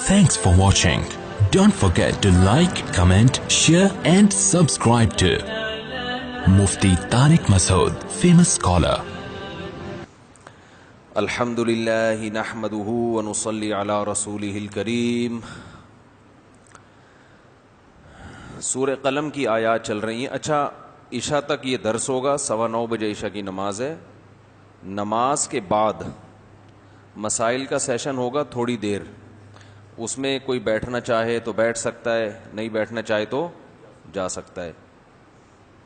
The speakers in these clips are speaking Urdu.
Thanks for watching. Don't forget to like, comment, share and subscribe to Mufti Tariq Masood, famous scholar. الحمدللہ نحمدہ ونصلی علی رسولہ الکریم. سورہ قلم کی آیات چل رہی ہیں. اچھا، عشاء تک یہ درس ہوگا. 9:15 بجے عشاء کی نماز ہے. نماز کے بعد مسائل کا سیشن ہوگا تھوڑی دیر. اس میں کوئی بیٹھنا چاہے تو بیٹھ سکتا ہے, نہیں بیٹھنا چاہے تو جا سکتا ہے.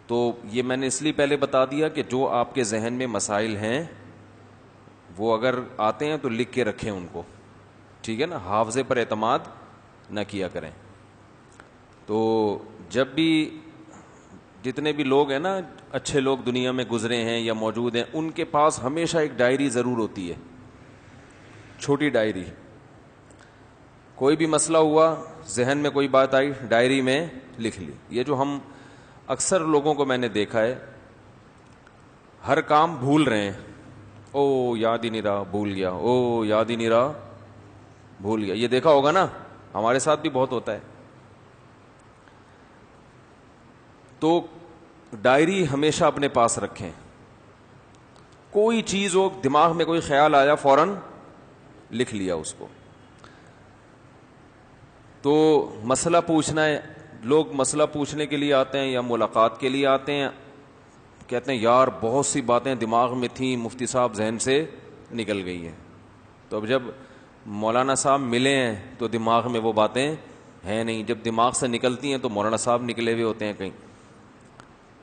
تو یہ میں نے اس لیے پہلے بتا دیا کہ جو آپ کے ذہن میں مسائل ہیں وہ اگر آتے ہیں تو لکھ کے رکھیں ان کو, ٹھیک ہے نا. حافظے پر اعتماد نہ کیا کریں. تو جب بھی جتنے بھی لوگ ہیں نا, اچھے لوگ دنیا میں گزرے ہیں یا موجود ہیں, ان کے پاس ہمیشہ ایک ڈائری ضرور ہوتی ہے, چھوٹی ڈائری. کوئی بھی مسئلہ ہوا, ذہن میں کوئی بات آئی, ڈائری میں لکھ لی. یہ جو ہم اکثر لوگوں کو میں نے دیکھا ہے, ہر کام بھول رہے ہیں. او یاد ہی نہیں رہا, بھول گیا, او یاد ہی نہیں رہا, بھول گیا. یہ دیکھا ہوگا نا, ہمارے ساتھ بھی بہت ہوتا ہے. تو ڈائری ہمیشہ اپنے پاس رکھیں. کوئی چیز ہو, دماغ میں کوئی خیال آیا, فوراً لکھ لیا اس کو. تو مسئلہ پوچھنا ہے, لوگ مسئلہ پوچھنے کے لیے آتے ہیں یا ملاقات کے لیے آتے ہیں, کہتے ہیں یار بہت سی باتیں دماغ میں تھیں, مفتی صاحب ذہن سے نکل گئی ہیں. تو اب جب مولانا صاحب ملے ہیں تو دماغ میں وہ باتیں ہیں نہیں. جب دماغ سے نکلتی ہیں تو مولانا صاحب نکلے ہوئے ہوتے ہیں کہیں.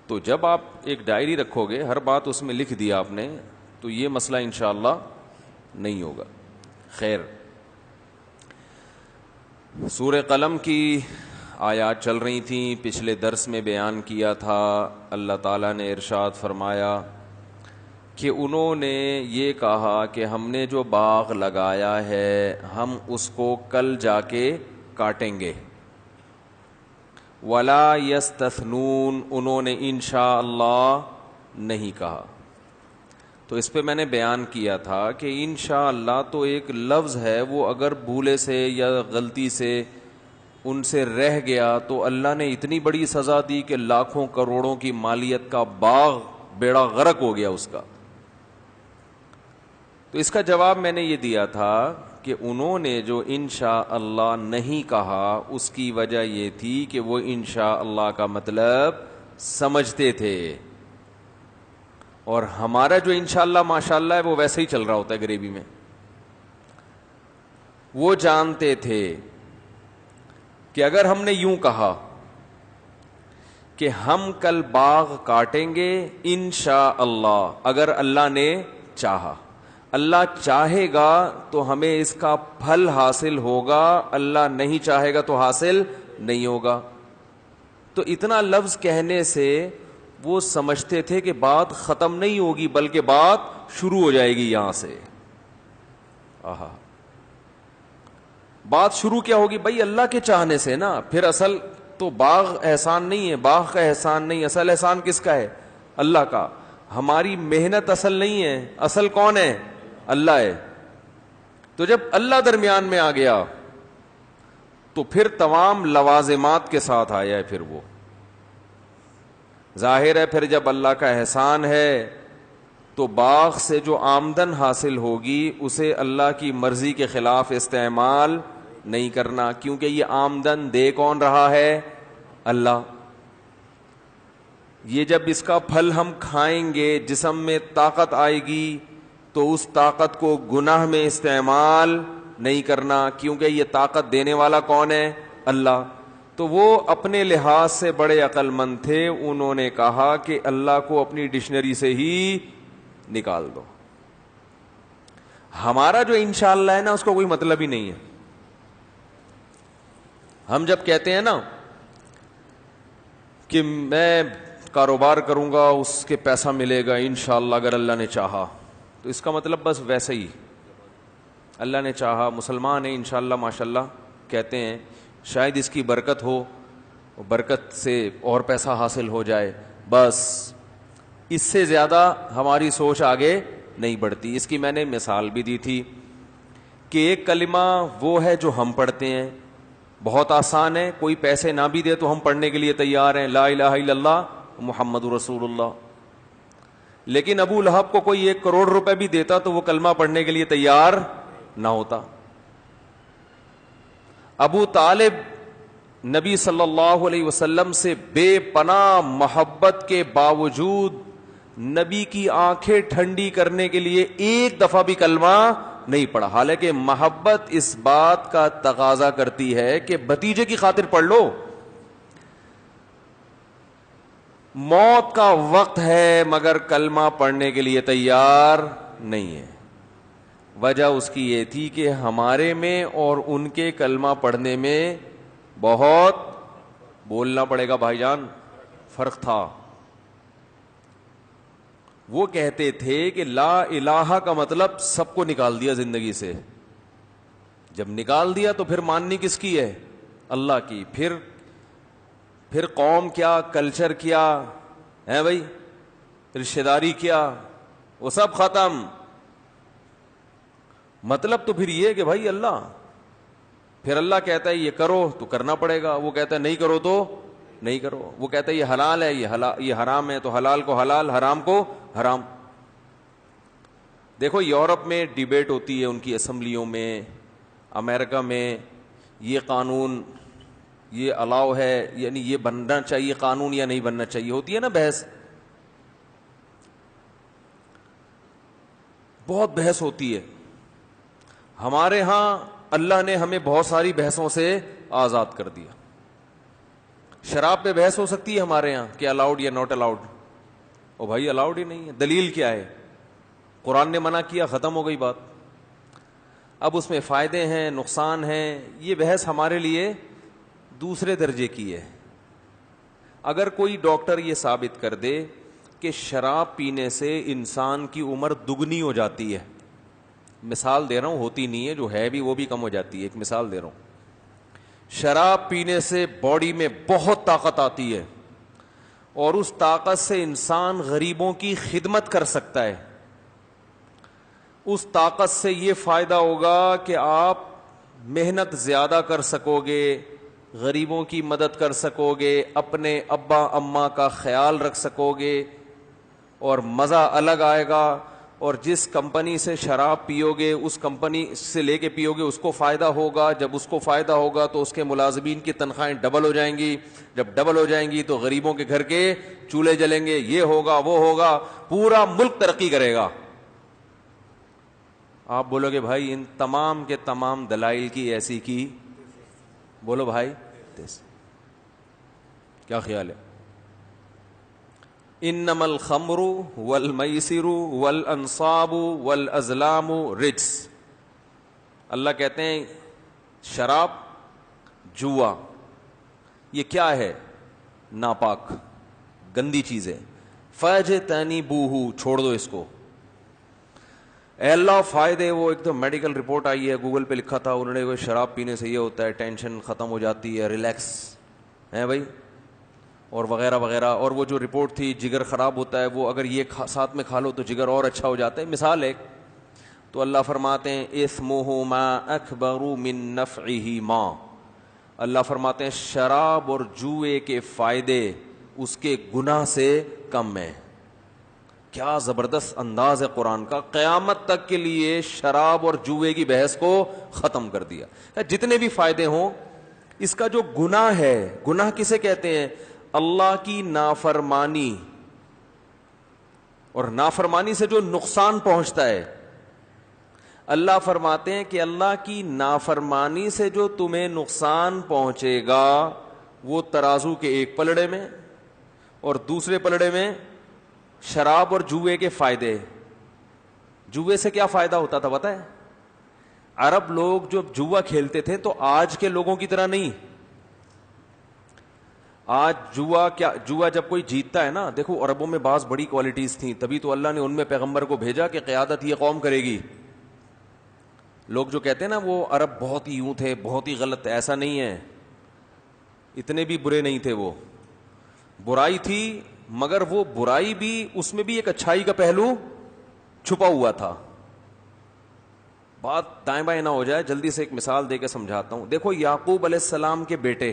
تو جب آپ ایک ڈائری رکھو گے, ہر بات اس میں لکھ دیا آپ نے, تو یہ مسئلہ انشاءاللہ نہیں ہوگا. خیر, سورہ قلم کی آیات چل رہی تھیں. پچھلے درس میں بیان کیا تھا, اللہ تعالیٰ نے ارشاد فرمایا کہ انہوں نے یہ کہا کہ ہم نے جو باغ لگایا ہے ہم اس کو کل جا کے کاٹیں گے. ولا یستثنون, انہوں نے انشاء اللہ نہیں کہا. تو اس پہ میں نے بیان کیا تھا کہ انشاءاللہ تو ایک لفظ ہے, وہ اگر بھولے سے یا غلطی سے ان سے رہ گیا تو اللہ نے اتنی بڑی سزا دی کہ لاکھوں کروڑوں کی مالیت کا باغ بیڑا غرق ہو گیا اس کا. تو اس کا جواب میں نے یہ دیا تھا کہ انہوں نے جو انشاءاللہ نہیں کہا اس کی وجہ یہ تھی کہ وہ انشاءاللہ کا مطلب سمجھتے تھے, اور ہمارا جو انشاءاللہ ماشاءاللہ ہے وہ ویسے ہی چل رہا ہوتا ہے غریبی میں. وہ جانتے تھے کہ اگر ہم نے یوں کہا کہ ہم کل باغ کاٹیں گے انشاءاللہ, اگر اللہ نے چاہا, اللہ چاہے گا تو ہمیں اس کا پھل حاصل ہوگا, اللہ نہیں چاہے گا تو حاصل نہیں ہوگا. تو اتنا لفظ کہنے سے وہ سمجھتے تھے کہ بات ختم نہیں ہوگی بلکہ بات شروع ہو جائے گی یہاں سے. آہا, بات شروع کیا ہوگی بھائی؟ اللہ کے چاہنے سے نا. پھر اصل تو باغ احسان نہیں ہے, باغ کا احسان نہیں, اصل احسان کس کا ہے؟ اللہ کا. ہماری محنت اصل نہیں ہے, اصل کون ہے؟ اللہ ہے. تو جب اللہ درمیان میں آ گیا تو پھر تمام لوازمات کے ساتھ آیا ہے. پھر وہ ظاہر ہے, پھر جب اللہ کا احسان ہے تو باغ سے جو آمدن حاصل ہوگی اسے اللہ کی مرضی کے خلاف استعمال نہیں کرنا, کیونکہ یہ آمدن دے کون رہا ہے؟ اللہ. یہ جب اس کا پھل ہم کھائیں گے, جسم میں طاقت آئے گی, تو اس طاقت کو گناہ میں استعمال نہیں کرنا, کیونکہ یہ طاقت دینے والا کون ہے؟ اللہ. تو وہ اپنے لحاظ سے بڑے عقل مند تھے, انہوں نے کہا کہ اللہ کو اپنی ڈکشنری سے ہی نکال دو. ہمارا جو انشاءاللہ ہے نا اس کو کوئی مطلب ہی نہیں ہے. ہم جب کہتے ہیں نا کہ میں کاروبار کروں گا, اس کے پیسہ ملے گا انشاءاللہ اگر اللہ نے چاہا, تو اس کا مطلب بس ویسے ہی اللہ نے چاہا, مسلمان ہیں انشاءاللہ ماشاءاللہ کہتے ہیں, شاید اس کی برکت ہو, برکت سے اور پیسہ حاصل ہو جائے, بس اس سے زیادہ ہماری سوچ آگے نہیں بڑھتی. اس کی میں نے مثال بھی دی تھی کہ ایک کلمہ وہ ہے جو ہم پڑھتے ہیں, بہت آسان ہے, کوئی پیسے نہ بھی دے تو ہم پڑھنے کے لیے تیار ہیں, لا الہ الا اللہ محمد رسول اللہ. لیکن ابو لہب کو کوئی 1 کروڑ روپے بھی دیتا تو وہ کلمہ پڑھنے کے لیے تیار نہ ہوتا. ابو طالب نبی صلی اللہ علیہ وسلم سے بے پناہ محبت کے باوجود نبی کی آنکھیں ٹھنڈی کرنے کے لیے ایک دفعہ بھی کلمہ نہیں پڑھا, حالانکہ محبت اس بات کا تقاضا کرتی ہے کہ بھتیجے کی خاطر پڑھ لو. موت کا وقت ہے مگر کلمہ پڑھنے کے لیے تیار نہیں ہے. وجہ اس کی یہ تھی کہ ہمارے میں اور ان کے کلمہ پڑھنے میں بہت, بولنا پڑے گا بھائی جان, فرق تھا. وہ کہتے تھے کہ لا الہ کا مطلب سب کو نکال دیا زندگی سے, جب نکال دیا تو پھر ماننی کس کی ہے؟ اللہ کی. پھر قوم کیا, کلچر کیا ہے بھائی, رشتہ داری کیا, وہ سب ختم. مطلب تو پھر یہ کہ بھائی اللہ, پھر اللہ کہتا ہے یہ کرو تو کرنا پڑے گا, وہ کہتا ہے نہیں کرو تو نہیں کرو, وہ کہتا ہے یہ حلال ہے یہ حرام ہے تو حلال کو حلال, حرام کو حرام. دیکھو یورپ میں ڈیبیٹ ہوتی ہے ان کی اسمبلیوں میں, امریکہ میں یہ قانون یہ الاؤ ہے, یعنی یہ بننا چاہیے قانون یا نہیں بننا چاہیے, ہوتی ہے نا بحث, بہت بحث ہوتی ہے. ہمارے ہاں اللہ نے ہمیں بہت ساری بحثوں سے آزاد کر دیا. شراب پہ بحث ہو سکتی ہے ہمارے ہاں کہ الاؤڈ یا ناٹ الاؤڈ, او بھائی الاؤڈ ہی نہیں ہے, دلیل کیا ہے؟ قرآن نے منع کیا, ختم ہو گئی بات. اب اس میں فائدے ہیں نقصان ہیں, یہ بحث ہمارے لیے دوسرے درجے کی ہے. اگر کوئی ڈاکٹر یہ ثابت کر دے کہ شراب پینے سے انسان کی عمر دگنی ہو جاتی ہے, مثال دے رہا ہوں, ہوتی نہیں ہے, جو ہے بھی وہ بھی کم ہو جاتی ہے, ایک مثال دے رہا ہوں, شراب پینے سے باڈی میں بہت طاقت آتی ہے اور اس طاقت سے انسان غریبوں کی خدمت کر سکتا ہے. اس طاقت سے یہ فائدہ ہوگا کہ آپ محنت زیادہ کر سکو گے, غریبوں کی مدد کر سکو گے, اپنے ابا اماں کا خیال رکھ سکو گے, اور مزہ الگ آئے گا. اور جس کمپنی سے شراب پیو گے, اس کمپنی سے لے کے پیو گے, اس کو فائدہ ہوگا. جب اس کو فائدہ ہوگا تو اس کے ملازمین کی تنخواہیں ڈبل ہو جائیں گی. جب ڈبل ہو جائیں گی تو غریبوں کے گھر کے چولہے جلیں گے, یہ ہوگا وہ ہوگا, پورا ملک ترقی کرے گا. آپ بولو گے بھائی ان تمام کے تمام دلائل کی ایسی کی, بولو بھائی کیا خیال ہے؟ انما الخمر والمیسر والانصاب والازلام رجس. اللہ کہتے ہیں شراب, جوا, یہ کیا ہے؟ ناپاک گندی چیز ہے. فاجتنبوہ, چھوڑ دو اس کو. اے اللہ فائدے, وہ ایک تو میڈیکل رپورٹ آئی ہے, گوگل پہ لکھا تھا انہوں نے, شراب پینے سے یہ ہوتا ہے, ٹینشن ختم ہو جاتی ہے, ریلیکس ہے بھائی, اور وغیرہ وغیرہ. اور وہ جو رپورٹ تھی جگر خراب ہوتا ہے, وہ اگر یہ ساتھ میں کھا لو تو جگر اور اچھا ہو جاتا ہے, مثال ایک. تو اللہ فرماتے ہیں اثمہ ما اکبر من نفعہ ما, اللہ فرماتے ہیں شراب اور جوئے کے فائدے اس کے گناہ سے کم ہیں. کیا زبردست انداز ہے قرآن کا, قیامت تک کے لیے شراب اور جوئے کی بحث کو ختم کر دیا. جتنے بھی فائدے ہوں, اس کا جو گناہ ہے, گناہ کسے کہتے ہیں؟ اللہ کی نافرمانی, اور نافرمانی سے جو نقصان پہنچتا ہے. اللہ فرماتے ہیں کہ اللہ کی نافرمانی سے جو تمہیں نقصان پہنچے گا وہ ترازو کے ایک پلڑے میں, اور دوسرے پلڑے میں شراب اور جوئے کے فائدے. جوئے سے کیا فائدہ ہوتا تھا پتہ ہے؟ عرب لوگ جو جوا کھیلتے تھے تو آج کے لوگوں کی طرح نہیں. آج جوا جب کوئی جیتتا ہے نا, دیکھو عربوں میں بعض بڑی کوالٹیز تھیں, تبھی تو اللہ نے ان میں پیغمبر کو بھیجا کہ قیادت یہ قوم کرے گی. لوگ جو کہتے ہیں نا وہ عرب بہت ہی یوں تھے, بہت ہی غلط, ایسا نہیں ہے, اتنے بھی برے نہیں تھے. وہ برائی تھی, مگر وہ برائی بھی, اس میں بھی ایک اچھائی کا پہلو چھپا ہوا تھا. بات دائیں بائیں نہ ہو جائے, جلدی سے ایک مثال دے کے سمجھاتا ہوں. دیکھو یعقوب علیہ السلام کے بیٹے,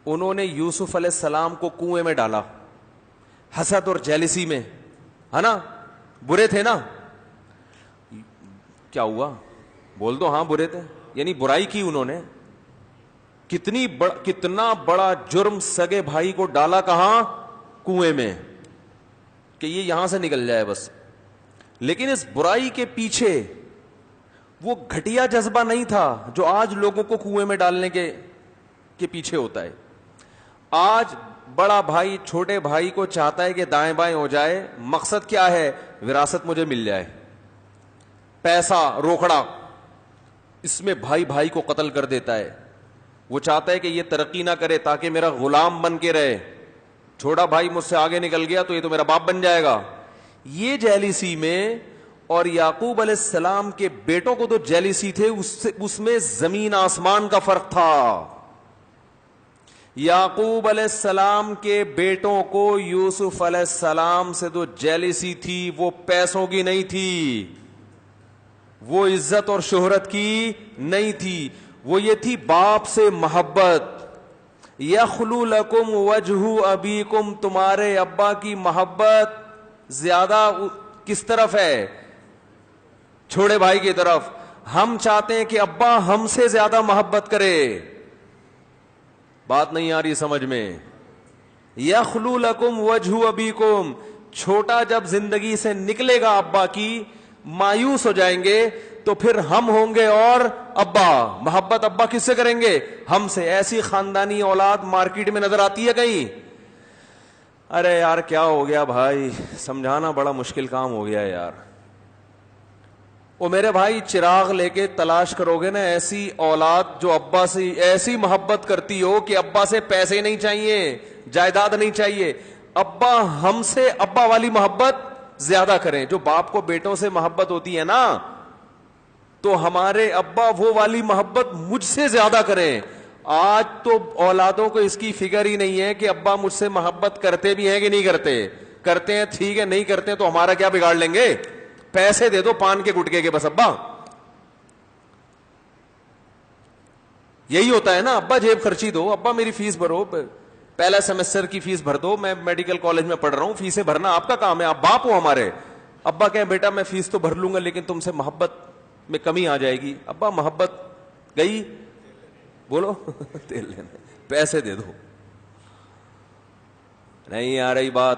انہوں نے یوسف علیہ السلام کو کنویں میں ڈالا, حسد اور جیلسی میں, ہے نا, برے تھے نا. کیا ہوا, بول دو ہاں برے تھے, یعنی برائی کی انہوں نے. کتنا بڑا جرم, سگے بھائی کو ڈالا کہاں, کنویں میں, کہ یہ یہاں سے نکل جائے بس. لیکن اس برائی کے پیچھے وہ گھٹیا جذبہ نہیں تھا جو آج لوگوں کو کنویں میں ڈالنے کے پیچھے ہوتا ہے. آج بڑا بھائی چھوٹے بھائی کو چاہتا ہے کہ دائیں بائیں ہو جائے. مقصد کیا ہے, وراثت مجھے مل جائے, پیسہ, روکڑا. اس میں بھائی بھائی کو قتل کر دیتا ہے. وہ چاہتا ہے کہ یہ ترقی نہ کرے تاکہ میرا غلام بن کے رہے. چھوٹا بھائی مجھ سے آگے نکل گیا تو یہ تو میرا باپ بن جائے گا. یہ جیلیسی میں, اور یعقوب علیہ السلام کے بیٹوں کو تو جیلیسی تھے, اس میں زمین آسمان کا فرق تھا. یعقوب علیہ السلام کے بیٹوں کو یوسف علیہ السلام سے تو جیلیسی تھی, وہ پیسوں کی نہیں تھی, وہ عزت اور شہرت کی نہیں تھی, وہ یہ تھی باپ سے محبت. یخلو لکم وجہ ابیکم, تمہارے ابا کی محبت زیادہ کس طرف ہے, چھوٹے بھائی کی طرف. ہم چاہتے ہیں کہ ابا ہم سے زیادہ محبت کرے. بات نہیں آ رہی سمجھ میں. یخلو لکم وجہ ابیکم, چھوٹا جب زندگی سے نکلے گا ابا کی, مایوس ہو جائیں گے, تو پھر ہم ہوں گے اور ابا. محبت ابا کس سے کریں گے, ہم سے. ایسی خاندانی اولاد مارکیٹ میں نظر آتی ہے کہیں؟ ارے یار کیا ہو گیا بھائی, سمجھانا بڑا مشکل کام ہو گیا یار. وہ میرے بھائی چراغ لے کے تلاش کرو گے نا ایسی اولاد جو ابا سے ایسی محبت کرتی ہو کہ ابا سے پیسے نہیں چاہیے, جائیداد نہیں چاہیے, ابا ہم سے ابا والی محبت زیادہ کریں. جو باپ کو بیٹوں سے محبت ہوتی ہے نا, تو ہمارے ابا وہ والی محبت مجھ سے زیادہ کریں. آج تو اولادوں کو اس کی فکر ہی نہیں ہے کہ ابا مجھ سے محبت کرتے بھی ہیں کہ نہیں کرتے. کرتے ہیں ٹھیک ہے, نہیں کرتے تو ہمارا کیا بگاڑ لیں گے, پیسے دے دو پان کے گٹکے کے بس. ابا یہی ہوتا ہے نا, ابا جیب خرچی دو, ابا میری فیس بھرو, پہلا سیمسٹر کی فیس بھر دو, میں میڈیکل کالج میں پڑھ رہا ہوں, فیسیں بھرنا آپ کا کام ہے, آپ باپ ہو ہمارے. ابا کہیں بیٹا میں فیس تو بھر لوں گا لیکن تم سے محبت میں کمی آ جائے گی. ابا محبت گئی, بولو تیل لینے, پیسے دے دو. نہیں آ رہی بات.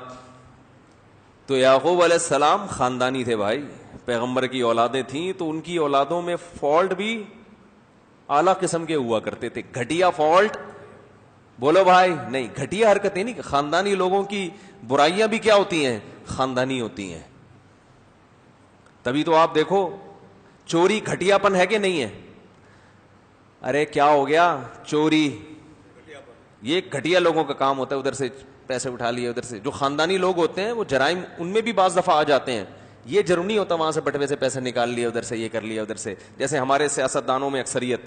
تو یعقوب علیہ السلام خاندانی تھے بھائی, پیغمبر کی اولادیں تھیں, تو ان کی اولادوں میں فالٹ بھی اعلیٰ قسم کے ہوا کرتے تھے. گھٹیا فالٹ بولو بھائی نہیں, گھٹیا حرکتیں نہیں. خاندانی لوگوں کی برائیاں بھی کیا ہوتی ہیں, خاندانی ہوتی ہیں. تبھی تو آپ دیکھو چوری گھٹیا پن ہے کہ نہیں ہے. ارے کیا ہو گیا, چوری یہ گھٹیا لوگوں کا کام ہوتا ہے, ادھر سے پیسے اٹھا لیے, ادھر سے. جو خاندانی لوگ ہوتے ہیں وہ جرائم ان میں بھی بعض دفعہ آ جاتے ہیں. یہ ضرور نہیں ہوتا وہاں سے بٹوے سے پیسے نکال لیے, ادھر سے یہ کر لیا, ادھر سے. جیسے ہمارے سیاستدانوں میں اکثریت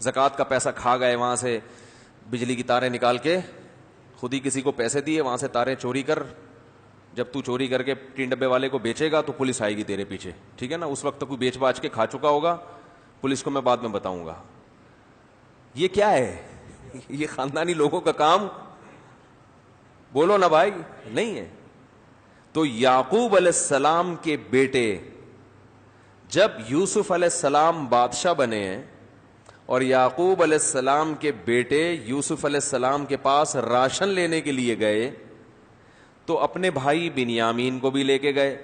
زکوٰۃ کا پیسہ کھا گئے, وہاں سے بجلی کی تاریں نکال کے خود ہی کسی کو پیسے دیے, وہاں سے تاریں چوری کر, جب تو چوری کر کے ٹین ڈبے والے کو بیچے گا تو پولیس آئے گی تیرے پیچھے, ٹھیک ہے نا. اس وقت تک کوئی بیچ باچ کے کھا چکا ہوگا, پولیس کو میں بعد میں بتاؤں گا. یہ کیا ہے, یہ خاندانی لوگوں کا کام, بولو نا بھائی, نہیں ہے. تو یعقوب علیہ السلام کے بیٹے جب یوسف علیہ السلام بادشاہ بنے ہیں, اور یعقوب علیہ السلام کے بیٹے یوسف علیہ السلام کے پاس راشن لینے کے لیے گئے, تو اپنے بھائی بنیامین کو بھی لے کے گئے.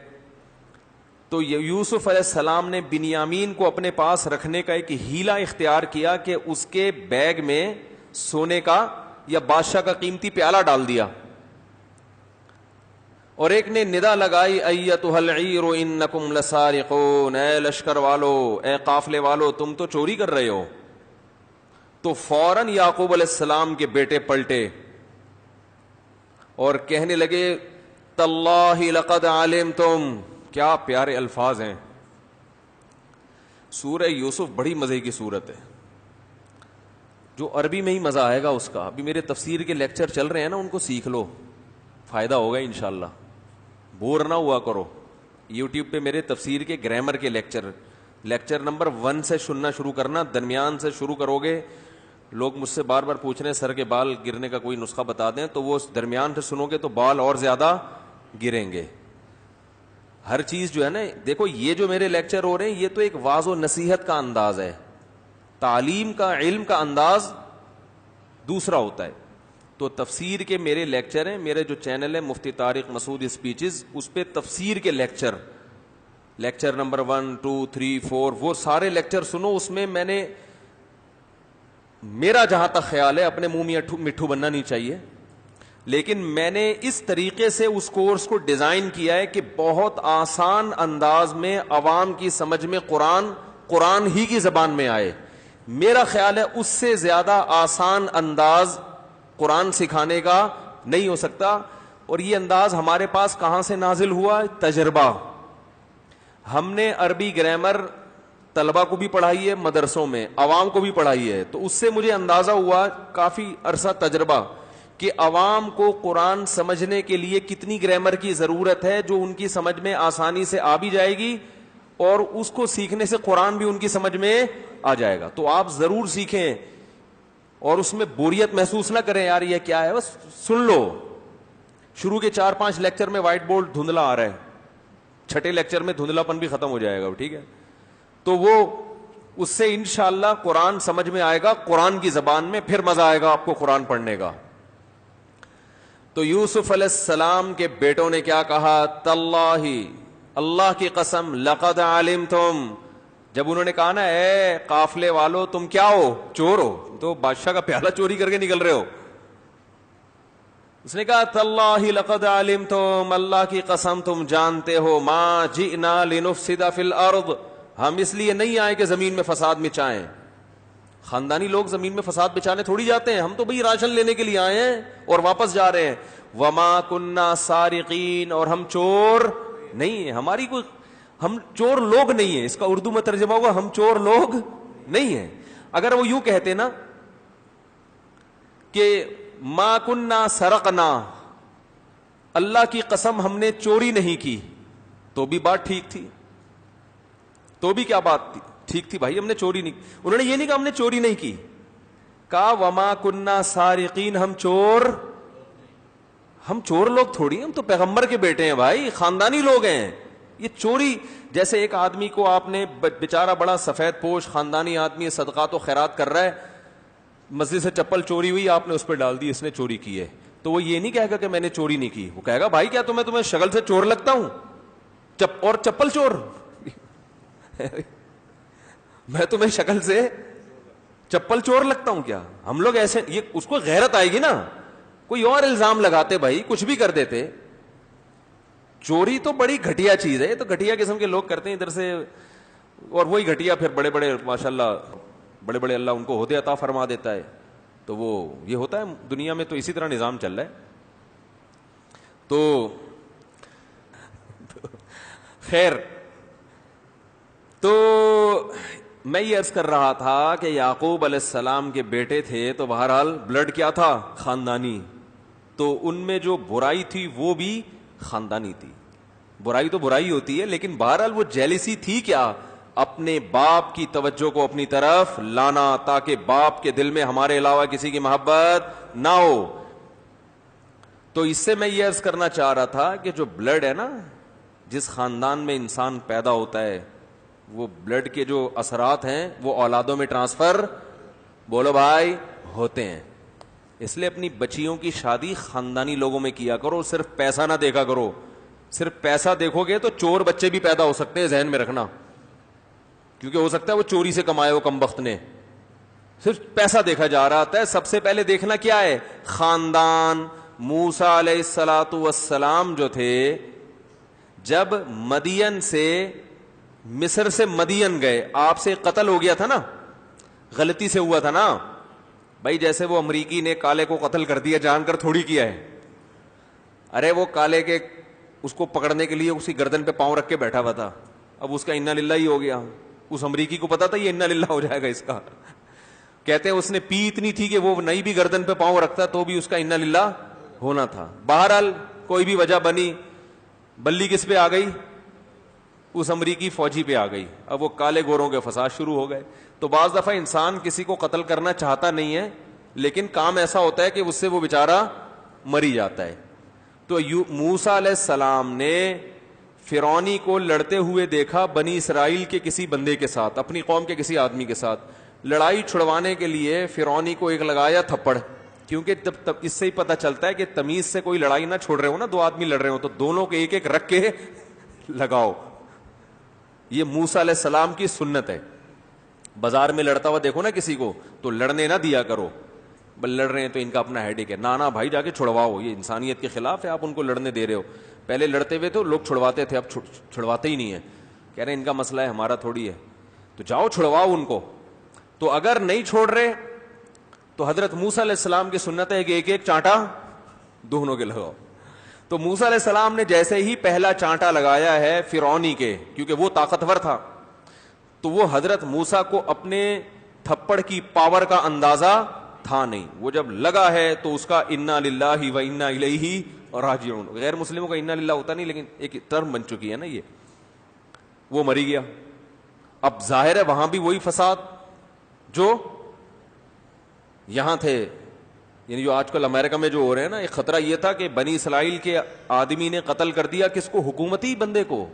تو یوسف علیہ السلام نے بنیامین کو اپنے پاس رکھنے کا ایک ہیلہ اختیار کیا کہ اس کے بیگ میں سونے کا یا بادشاہ کا قیمتی پیالہ ڈال دیا, اور ایک نے ندا لگائی, ایتھا العیر انکم لسارقون, اے لشکر والو, اے قافلے والو, تم تو چوری کر رہے ہو. تو فوراً یعقوب علیہ السلام کے بیٹے پلٹے اور کہنے لگے, تاللہ لقد علمتم. کیا پیارے الفاظ ہیں. سورہ یوسف بڑی مزے کی سورت ہے, جو عربی میں ہی مزہ آئے گا اس کا. ابھی میرے تفسیر کے لیکچر چل رہے ہیں نا, ان کو سیکھ لو, فائدہ ہوگا انشاءاللہ. بور نہ ہوا کرو. یوٹیوب پہ میرے تفسیر کے گرامر کے لیکچر, لیکچر نمبر 1 سے سننا شروع کرنا, درمیان سے شروع کرو گے. لوگ مجھ سے بار بار پوچھ رہے ہیں سر کے بال گرنے کا کوئی نسخہ بتا دیں, تو وہ درمیان سے سنو گے تو بال اور زیادہ گریں گے. ہر چیز جو ہے نا, دیکھو یہ جو میرے لیکچر ہو رہے ہیں یہ تو ایک واعظ و نصیحت کا انداز ہے, تعلیم کا, علم کا انداز دوسرا ہوتا ہے. تو تفسیر کے میرے لیکچر ہیں, میرے جو چینل ہے مفتی طارق مسعود اسپیچز, اس پہ تفسیر کے لیکچر نمبر 1, 2, 3, 4 وہ سارے لیکچر سنو. اس میں میں نے, میرا جہاں تک خیال ہے, اپنے منہ میں مٹھو بننا نہیں چاہیے, لیکن میں نے اس طریقے سے اس کورس کو ڈیزائن کیا ہے کہ بہت آسان انداز میں عوام کی سمجھ میں قرآن ہی کی زبان میں آئے. میرا خیال ہے اس سے زیادہ آسان انداز قرآن سکھانے کا نہیں ہو سکتا. اور یہ انداز ہمارے پاس کہاں سے نازل ہوا؟ تجربہ. ہم نے عربی گرامر طلبہ کو بھی پڑھائی ہے, مدرسوں میں عوام کو بھی پڑھائی ہے, تو اس سے مجھے اندازہ ہوا کافی عرصہ تجربہ کہ عوام کو قرآن سمجھنے کے لیے کتنی گرامر کی ضرورت ہے جو ان کی سمجھ میں آسانی سے آ بھی جائے گی, اور اس کو سیکھنے سے قرآن بھی ان کی سمجھ میں آ جائے گا. تو آپ ضرور سیکھیں اور اس میں بوریت محسوس نہ کریں, یار یہ کیا ہے, بس سن لو. شروع کے 4-5 لیکچر میں وائٹ بورڈ دھندلا آ رہا ہے, چھٹے لیکچر میں دھندلا پن بھی ختم ہو جائے گا, ٹھیک ہے. تو وہ اس سے انشاءاللہ قرآن سمجھ میں آئے گا, قرآن کی زبان میں, پھر مزہ آئے گا آپ کو قرآن پڑھنے کا. تو یوسف علیہ السلام کے بیٹوں نے کیا کہا؟ تاللہ, اللہ کی قسم, لقد علمتم. جب انہوں نے کہا نا اے قافلے والو تم کیا ہو؟ چور ہو, تو بادشاہ کا پیالہ چوری کر کے نکل رہے ہو. اس نے کہا تاللہ لقد علمتم, اللہ کی قسم تم جانتے ہو, ما جئنا لنفسد فی الارض, ہم اس لیے نہیں آئے کہ زمین میں فساد مچائیں. خاندانی لوگ زمین میں فساد بچانے تھوڑی جاتے ہیں, ہم تو بھئی راشن لینے کے لیے آئے ہیں اور واپس جا رہے ہیں. وما کننا سارقین, اور ہم چور نہیں ہیں, ہماری کوئی, ہم چور لوگ نہیں ہیں. اس کا اردو میں ترجمہ ہوگا ہم چور لوگ نہیں ہیں. اگر وہ یوں کہتے نا کہ ما کننا سرقنا, اللہ کی قسم ہم نے چوری نہیں کی, تو بھی بات ٹھیک تھی, تو بھی کیا بات تھی, ٹھیک تھی بھائی, ہم نے چوری نہیں. انہوں نے یہ نہیں کہا ہم نے چوری نہیں کی, کہا وما کننا سارقین, ہم چور لوگ تھوڑی, ہم تو پیغمبر کے بیٹے ہیں بھائی, خاندانی لوگ ہیں. یہ چوری, جیسے ایک آدمی کو آپ نے, بیچارہ بڑا سفید پوش خاندانی آدمی, صدقات و خیرات کر رہا ہے, مسجد سے چپل چوری ہوئی, آپ نے اس پہ ڈال دی اس نے چوری کی ہے, تو وہ یہ نہیں کہے گا کہ میں نے چوری نہیں کی, وہ کہے گا بھائی کیا تمہیں شکل سے چور لگتا ہوں, اور چپل چور میں تمہیں شکل سے چپل چور لگتا ہوں کیا؟ ہم لوگ ایسے, یہ اس کو غیرت آئے گی نا, کوئی اور الزام لگاتے بھائی, کچھ بھی کر دیتے. چوری تو بڑی گھٹیا چیز ہے, تو گھٹیا قسم کے لوگ کرتے ہیں ادھر سے, اور وہی گھٹیا پھر بڑے بڑے ماشاءاللہ, بڑے بڑے اللہ ان کو عہدے عطا فرما دیتا ہے. تو وہ یہ ہوتا ہے دنیا میں, تو اسی طرح نظام چل رہا ہے. تو خیر, تو میں یہ عرض کر رہا تھا کہ یعقوب علیہ السلام کے بیٹے تھے, تو بہرحال بلڈ کیا تھا؟ خاندانی. تو ان میں جو برائی تھی وہ بھی خاندانی تھی. برائی تو برائی ہوتی ہے, لیکن بہرحال وہ جیلسی تھی کیا؟ اپنے باپ کی توجہ کو اپنی طرف لانا, تاکہ باپ کے دل میں ہمارے علاوہ کسی کی محبت نہ ہو. تو اس سے میں یہ عرض کرنا چاہ رہا تھا کہ جو بلڈ ہے نا, جس خاندان میں انسان پیدا ہوتا ہے, وہ بلڈ کے جو اثرات ہیں وہ اولادوں میں ٹرانسفر, بولو بھائی, ہوتے ہیں. اس لیے اپنی بچیوں کی شادی خاندانی لوگوں میں کیا کرو, صرف پیسہ نہ دیکھا کرو. صرف پیسہ دیکھو گے تو چور بچے بھی پیدا ہو سکتے ہیں, ذہن میں رکھنا, کیونکہ ہو سکتا ہے وہ چوری سے کمائے ہو کمبخت نے. صرف پیسہ دیکھا جا رہا ہے. سب سے پہلے دیکھنا کیا ہے؟ خاندان. موسیٰ علیہ الصلوۃ والسلام جو تھے, جب مدین سے, مصر سے مدین گئے, آپ سے قتل ہو گیا تھا نا, غلطی سے ہوا تھا نا بھائی. جیسے وہ امریکی نے کالے کو قتل کر دیا, جان کر تھوڑی کیا ہے. ارے وہ کالے کے, اس کو پکڑنے کے لیے اس کی گردن پہ پاؤں رکھ کے بیٹھا ہوا تھا, اب اس کا انا للہ ہی ہو گیا. اس امریکی کو پتا تھا یہ انا للہ ہو جائے گا اس کا. کہتے ہیں اس نے پی اتنی تھی کہ وہ نہیں بھی گردن پہ پاؤں رکھتا تو بھی اس کا انا للہ ہونا تھا. بہرحال کوئی بھی وجہ بنی, بلی کس پہ آ گئی؟ اس امریکی فوجی پہ آ گئی. اب وہ کالے گوروں کے فساد شروع ہو گئے. تو بعض دفعہ انسان کسی کو قتل کرنا چاہتا نہیں ہے, لیکن کام ایسا ہوتا ہے کہ اس سے وہ بیچارہ مری جاتا ہے. تو موسیٰ علیہ السلام نے فرعونی کو لڑتے ہوئے دیکھا بنی اسرائیل کے کسی بندے کے ساتھ, اپنی قوم کے کسی آدمی کے ساتھ. لڑائی چھڑوانے کے لیے فرعونی کو ایک لگایا تھپڑ, کیونکہ تب اس سے ہی پتہ چلتا ہے کہ تمیز سے کوئی لڑائی نہ چھوڑ رہے ہو نا, دو آدمی لڑ رہے ہو تو دونوں کے ایک ایک رکھ کے لگاؤ. یہ موسیٰ علیہ السلام کی سنت ہے. بازار میں لڑتا ہوا دیکھو نا کسی کو تو لڑنے نہ دیا کرو, بل لڑ رہے ہیں تو ان کا اپنا ہیڈک ہے, نانا بھائی جا کے چھڑواؤ, یہ انسانیت کے خلاف ہے, آپ ان کو لڑنے دے رہے ہو. پہلے لڑتے ہوئے تو لوگ چھڑواتے تھے, اب چھڑواتے ہی نہیں ہے, کہہ رہے ہیں ان کا مسئلہ ہے ہمارا تھوڑی ہے, تو جاؤ چھڑواؤ ان کو. تو اگر نہیں چھوڑ رہے تو حضرت موسیٰ علیہ السلام کی سنت ہے کہ ایک ایک چانٹا دونوں کے لگاؤ. تو موسیٰ علیہ السلام نے جیسے ہی پہلا چانٹا لگایا ہے فرعونی کے, کیونکہ وہ طاقتور تھا, تو وہ حضرت موسیٰ کو اپنے تھپڑ کی پاور کا اندازہ تھا نہیں. وہ جب لگا ہے تو اس کا انا للہ و انا الیہ راجعون, غیر مسلموں کا انا للہ ہوتا نہیں لیکن ایک ٹرم بن چکی ہے نا یہ, وہ مری گیا. اب ظاہر ہے وہاں بھی وہی فساد جو یہاں تھے, یعنی جو آج کل امریکہ میں جو ہو رہے ہیں نا, ایک خطرہ یہ تھا کہ بنی اسرائیل کے آدمی نے قتل کر دیا کس کو, حکومتی بندے کو,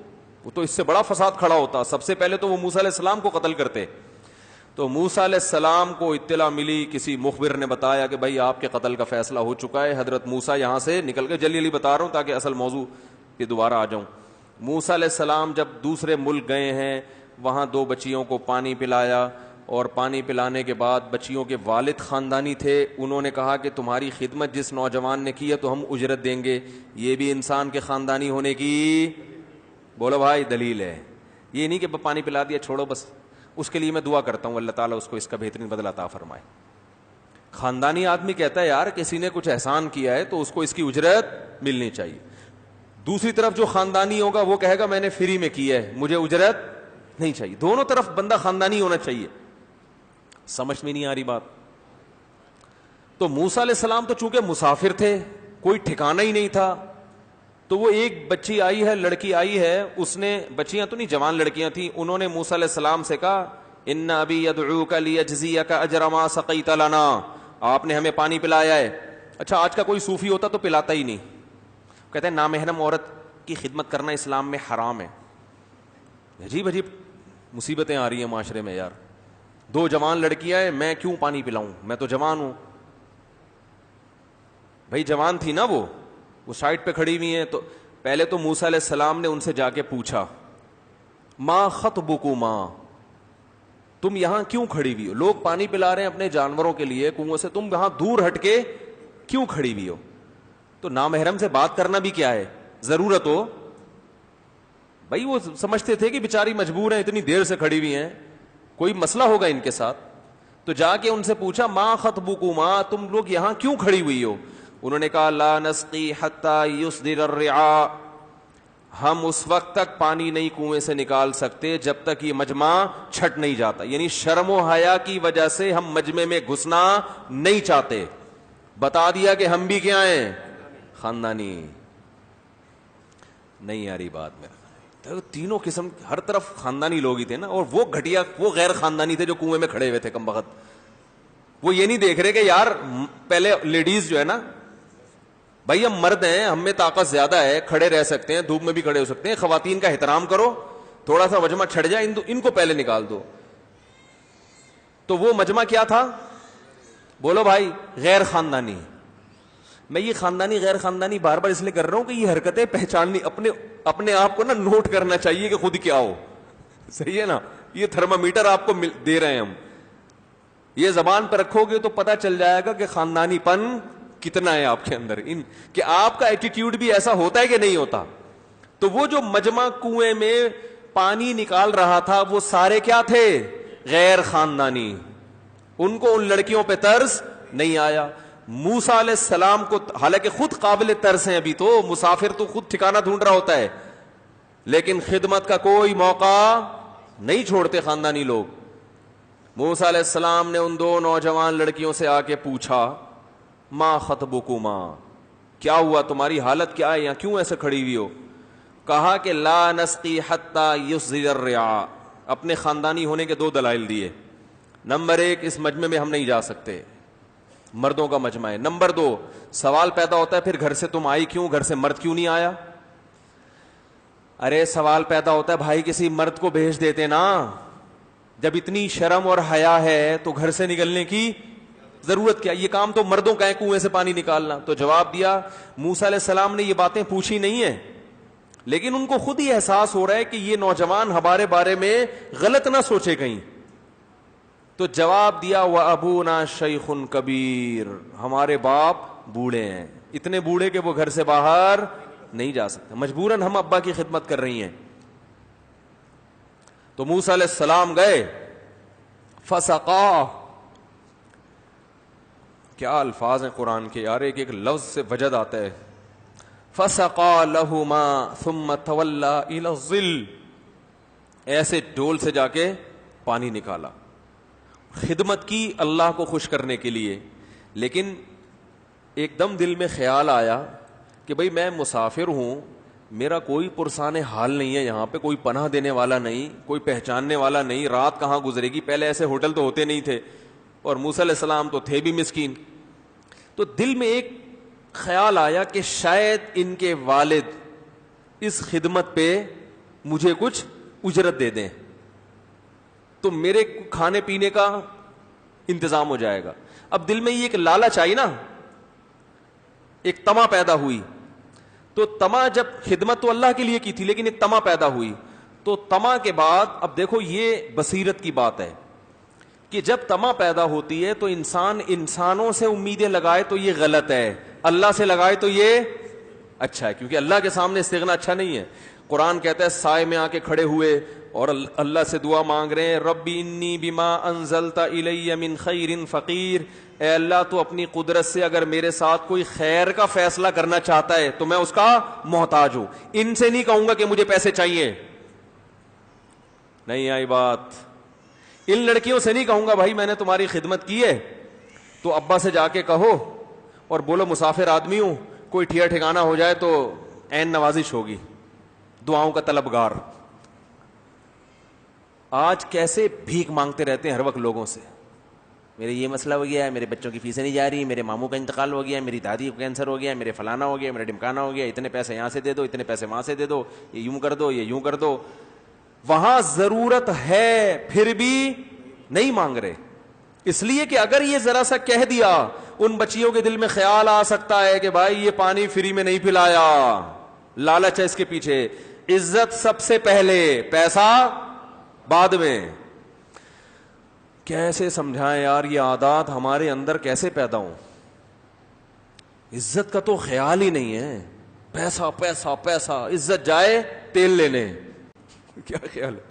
وہ تو اس سے بڑا فساد کھڑا ہوتا. سب سے پہلے تو وہ موسیٰ علیہ السلام کو قتل کرتے. تو موسیٰ علیہ السلام کو اطلاع ملی, کسی مخبر نے بتایا کہ بھائی آپ کے قتل کا فیصلہ ہو چکا ہے. حضرت موسیٰ یہاں سے نکل گئے, جلدی جلدی بتا رہا ہوں تاکہ اصل موضوع پہ دوبارہ آ جاؤں. موسیٰ علیہ السلام جب دوسرے ملک گئے ہیں, وہاں دو بچیوں کو پانی پلایا, اور پانی پلانے کے بعد بچیوں کے والد خاندانی تھے, انہوں نے کہا کہ تمہاری خدمت جس نوجوان نے کی ہے تو ہم اجرت دیں گے. یہ بھی انسان کے خاندانی ہونے کی, بولو بھائی, دلیل ہے. یہ نہیں کہ پانی پلا دیا چھوڑو بس. اس کے لیے میں دعا کرتا ہوں اللہ تعالیٰ اس کو اس کا بہترین بدلہ عطا فرمائے. خاندانی آدمی کہتا ہے یار کسی نے کچھ احسان کیا ہے تو اس کو اس کی اجرت ملنی چاہیے. دوسری طرف جو خاندانی ہوگا وہ کہے گا میں نے فری میں کیا ہے, مجھے اجرت نہیں چاہیے. دونوں طرف بندہ خاندانی ہونا چاہیے. سمجھ میں نہیں آ رہی بات. تو موسیٰ علیہ السلام تو چونکہ مسافر تھے, کوئی ٹھکانہ ہی نہیں تھا, تو وہ ایک بچی آئی ہے, لڑکی آئی ہے, اس نے, بچیاں تو نہیں جوان لڑکیاں تھیں, انہوں نے موسیٰ علیہ السلام سے کہا ان ابی یدعوک لیجزیک اجر ما سقیت لنا, آپ نے ہمیں پانی پلایا ہے. اچھا آج کا کوئی صوفی ہوتا تو پلاتا ہی نہیں. کہتے ہیں نامحرم عورت کی خدمت کرنا اسلام میں حرام ہے. عجیب عجیب مصیبتیں آ رہی ہیں معاشرے میں یار. دو جوان لڑکیاں ہیں, میں کیوں پانی پلاؤں, میں تو جوان ہوں. بھائی جوان تھی نا وہ سائڈ پہ کھڑی ہوئی ہیں. تو پہلے تو موسیٰ علیہ السلام نے ان سے جا کے پوچھا ما خطبکما, تم یہاں کیوں کھڑی ہوئی ہو, لوگ پانی پلا رہے ہیں اپنے جانوروں کے لیے کنویں سے, تم یہاں دور ہٹ کے کیوں کھڑی ہوئی ہو. تو نامحرم سے بات کرنا بھی کیا ہے, ضرورت ہو. بھائی وہ سمجھتے تھے کہ بیچاری مجبور ہیں, اتنی دیر سے کھڑی ہوئی ہیں, کوئی مسئلہ ہوگا ان کے ساتھ. تو جا کے ان سے پوچھا ما خطبکما, تم لوگ یہاں کیوں کھڑی ہوئی ہو. انہوں نے کہا لا نسقی حتی یصدر الرعاء, ہم اس وقت تک پانی نہیں کنویں سے نکال سکتے جب تک یہ مجمع چھٹ نہیں جاتا. یعنی شرم و حیا کی وجہ سے ہم مجمع میں گھسنا نہیں چاہتے. بتا دیا کہ ہم بھی کیا ہیں, خاندانی. نہیں آ رہی بات میں, تینوں قسم, ہر طرف خاندانی لوگ ہی تھے نا. اور وہ گھٹیا, وہ غیر خاندانی تھے جو کنویں میں کھڑے ہوئے تھے کم بخت. وہ یہ نہیں دیکھ رہے کہ یار پہلے لیڈیز جو ہے نا, بھائی ہم مرد ہیں, ہم میں طاقت زیادہ ہے, کھڑے رہ سکتے ہیں, دھوپ میں بھی کھڑے ہو سکتے ہیں, خواتین کا احترام کرو, تھوڑا سا مجمع چھڑ جائے, ان کو پہلے نکال دو. تو وہ مجمع کیا تھا, بولو بھائی, غیر خاندانی. میں یہ خاندانی غیر خاندانی بار بار اس لیے کر رہا ہوں کہ یہ حرکتیں پہچاننی, اپنے آپ کو نا نوٹ کرنا چاہیے کہ خود کیا ہو. صحیح ہے نا, یہ تھرمامیٹر آپ کو دے رہے ہیں ہم, یہ زبان پہ رکھو گے تو پتہ چل جائے گا کہ خاندانی پن کتنا ہے آپ کے اندر, کہ آپ کا ایٹیٹیوڈ بھی ایسا ہوتا ہے کہ نہیں ہوتا. تو وہ جو مجمع کنویں میں پانی نکال رہا تھا وہ سارے کیا تھے, غیر خاندانی. ان کو ان لڑکیوں پہ ترس نہیں آیا. موسیٰ علیہ السلام کو حالانکہ خود قابل ترس ہیں, ابھی تو مسافر تو خود ٹھکانہ ڈھونڈ رہا ہوتا ہے, لیکن خدمت کا کوئی موقع نہیں چھوڑتے خاندانی لوگ. موسیٰ علیہ السلام نے ان دو نوجوان لڑکیوں سے آ کے پوچھا ما خطبکما, کیا ہوا, تمہاری حالت کیا ہے, یہاں کیوں ایسے کھڑی ہوئی ہو. کہا کہ لا نسقی حتی یصدر الرعاء. اپنے خاندانی ہونے کے 2 دلائل دیے. نمبر 1, اس مجمع میں ہم نہیں جا سکتے, مردوں کا مجمع ہے. نمبر 2, سوال پیدا ہوتا ہے پھر گھر سے تم آئی کیوں, گھر سے مرد کیوں نہیں آیا؟ ارے سوال پیدا ہوتا ہے بھائی کسی مرد کو بھیج دیتے نا, جب اتنی شرم اور حیا ہے تو گھر سے نکلنے کی ضرورت کیا؟ یہ کام تو مردوں کا ہے, کنویں سے پانی نکالنا. تو جواب دیا موسیٰ علیہ السلام نے یہ باتیں پوچھی نہیں ہیں, لیکن ان کو خود ہی احساس ہو رہا ہے کہ یہ نوجوان ہمارے بارے میں غلط نہ سوچے کہیں. تو جواب دیا وَأَبُونَا شَيْخٌ کبیر, ہمارے باپ بوڑھے ہیں, اتنے بوڑھے کہ وہ گھر سے باہر نہیں جا سکتے, مجبوراً ہم ابا کی خدمت کر رہی ہیں. تو موسیٰ علیہ السلام گئے, فسقا, کیا الفاظ ہیں قرآن کے یار, ایک ایک لفظ سے وجد آتا ہے. فسقا لہما ثم تولا الی الظل, ایسے ڈول سے جا کے پانی نکالا. خدمت کی اللہ کو خوش کرنے کے لیے, لیکن ایک دم دل میں خیال آیا کہ بھئی میں مسافر ہوں, میرا کوئی پرسان حال نہیں ہے یہاں پہ, کوئی پناہ دینے والا نہیں, کوئی پہچاننے والا نہیں, رات کہاں گزرے گی؟ پہلے ایسے ہوٹل تو ہوتے نہیں تھے, اور موسیٰ علیہ السلام تو تھے بھی مسکین. تو دل میں ایک خیال آیا کہ شاید ان کے والد اس خدمت پہ مجھے کچھ اجرت دے دیں تو میرے کھانے پینے کا انتظام ہو جائے گا. اب دل میں یہ ایک لالچ آئی نا, ایک تما پیدا ہوئی. تو تما, جب خدمت تو اللہ کے لیے کی تھی لیکن ایک تما پیدا ہوئی. تو تما کے بعد اب دیکھو یہ بصیرت کی بات ہے کہ جب تما پیدا ہوتی ہے تو انسان انسانوں سے امیدیں لگائے تو یہ غلط ہے, اللہ سے لگائے تو یہ اچھا ہے, کیونکہ اللہ کے سامنے استغنا اچھا نہیں ہے. قرآن کہتا ہے سائے میں آ کے کھڑے ہوئے اور اللہ سے دعا مانگ رہے ہیں, ربی انی بما انزلت الی من خیر فقیر, اے اللہ تو اپنی قدرت سے اگر میرے ساتھ کوئی خیر کا فیصلہ کرنا چاہتا ہے تو میں اس کا محتاج ہوں. ان سے نہیں کہوں گا کہ مجھے پیسے چاہیے, نہیں آئی بات. ان لڑکیوں سے نہیں کہوں گا بھائی میں نے تمہاری خدمت کی ہے تو ابا سے جا کے کہو اور بولو مسافر آدمی ہوں, کوئی ٹھیا ٹھکانا ہو جائے تو عین نوازش ہوگی, دعاؤں کا طلبگار. آج کیسے بھیک مانگتے رہتے ہیں ہر وقت لوگوں سے, میرے یہ مسئلہ ہو گیا ہے, میرے بچوں کی فیسیں نہیں جا رہی, میرے ماموں کا انتقال ہو گیا, میری دادی کو کینسر ہو گیا, میرے فلانا ہو گیا, میرا ڈمکانا ہو گیا, اتنے پیسے یہاں سے دے دو, اتنے پیسے وہاں سے دے دو, یہ یوں کر دو, یہ یوں کر دو. وہاں ضرورت ہے پھر بھی نہیں مانگ رہے, اس لیے کہ اگر یہ ذرا سا کہہ دیا ان بچیوں کے دل میں خیال آ سکتا ہے کہ بھائی یہ پانی فری میں نہیں پلایا, لالچ ہے اس کے پیچھے. عزت سب سے پہلے, پیسہ بعد میں. کیسے سمجھائیں یار یہ عادات ہمارے اندر کیسے پیدا ہوں؟ عزت کا تو خیال ہی نہیں ہے, پیسہ پیسہ پیسہ, عزت جائے تیل لینے, کیا خیال ہے؟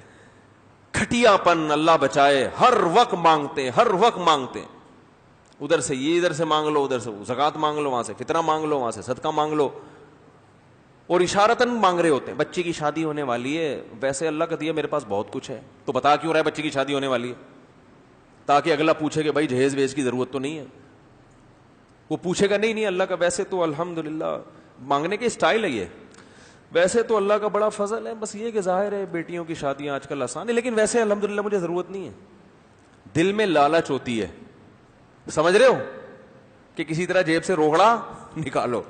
کھٹیا پن اللہ بچائے, ہر وقت مانگتے, ہر وقت مانگتے, ادھر سے یہ ادھر سے مانگ لو, ادھر سے زکات مانگ لو, وہاں سے فطرہ مانگ لو, وہاں سے صدقہ مانگ لو, اور اشارتاً مانگ رہے ہوتے ہیں. بچی کی شادی ہونے والی ہے, ویسے اللہ کا دیا میرے پاس بہت کچھ ہے, تو بتا کیوں رہا ہے بچی کی شادی ہونے والی ہے؟ تاکہ اگلا پوچھے کہ بھائی جہیز ویز کی ضرورت تو نہیں ہے. وہ پوچھے گا نہیں اللہ کا ویسے تو الحمدللہ, مانگنے کے اسٹائل ہے یہ, ویسے تو اللہ کا بڑا فضل ہے, بس یہ کہ ظاہر ہے بیٹیوں کی شادیاں آج کل آسان ہے, لیکن ویسے الحمدللہ مجھے ضرورت نہیں ہے. دل میں لالچ ہوتی ہے, سمجھ رہے ہو, کہ کسی طرح جیب سے روغڑا نکالو,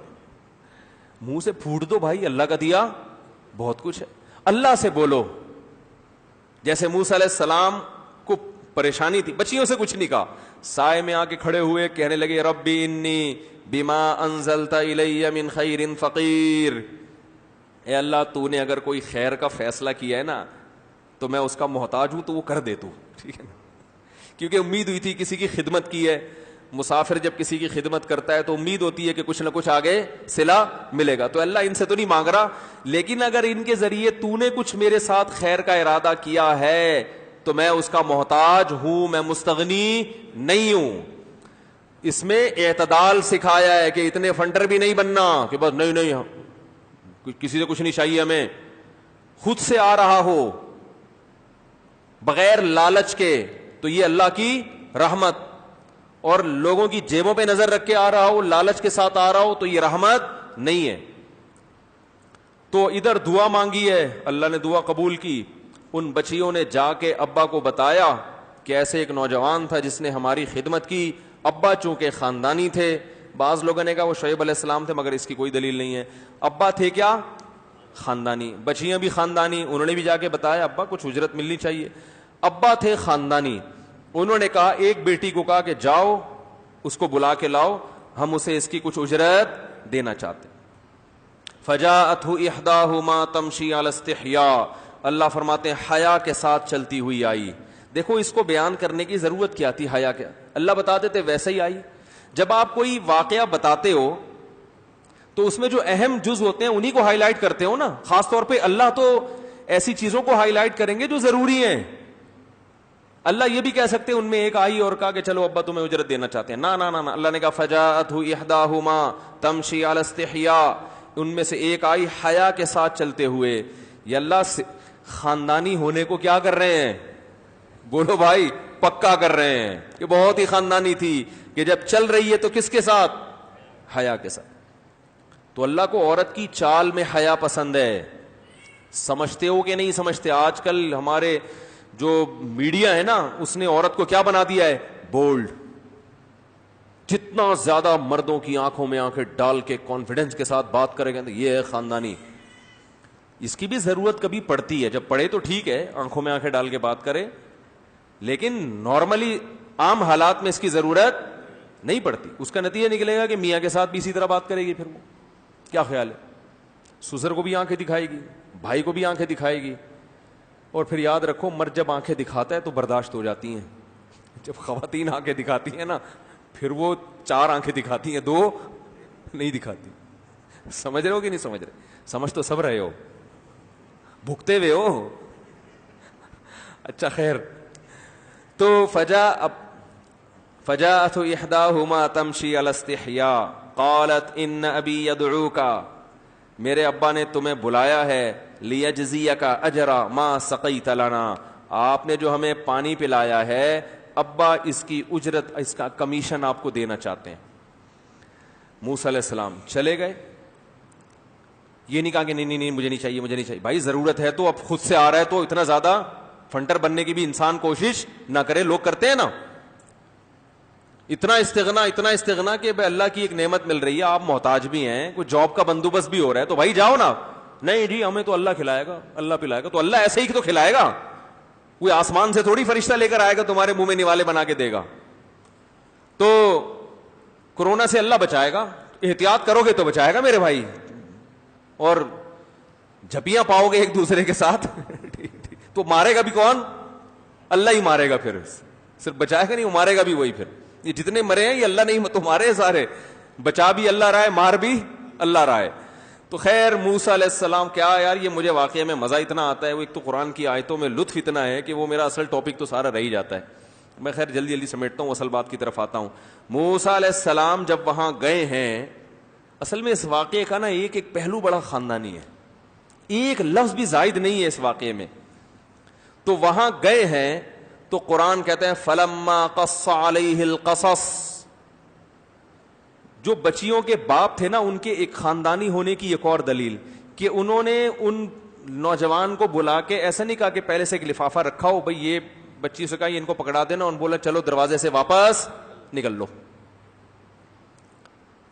منہ سے پھوٹ دو بھائی اللہ کا دیا بہت کچھ ہے. اللہ سے بولو, جیسے موسیٰ علیہ السلام کو پریشانی تھی, بچیوں سے کچھ نہیں کہا, سائے میں آ کے کھڑے ہوئے کہنے لگے ربی انی بما انزلت الی من خیر فقیر, اے اللہ تو نے اگر کوئی خیر کا فیصلہ کیا ہے نا تو میں اس کا محتاج ہوں, تو وہ کر دے تو, ٹھیک ہے نا, کیونکہ امید ہوئی تھی کسی کی خدمت کی ہے. مسافر جب کسی کی خدمت کرتا ہے تو امید ہوتی ہے کہ کچھ نہ کچھ آگے صلہ ملے گا. تو اللہ ان سے تو نہیں مانگ رہا, لیکن اگر ان کے ذریعے تو نے کچھ میرے ساتھ خیر کا ارادہ کیا ہے تو میں اس کا محتاج ہوں, میں مستغنی نہیں ہوں. اس میں اعتدال سکھایا ہے کہ اتنے فنڈر بھی نہیں بننا کہ بس نہیں کسی سے کچھ نہیں چاہیے ہمیں, خود سے آ رہا ہو بغیر لالچ کے تو یہ اللہ کی رحمت, اور لوگوں کی جیبوں پہ نظر رکھ کے آ رہا ہو, لالچ کے ساتھ آ رہا ہو تو یہ رحمت نہیں ہے. تو ادھر دعا مانگی ہے, اللہ نے دعا قبول کی. ان بچیوں نے جا کے ابا کو بتایا کہ ایسے ایک نوجوان تھا جس نے ہماری خدمت کی. ابا چونکہ خاندانی تھے, بعض لوگوں نے کہا وہ شعیب علیہ السلام تھے, مگر اس کی کوئی دلیل نہیں ہے. ابا تھے کیا, خاندانی, بچیاں بھی خاندانی, انہوں نے بھی جا کے بتایا ابا کچھ اجرت ملنی چاہیے. ابا تھے خاندانی, انہوں نے کہا ایک بیٹی کو کہا کہ جاؤ اس کو بلا کے لاؤ, ہم اسے اس کی کچھ اجرت دینا چاہتے. فجاءته احداهما تمشي على استحياء, اللہ فرماتے ہیں حیا کے ساتھ چلتی ہوئی آئی. دیکھو اس کو بیان کرنے کی ضرورت کیا تھی, حیا کیا, اللہ بتاتے تھے ویسے ہی آئی. جب آپ کوئی واقعہ بتاتے ہو تو اس میں جو اہم جز ہوتے ہیں انہی کو ہائی لائٹ کرتے ہو نا. خاص طور پہ اللہ تو ایسی چیزوں کو ہائی لائٹ کریں گے جو ضروری ہیں. اللہ یہ بھی کہہ سکتے ان میں ایک آئی اور کہا کہ چلو ابا تمہیں اجرت دینا چاہتے ہیں, نہ اللہ نے کہا فجاءته احداهما تمشي على استحياء, ان میں سے ایک آئی حیا کے ساتھ چلتے ہوئے. یہ اللہ خاندانی ہونے کو کیا کر رہے ہیں, بولو بھائی, پکا کر رہے ہیں کہ بہت ہی خاندانی تھی کہ جب چل رہی ہے تو کس کے ساتھ, حیا کے ساتھ. تو اللہ کو عورت کی چال میں حیا پسند ہے. سمجھتے ہو کہ نہیں سمجھتے, آج کل ہمارے جو میڈیا ہے نا اس نے عورت کو کیا بنا دیا ہے, بولڈ. جتنا زیادہ مردوں کی آنکھوں میں آنکھیں ڈال کے کانفیڈنس کے ساتھ بات کرے گا یہ ہے خاندانی. اس کی بھی ضرورت کبھی پڑتی ہے, جب پڑے تو ٹھیک ہے آنکھوں میں آنکھیں ڈال کے بات کرے, لیکن نارملی عام حالات میں اس کی ضرورت نہیں پڑتی. اس کا نتیجہ نکلے گا کہ میاں کے ساتھ بھی اسی طرح بات کرے گی. پھر وہ کیا خیال ہے, سسر کو بھی آنکھیں دکھائے گی, بھائی کو بھی آنکھیں دکھائے گی. اور پھر یاد رکھو مرد جب آنکھیں دکھاتا ہے تو برداشت ہو جاتی ہیں, جب خواتین آنکھیں دکھاتی ہیں نا پھر وہ 4 آنکھیں دکھاتی ہیں, 2 نہیں دکھاتی. سمجھ رہے ہو کہ نہیں سمجھ رہے, سمجھ تو سب رہے ہو, بھگتے ہوئے ہو. اچھا خیر, تو فجاءت احداهما تمشي على استحياء قالت ان ابي يدعوك, میرے ابا نے تمہیں بلایا ہے, لیجزیک اجر ما سقیت لنا, آپ نے جو ہمیں پانی پلایا ہے ابا اس کی اجرت, اس کا کمیشن آپ کو دینا چاہتے ہیں. موسیٰ علیہ السلام چلے گئے, یہ نہیں کہا کہ نہیں مجھے نہیں چاہیے. بھائی ضرورت ہے تو اب خود سے آ رہا ہے تو اتنا زیادہ فنٹر بننے کی بھی انسان کوشش نہ کرے, لوگ کرتے ہیں نا, اتنا استغنا کہ بھائی اللہ کی ایک نعمت مل رہی ہے, آپ محتاج بھی ہیں, کوئی جاب کا بندوبست بھی ہو رہا ہے, تو بھائی جاؤ نا. نہیں جی ہمیں تو اللہ کھلائے گا, اللہ پلائے گا. تو اللہ ایسے ہی تو کھلائے گا, کوئی آسمان سے تھوڑی فرشتہ لے کر آئے گا تمہارے منہ میں نوالے بنا کے دے گا. تو کورونا سے اللہ بچائے گا, احتیاط کرو گے تو بچائے گا میرے بھائی, اور جھپیاں پاؤ گے ایک دوسرے کے ساتھ تو مارے گا بھی کون, اللہ ہی مارے گا. پھر صرف بچائے گا نہیں, وہ مارے گا بھی وہی. پھر یہ جتنے مرے ہیں یہ اللہ نہیں تو مارے سارے, بچا بھی اللہ رہا ہے, مار بھی اللہ رہا ہے. تو خیر موسیٰ علیہ السلام, کیا یار یہ مجھے واقعہ میں مزہ اتنا آتا ہے, وہ ایک تو قرآن کی آیتوں میں لطف اتنا ہے کہ وہ میرا اصل ٹاپک تو سارا رہ ہی جاتا ہے. میں خیر جلدی سمیٹتا ہوں, اصل بات کی طرف آتا ہوں. موسیٰ علیہ السلام جب وہاں گئے ہیں, اصل میں اس واقعے کا نا ایک پہلو بڑا خاندانی ہے, ایک لفظ بھی زائد نہیں ہے اس واقعے میں. تو وہاں گئے ہیں تو قرآن کہتے ہیں فلما قص علیہ القصص, جو بچیوں کے باپ تھے نا ان کے ایک خاندانی ہونے کی ایک اور دلیل کہ انہوں نے ان نوجوان کو بلا کے ایسا نہیں کہا کہ پہلے سے ایک لفافہ رکھا ہو, بھائی یہ بچی سے کہا ان کو پکڑا دینا, ان بولا چلو دروازے سے واپس نکل لو.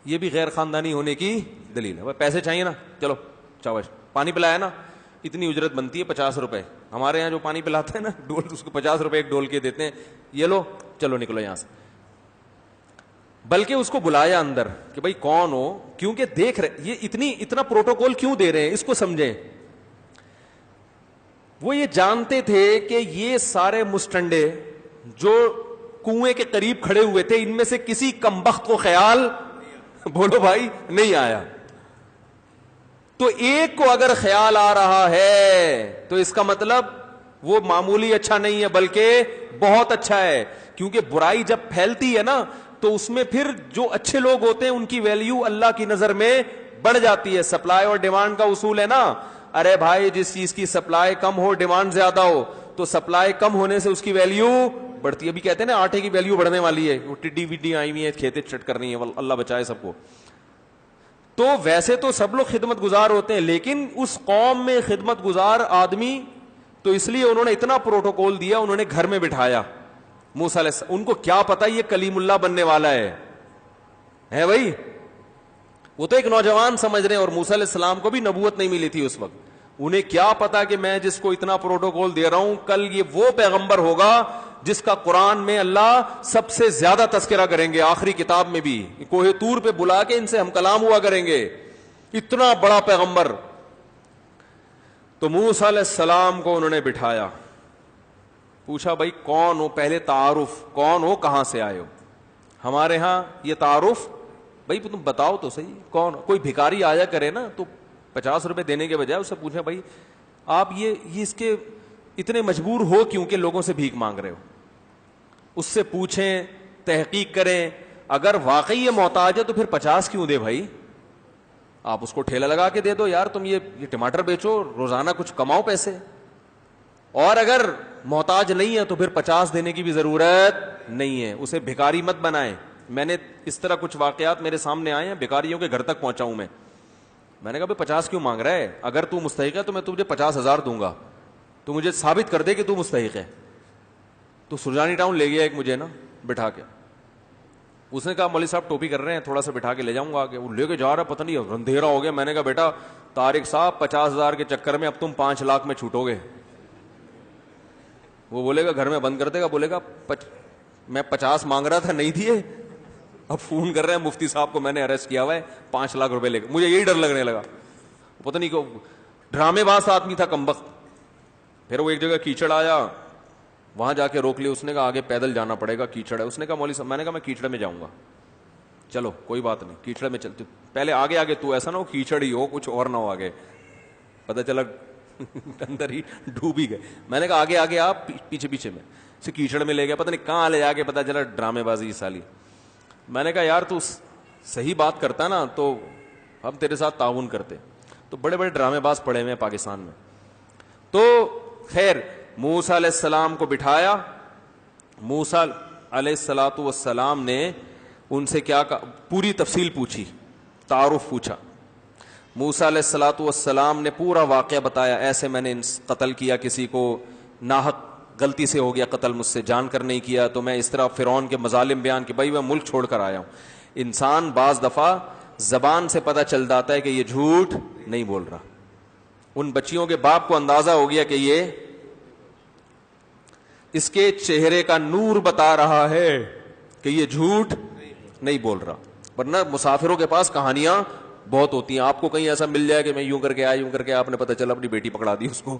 یہ بھی غیر خاندانی ہونے کی دلیل ہے. پیسے چاہیے نا, چلو چاوش پانی پلایا نا, اتنی اجرت بنتی ہے 50 روپے. ہمارے یہاں جو پانی پلاتا ہے نا ڈول, اس کو 50 روپے ایک ڈول کے دیتے ہیں, یہ لو چلو نکلو یہاں سے. بلکہ اس کو بلایا اندر کہ بھائی کون ہو, کیونکہ دیکھ رہے یہ اتنا پروٹوکول کیوں دے رہے ہیں, اس کو سمجھیں. وہ یہ جانتے تھے کہ یہ سارے مسٹنڈے جو کنویں کے قریب کھڑے ہوئے تھے ان میں سے کسی کمبخت کو خیال, بولو بھائی, نہیں آیا. تو ایک کو اگر خیال آ رہا ہے تو اس کا مطلب وہ معمولی اچھا نہیں ہے بلکہ بہت اچھا ہے. کیونکہ برائی جب پھیلتی ہے نا تو اس میں پھر جو اچھے لوگ ہوتے ہیں ان کی ویلیو اللہ کی نظر میں بڑھ جاتی ہے. سپلائی اور ڈیمانڈ کا اصول ہے نا, ارے بھائی جس چیز کی سپلائی کم ہو ڈیمانڈ زیادہ ہو تو سپلائی کم ہونے سے اس کی ویلیو بڑھتی ہے. ابھی کہتے ہیں نا آٹے کی ویلیو بڑھنے والی ہے, وہ ٹڈی وڈی آئی ہوئی ہے, کھیتے چٹ کرنی ہے, اللہ بچائے سب کو. تو ویسے تو سب لوگ خدمت گزار ہوتے ہیں, لیکن اس قوم میں خدمت گزار آدمی, تو اس لیے انہوں نے اتنا پروٹوکول دیا, انہوں نے گھر میں بٹھایا موسیٰ علیہ السلام. ان کو کیا پتا یہ کلیم اللہ بننے والا ہے بھائی, وہ تو ایک نوجوان سمجھ رہے ہیں, اور موسیٰ علیہ السلام کو بھی نبوت نہیں ملی تھی اس وقت. انہیں کیا پتا کہ میں جس کو اتنا پروٹوکول دے رہا ہوں, کل یہ وہ پیغمبر ہوگا جس کا قرآن میں اللہ سب سے زیادہ تذکرہ کریں گے, آخری کتاب میں بھی کوہ طور پہ بلا کے ان سے ہم کلام ہوا کریں گے, اتنا بڑا پیغمبر. تو موسیٰ علیہ السلام کو انہوں نے بٹھایا, پوچھا بھائی کون ہو, پہلے تعارف, کون ہو, کہاں سے آئے ہو. ہمارے ہاں یہ تعارف, بھائی تم بتاؤ تو صحیح کون. کوئی بھکاری آیا کرے نا تو 50 روپے دینے کے بجائے اس سے پوچھیں بھائی آپ یہ اس کے اتنے مجبور ہو کیوں کہ لوگوں سے بھیک مانگ رہے ہو. اس سے پوچھیں, تحقیق کریں, اگر واقعی یہ محتاج ہے تو پھر 50 کیوں دے بھائی, آپ اس کو ٹھیلا لگا کے دے دو, یار تم یہ ٹماٹر بیچو, روزانہ کچھ کماؤ پیسے. اور اگر محتاج نہیں ہے تو پھر 50 دینے کی بھی ضرورت نہیں ہے, اسے بھکاری مت بنائیں. میں نے اس طرح کچھ واقعات میرے سامنے آئے ہیں, بھکاریوں کے گھر تک پہنچا ہوں میں نے کہا بھائی 50 کیوں مانگ رہا ہے, اگر تو مستحق ہے تو میں تجھے 50,000 دوں گا, تو مجھے ثابت کر دے کہ تو مستحق ہے. تو سرجانی ٹاؤن لے گیا ایک مجھے نا بٹھا کے, اس نے کہا مولوی صاحب ٹوپی کر رہے ہیں, تھوڑا سا بٹھا کے لے جاؤں گا آگے. وہ لے کے جا رہا, پتہ نہیں اندھیرا ہو گیا. میں نے کہا بیٹا طارق صاحب 50,000 کے چکر میں اب تم 5 لاکھ میں چھوٹو گے. وہ بولے گا گھر میں بند کر دے گا, بولے گا میں 50 مانگ رہا تھا نہیں دیے, اب فون کر رہے ہیں مفتی صاحب کو میں نے اریسٹ کیا ہوا ہے, 5 لاکھ روپے لے کے. مجھے یہی ڈر لگنے لگا, پتہ نہیں کہ ڈرامے باز آدمی تھا کمبخت. پھر وہ ایک جگہ کیچڑ آیا, وہاں جا کے روک لیا. اس نے کہا آگے پیدل جانا پڑے گا, کیچڑ ہے. اس نے کہا مولوی صاحب, میں نے کہا میں کیچڑ میں جاؤں گا. چلو کوئی بات نہیں, کیچڑ میں چلتے, پہلے آگے آگے, تو ایسا نہ ہو کیچڑ ہی ہو کچھ اور نہ ہو آگے, پتہ چلا اندر ہی ڈوب ہی گئے. میں نے کہا آگے آگے آپ, پیچھے پیچھے میں سے کیچڑ میں لے گیا, پتہ نہیں کہاں لے جا کے پتہ چلا ڈرامے بازی سالی. میں نے کہا یار تو صحیح بات کرتا نا تو ہم تیرے ساتھ تعاون کرتے. تو بڑے بڑے ڈرامے باز پڑے ہوئے ہیں پاکستان میں. تو خیر موسیٰ علیہ السلام کو بٹھایا. موسیٰ علیہ الصلاۃ والسلام نے ان سے کیا پوری تفصیل پوچھی, تعارف پوچھا. موسیٰ علیہ الصلاۃ والسلام نے پورا واقعہ بتایا, ایسے میں نے قتل کیا کسی کو, ناحق غلطی سے ہو گیا قتل, مجھ سے جان کر نہیں کیا, تو میں اس طرح فرعون کے مظالم بیان کہ بھائی میں ملک چھوڑ کر آیا ہوں. انسان بعض دفعہ زبان سے پتہ چل جاتا ہے کہ یہ جھوٹ نہیں بول رہا. ان بچیوں کے باپ کو اندازہ ہو گیا کہ یہ اس کے چہرے کا نور بتا رہا ہے کہ یہ جھوٹ نہیں بول رہا. ورنہ مسافروں کے پاس کہانیاں بہت ہوتی ہیں, آپ کو کہیں ایسا مل جائے کہ میں یوں کر کے آیا, یوں کر کے, آپ نے پتہ چلا اپنی بیٹی پکڑا دی اس کو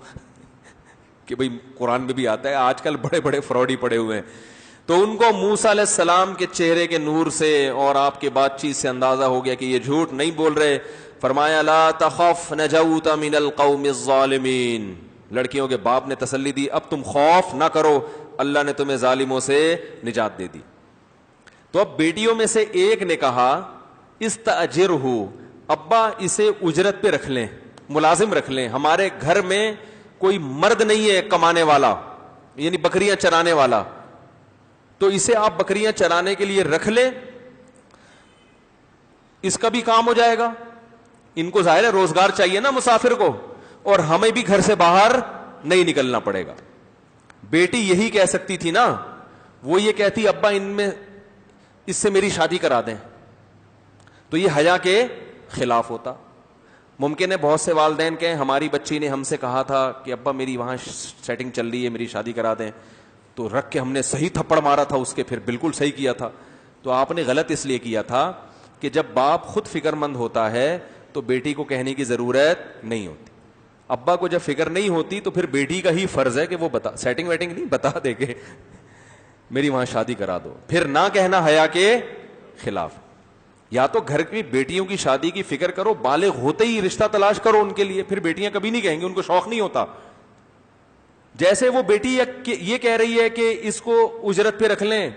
کہ بھئی قرآن میں بھی آتا ہے. آج کل بڑے بڑے فراڈی پڑے ہوئے ہیں. تو ان کو موسیٰ علیہ السلام کے چہرے کے نور سے اور آپ کے بات چیت سے اندازہ ہو گیا کہ یہ جھوٹ نہیں بول رہے. فرمایا لا تخف نجوت من القوم الظالمین, لڑکیوں کے باپ نے تسلی دی, اب تم خوف نہ کرو, اللہ نے تمہیں ظالموں سے نجات دے دی. تو اب بیٹیوں میں سے ایک نے کہا استاجرہ, ابا اسے اجرت پہ رکھ لیں, ملازم رکھ لیں, ہمارے گھر میں کوئی مرد نہیں ہے کمانے والا, یعنی بکریاں چرانے والا, تو اسے آپ بکریاں چرانے کے لیے رکھ لیں, اس کا بھی کام ہو جائے گا. ان کو ظاہر ہے روزگار چاہیے نا مسافر کو, اور ہمیں بھی گھر سے باہر نہیں نکلنا پڑے گا. بیٹی یہی کہہ سکتی تھی نا, وہ یہ کہتی ابا ان میں اس سے میری شادی کرا دیں, تو یہ حیا کے خلاف ہوتا. ممکن ہے بہت سے والدین کہیں ہماری بچی نے ہم سے کہا تھا کہ ابا میری وہاں سیٹنگ چل رہی ہے, میری شادی کرا دیں, تو رکھ کے ہم نے صحیح تھپڑ مارا تھا اس کے, پھر بالکل صحیح کیا تھا. تو آپ نے غلط اس لیے کیا تھا کہ جب باپ خود فکر مند ہوتا ہے تو بیٹی کو کہنے کی ضرورت نہیں ہوتی. ابا کو جب فکر نہیں ہوتی تو پھر بیٹی کا ہی فرض ہے کہ وہ بتا, سیٹنگ ویٹنگ نہیں, بتا دے کہ میری وہاں شادی کرا دو, پھر نہ کہنا حیا کے خلاف. یا تو گھر کی بیٹیوں کی شادی کی فکر کرو, بالغ ہوتے ہی رشتہ تلاش کرو ان کے لیے, پھر بیٹیاں کبھی نہیں کہیں گی, ان کو شوق نہیں ہوتا. جیسے وہ بیٹی یہ کہہ رہی ہے کہ اس کو اجرت پہ رکھ لیں,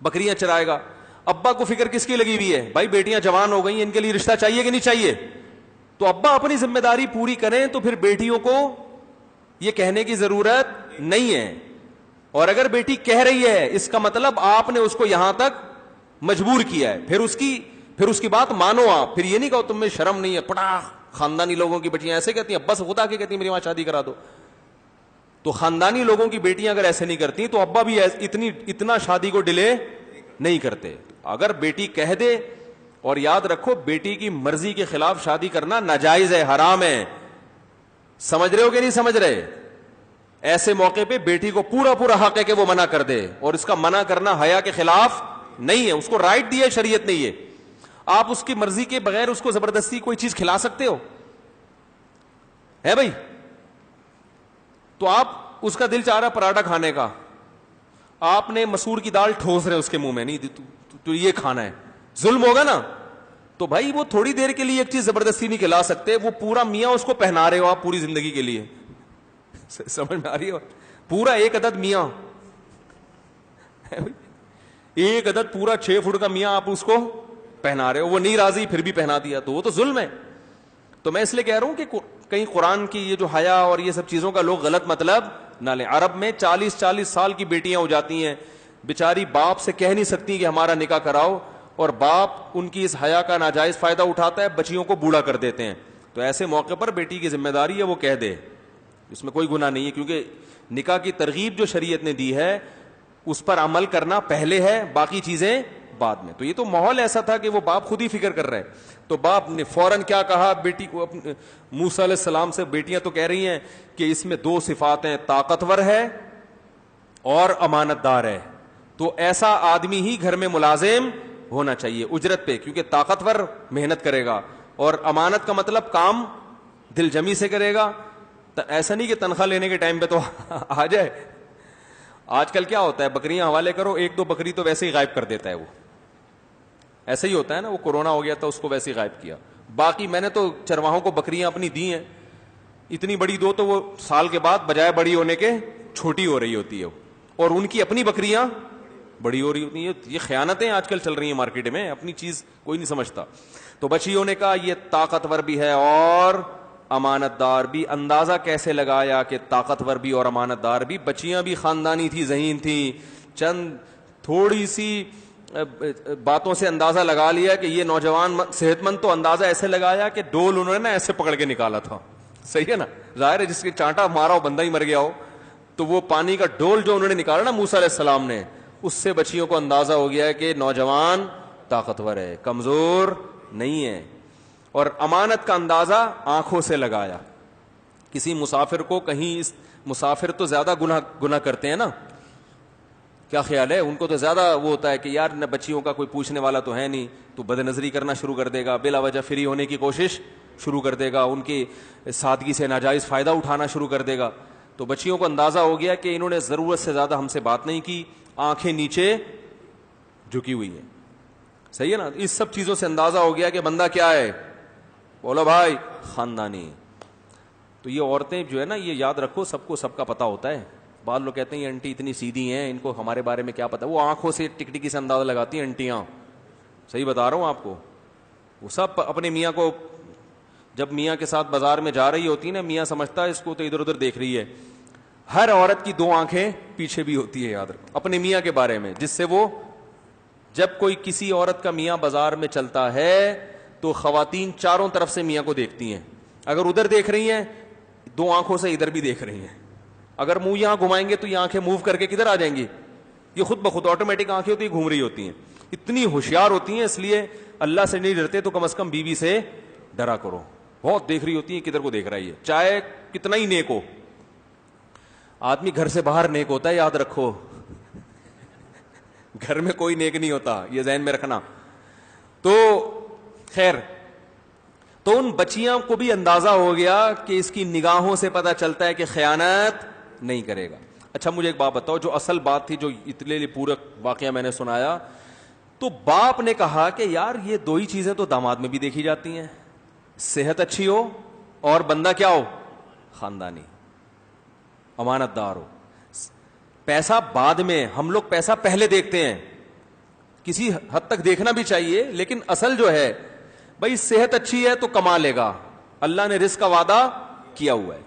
بکریاں چرائے گا, ابا کو فکر کس کی لگی ہوئی ہے, بھائی بیٹیاں جوان ہو گئی, ان کے لیے رشتہ چاہیے کہ نہیں چاہیے. تو ابا اپنی ذمہ داری پوری کریں تو پھر بیٹیوں کو یہ کہنے کی ضرورت نہیں ہے. اور اگر بیٹی کہہ رہی ہے اس کا مطلب آپ نے اس کو یہاں تک مجبور کیا ہے, پھر اس کی پھر اس کی بات مانو آپ. پھر یہ نہیں کہو تم میں شرم نہیں ہے, پڑا خاندانی لوگوں کی بیٹیاں ایسے کہتی ہیں, ابا سے خدا کے کہتی ہیں میری وہاں شادی کرا دو. تو خاندانی لوگوں کی بیٹیاں اگر ایسے نہیں کرتی تو ابا بھی اتنا شادی کو ڈیلے نہیں کرتے. اگر بیٹی کہہ دے, اور یاد رکھو بیٹی کی مرضی کے خلاف شادی کرنا ناجائز ہے, حرام ہے. سمجھ رہے ہو کہ نہیں سمجھ رہے؟ ایسے موقع پہ بیٹی کو پورا پورا حق ہے کہ وہ منع کر دے, اور اس کا منع کرنا حیا کے خلاف نہیں ہے, اس کو رائٹ دی ہے شریعت نے. یہ آپ اس کی مرضی کے بغیر اس کو زبردستی کوئی چیز کھلا سکتے ہو؟ ہے بھائی؟ تو آپ اس کا دل چاہ رہا پراٹھا کھانے کا, آپ نے مسور کی دال ٹھوس رہے اس کے منہ میں, نہیں تو یہ کھانا ہے, ظلم ہوگا نا. تو بھائی وہ تھوڑی دیر کے لیے ایک چیز زبردستی نہیں کھلا سکتے, وہ پورا میاں اس کو پہنا رہے ہو آپ پوری زندگی کے لیے. سمجھ میں آ رہی ہو؟ پورا ایک عدد میاں, ایک عدد پورا 6 فٹ کا میاں آپ اس کو پہنا رہے ہو, وہ نہیں راضی پھر بھی پہنا دیا, تو وہ تو ظلم ہے. تو میں اس لیے کہہ رہا ہوں کہ کہیں قرآن کی یہ جو حیا اور یہ سب چیزوں کا لوگ غلط مطلب نہ لیں. عرب میں 40-40 سال کی بیٹیاں ہو جاتی ہیں, بیچاری باپ سے کہہ نہیں سکتی کہ ہمارا نکاح کراؤ, اور باپ ان کی اس حیا کا ناجائز فائدہ اٹھاتا ہے, بچیوں کو بوڑھا کر دیتے ہیں. تو ایسے موقع پر بیٹی کی ذمہ داری ہے وہ کہہ دے, اس میں کوئی گناہ نہیں ہے, کیونکہ نکاح کی ترغیب جو شریعت نے دی ہے اس پر عمل کرنا پہلے ہے, باقی چیزیں بعد میں. تو یہ تو ماحول ایسا تھا کہ وہ باپ خود ہی فکر کر رہے, تو باپ نے فوراً کیا کہا بیٹی کو, موسیٰ علیہ السلام سے. بیٹیاں تو کہہ رہی ہیں کہ اس میں 2 صفات ہیں, طاقتور ہے اور امانت دار ہے. تو ایسا آدمی ہی گھر میں ملازم ہونا چاہیے اجرت پہ, کیونکہ طاقتور محنت کرے گا, اور امانت کا مطلب کام دل جمی سے کرے گا. ایسا نہیں کہ تنخواہ لینے کے ٹائم پہ تو آ جائے. آج کل کیا ہوتا ہے, بکریاں حوالے کرو, 1-2 بکری تو ویسے ہی غائب کر دیتا ہے. وہ ایسا ہی ہوتا ہے نا, وہ کورونا ہو گیا تھا اس کو ویسے ہی غائب کیا. باقی میں نے تو چرواہوں کو بکریاں اپنی دی ہیں, اتنی بڑی دو تو وہ سال کے بعد بجائے بڑی ہونے کے چھوٹی ہو رہی ہوتی ہے, اور ان کی اپنی بکریاں بڑی ہو رہی ہوتی ہیں. یہ خیانتیں آج کل چل رہی ہیں مارکیٹ میں, اپنی چیز کوئی نہیں سمجھتا. تو بچیوں نے کہا یہ طاقتور بھی ہے اور امانت دار بھی. اندازہ کیسے لگایا کہ طاقتور بھی اور امانت دار بھی؟ بچیاں بھی خاندانی تھی, ذہین تھی, چند تھوڑی سی باتوں سے اندازہ لگا لیا کہ یہ نوجوان صحت مند. تو اندازہ ایسے لگایا کہ ڈول انہوں نے نا ایسے پکڑ کے نکالا تھا. صحیح ہے نا, ظاہر ہے جس کے چانٹا مارا ہو بندہ ہی مر گیا ہو. تو وہ پانی کا ڈول جو انہوں نے نکالا نا موسیٰ علیہ السلام نے, اس سے بچیوں کو اندازہ ہو گیا ہے کہ نوجوان طاقتور ہے, کمزور نہیں ہے. اور امانت کا اندازہ آنکھوں سے لگایا. کسی مسافر کو کہیں, مسافر تو زیادہ گناہ کرتے ہیں نا, کیا خیال ہے؟ ان کو تو زیادہ وہ ہوتا ہے کہ یار نہ بچیوں کا کوئی پوچھنے والا تو ہے نہیں, تو بد نظری کرنا شروع کر دے گا, بلا وجہ فری ہونے کی کوشش شروع کر دے گا, ان کی سادگی سے ناجائز فائدہ اٹھانا شروع کر دے گا. تو بچیوں کو اندازہ ہو گیا کہ انہوں نے ضرورت سے زیادہ ہم سے بات نہیں کی, آنکھیں نیچے جھکی ہوئی ہیں. صحیح ہے نا. اس سب چیزوں سے اندازہ ہو گیا کہ بندہ کیا ہے, بولو بھائی, خاندانی. تو یہ عورتیں جو ہے نا, یہ یاد رکھو سب کو سب کا پتہ ہوتا ہے. بعض لوگ کہتے ہیں یہ انٹی اتنی سیدھی ہیں, ان کو ہمارے بارے میں کیا پتا. وہ آنکھوں سے ٹکٹکی سے اندازہ لگاتی ہیں انٹیاں. صحیح بتا رہا ہوں آپ کو. وہ سب اپنے میاں کو, جب میاں کے ساتھ بازار میں جا رہی ہوتی نا, میاں سمجھتا ہے اس کو تو ادھر ادھر دیکھ رہی ہے. ہر عورت کی 2 آنکھیں پیچھے بھی ہوتی ہے, یاد رکھو, اپنے میاں کے بارے میں, جس سے وہ جب کوئی کسی عورت کا میاں بازار میں چلتا ہے تو خواتین چاروں طرف سے میاں کو دیکھتی ہیں. اگر ادھر دیکھ رہی ہیں 2 آنکھوں سے ادھر بھی دیکھ رہی ہیں. اگر منہ یہاں گھمائیں گے تو یہ آنکھیں موو کر کے کدھر آ جائیں گی, یہ خود بخود آٹومیٹک آنکھیں ہوتی ہیں, گھوم رہی ہوتی ہیں. اتنی ہوشیار ہوتی ہیں, اس لیے اللہ سے نہیں ڈرتے تو کم از کم بیوی سے ڈرا کرو. بہت دیکھ رہی ہوتی ہیں کدھر کو دیکھ رہی ہے, چاہے کتنا ہی نیک ہو. آدمی گھر سے باہر نیک ہوتا ہے, یاد رکھو, گھر میں کوئی نیک نہیں ہوتا, یہ ذہن میں رکھنا. تو خیر, تو ان بچیاں کو بھی اندازہ ہو گیا کہ اس کی نگاہوں سے پتہ چلتا ہے کہ خیانت نہیں کرے گا. اچھا مجھے ایک بات بتاؤ, جو اصل بات تھی, جو اتنے پورا واقعہ میں نے سنایا, تو باپ نے کہا کہ یار یہ 2 ہی چیزیں تو داماد میں بھی دیکھی جاتی ہیں, صحت اچھی ہو اور بندہ کیا ہو, خاندانی, امانت دار ہو. پیسہ بعد میں, ہم لوگ پیسہ پہلے دیکھتے ہیں, کسی حد تک دیکھنا بھی چاہیے, لیکن اصل جو ہے بھائی صحت اچھی ہے تو کما لے گا. اللہ نے رزق کا وعدہ کیا ہوا ہے,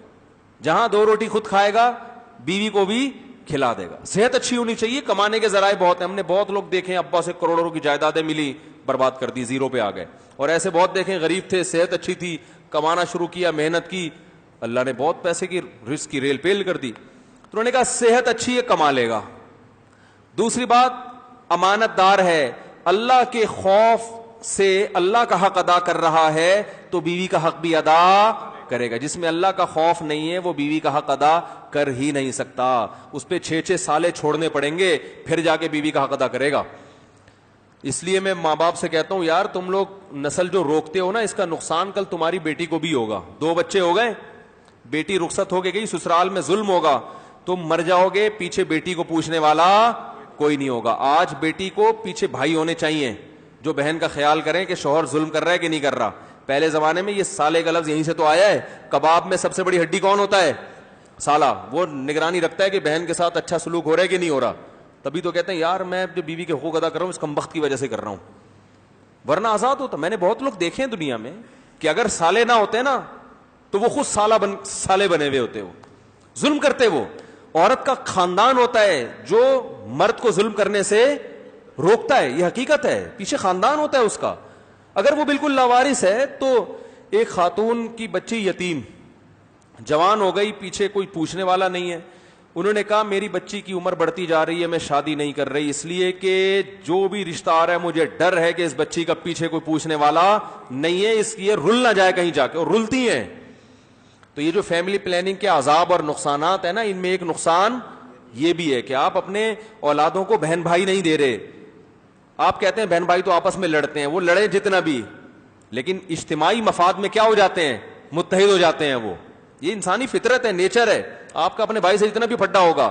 جہاں 2 روٹی خود کھائے گا بیوی کو بھی کھلا دے گا. صحت اچھی ہونی چاہیے. کمانے کے ذرائع بہت ہیں, ہم نے بہت لوگ دیکھے ابا سے کروڑوں کی جائیدادیں ملی, برباد کر دی, زیرو پہ آ گئے. اور ایسے بہت دیکھیں غریب تھے, صحت اچھی تھی, کمانا شروع کیا, محنت کی, اللہ نے بہت پیسے کی رزق کی ریل پیل کر دی. تو انہوں نے کہا صحت اچھی ہے, کما لے گا. دوسری بات, امانت دار ہے, اللہ کے خوف سے اللہ کا حق ادا کر رہا ہے تو بیوی کا حق بھی ادا کرے گا. جس میں اللہ کا خوف نہیں ہے وہ بیوی کا حق ادا کر ہی نہیں سکتا. اس پہ 6 سالے چھوڑنے پڑیں گے پھر جا کے بیوی کا حق ادا کرے گا. اس لیے میں ماں باپ سے کہتا ہوں, یار تم لوگ نسل جو روکتے ہو نا, اس کا نقصان کل تمہاری بیٹی کو بھی ہوگا. 2 بچے ہو گئے, بیٹی رخصت ہو کے گئی, سسرال میں ظلم ہوگا, تم مر جاؤ گے, پیچھے بیٹی کو پوچھنے والا کوئی نہیں ہوگا. آج بیٹی کو پیچھے بھائی ہونے چاہیے جو بہن کا خیال کریں کہ شوہر ظلم کر رہا ہے کہ نہیں کر رہا. پہلے زمانے میں یہ سالے کا لفظ یہیں سے تو آیا ہے. کباب میں سب سے بڑی ہڈی کون ہوتا ہے؟ سالہ. وہ نگرانی رکھتا ہے کہ بہن کے ساتھ اچھا سلوک ہو رہا ہے کہ نہیں ہو رہا. تبھی تو کہتے ہیں یار میں جو بیوی کے حقوق ادا کر رہا ہوں اس کمبخت کی وجہ سے کر رہا ہوں, ورنہ آزاد ہوتا. میں نے بہت لوگ دیکھے ہیں دنیا میں کہ اگر سالے نہ ہوتے نا تو وہ خود سالے بنے ہوئے ہوتے, وہ ظلم کرتے. وہ عورت کا خاندان ہوتا ہے جو مرد کو ظلم کرنے سے روکتا ہے, یہ حقیقت ہے. پیچھے خاندان ہوتا ہے اس کا. اگر وہ بالکل لاوارث ہے تو ایک خاتون کی بچی یتیم جوان ہو گئی, پیچھے کوئی پوچھنے والا نہیں ہے. انہوں نے کہا میری بچی کی عمر بڑھتی جا رہی ہے, میں شادی نہیں کر رہی اس لیے کہ جو بھی رشتہ آ رہا ہے مجھے ڈر ہے کہ اس بچی کا پیچھے کوئی پوچھنے والا نہیں ہے, اس لیے رل نہ جائے کہیں جا کے. اور رلتی ہیں. تو یہ جو فیملی پلاننگ کے عذاب اور نقصانات ہیں نا, ان میں ایک نقصان یہ بھی ہے کہ آپ اپنے اولادوں کو بہن بھائی نہیں دے رہے. آپ کہتے ہیں بہن بھائی تو آپس میں لڑتے ہیں, وہ لڑے جتنا بھی, لیکن اجتماعی مفاد میں کیا ہو جاتے ہیں؟ متحد ہو جاتے ہیں. وہ یہ انسانی فطرت ہے, نیچر ہے. آپ کا اپنے بھائی سے جتنا بھی پھڈا ہوگا,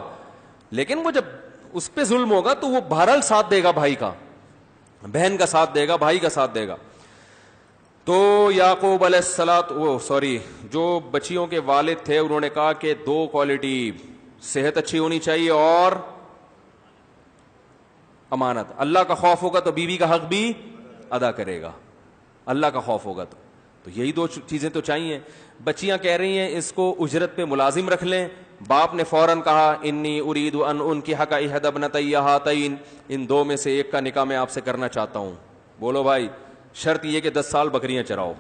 لیکن وہ جب اس پہ ظلم ہوگا تو وہ بہرحال ساتھ دے گا, بھائی کا, بہن کا ساتھ دے گا, بھائی کا ساتھ دے گا. تو یعقوب علیہ السلام جو بچیوں کے والد تھے انہوں نے کہا کہ 2 کوالٹی, صحت اچھی ہونی چاہیے اور امانت. اللہ کا خوف ہوگا تو بیوی کا حق بھی ادا کرے گا, اللہ کا خوف ہوگا تو یہی 2 چیزیں تو چاہیے. بچیاں کہہ رہی ہیں اس کو اجرت پہ ملازم رکھ لیں. باپ نے فوراً کہا انی ارید ان انکحک احدی ابنتی ہاتین, ان 2 میں سے ایک کا نکاح میں آپ سے کرنا چاہتا ہوں. بولو بھائی, شرط یہ کہ 10 سال بکریاں چراؤ.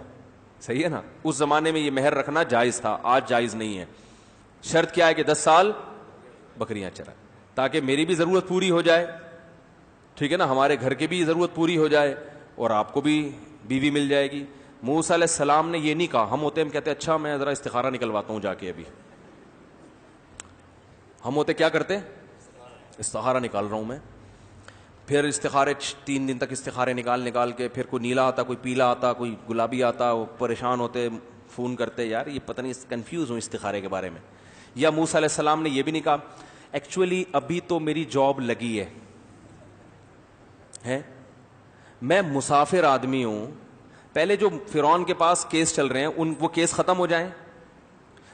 صحیح ہے نا. اس زمانے میں یہ مہر رکھنا جائز تھا, آج جائز نہیں ہے. شرط کیا ہے کہ 10 سال بکریاں چرائے تاکہ میری بھی ضرورت پوری ہو جائے, ٹھیک ہے نا, ہمارے گھر کی بھی ضرورت پوری ہو جائے اور آپ کو بھی بیوی مل جائے گی. موسیٰ علیہ السلام نے یہ نہیں کہا. ہم کہتے اچھا میں ذرا استخارہ نکلواتا ہوں جا کے, ابھی ہم کیا کرتے, استخارہ نکال رہا ہوں میں. پھر استخارے 3 دن تک استخارے نکال کے, پھر کوئی نیلا آتا, کوئی پیلا آتا, کوئی گلابی آتا, وہ پریشان ہوتے, فون کرتے یار یہ پتہ نہیں, کنفیوز ہوں استخارے کے بارے میں. یا موسیٰ علیہ السلام نے یہ بھی نہیں کہا ایکچولی ابھی تو میری جاب لگی ہے, میں مسافر آدمی ہوں, پہلے جو فرعون کے پاس کیس چل رہے ہیں وہ کیس ختم ہو جائیں,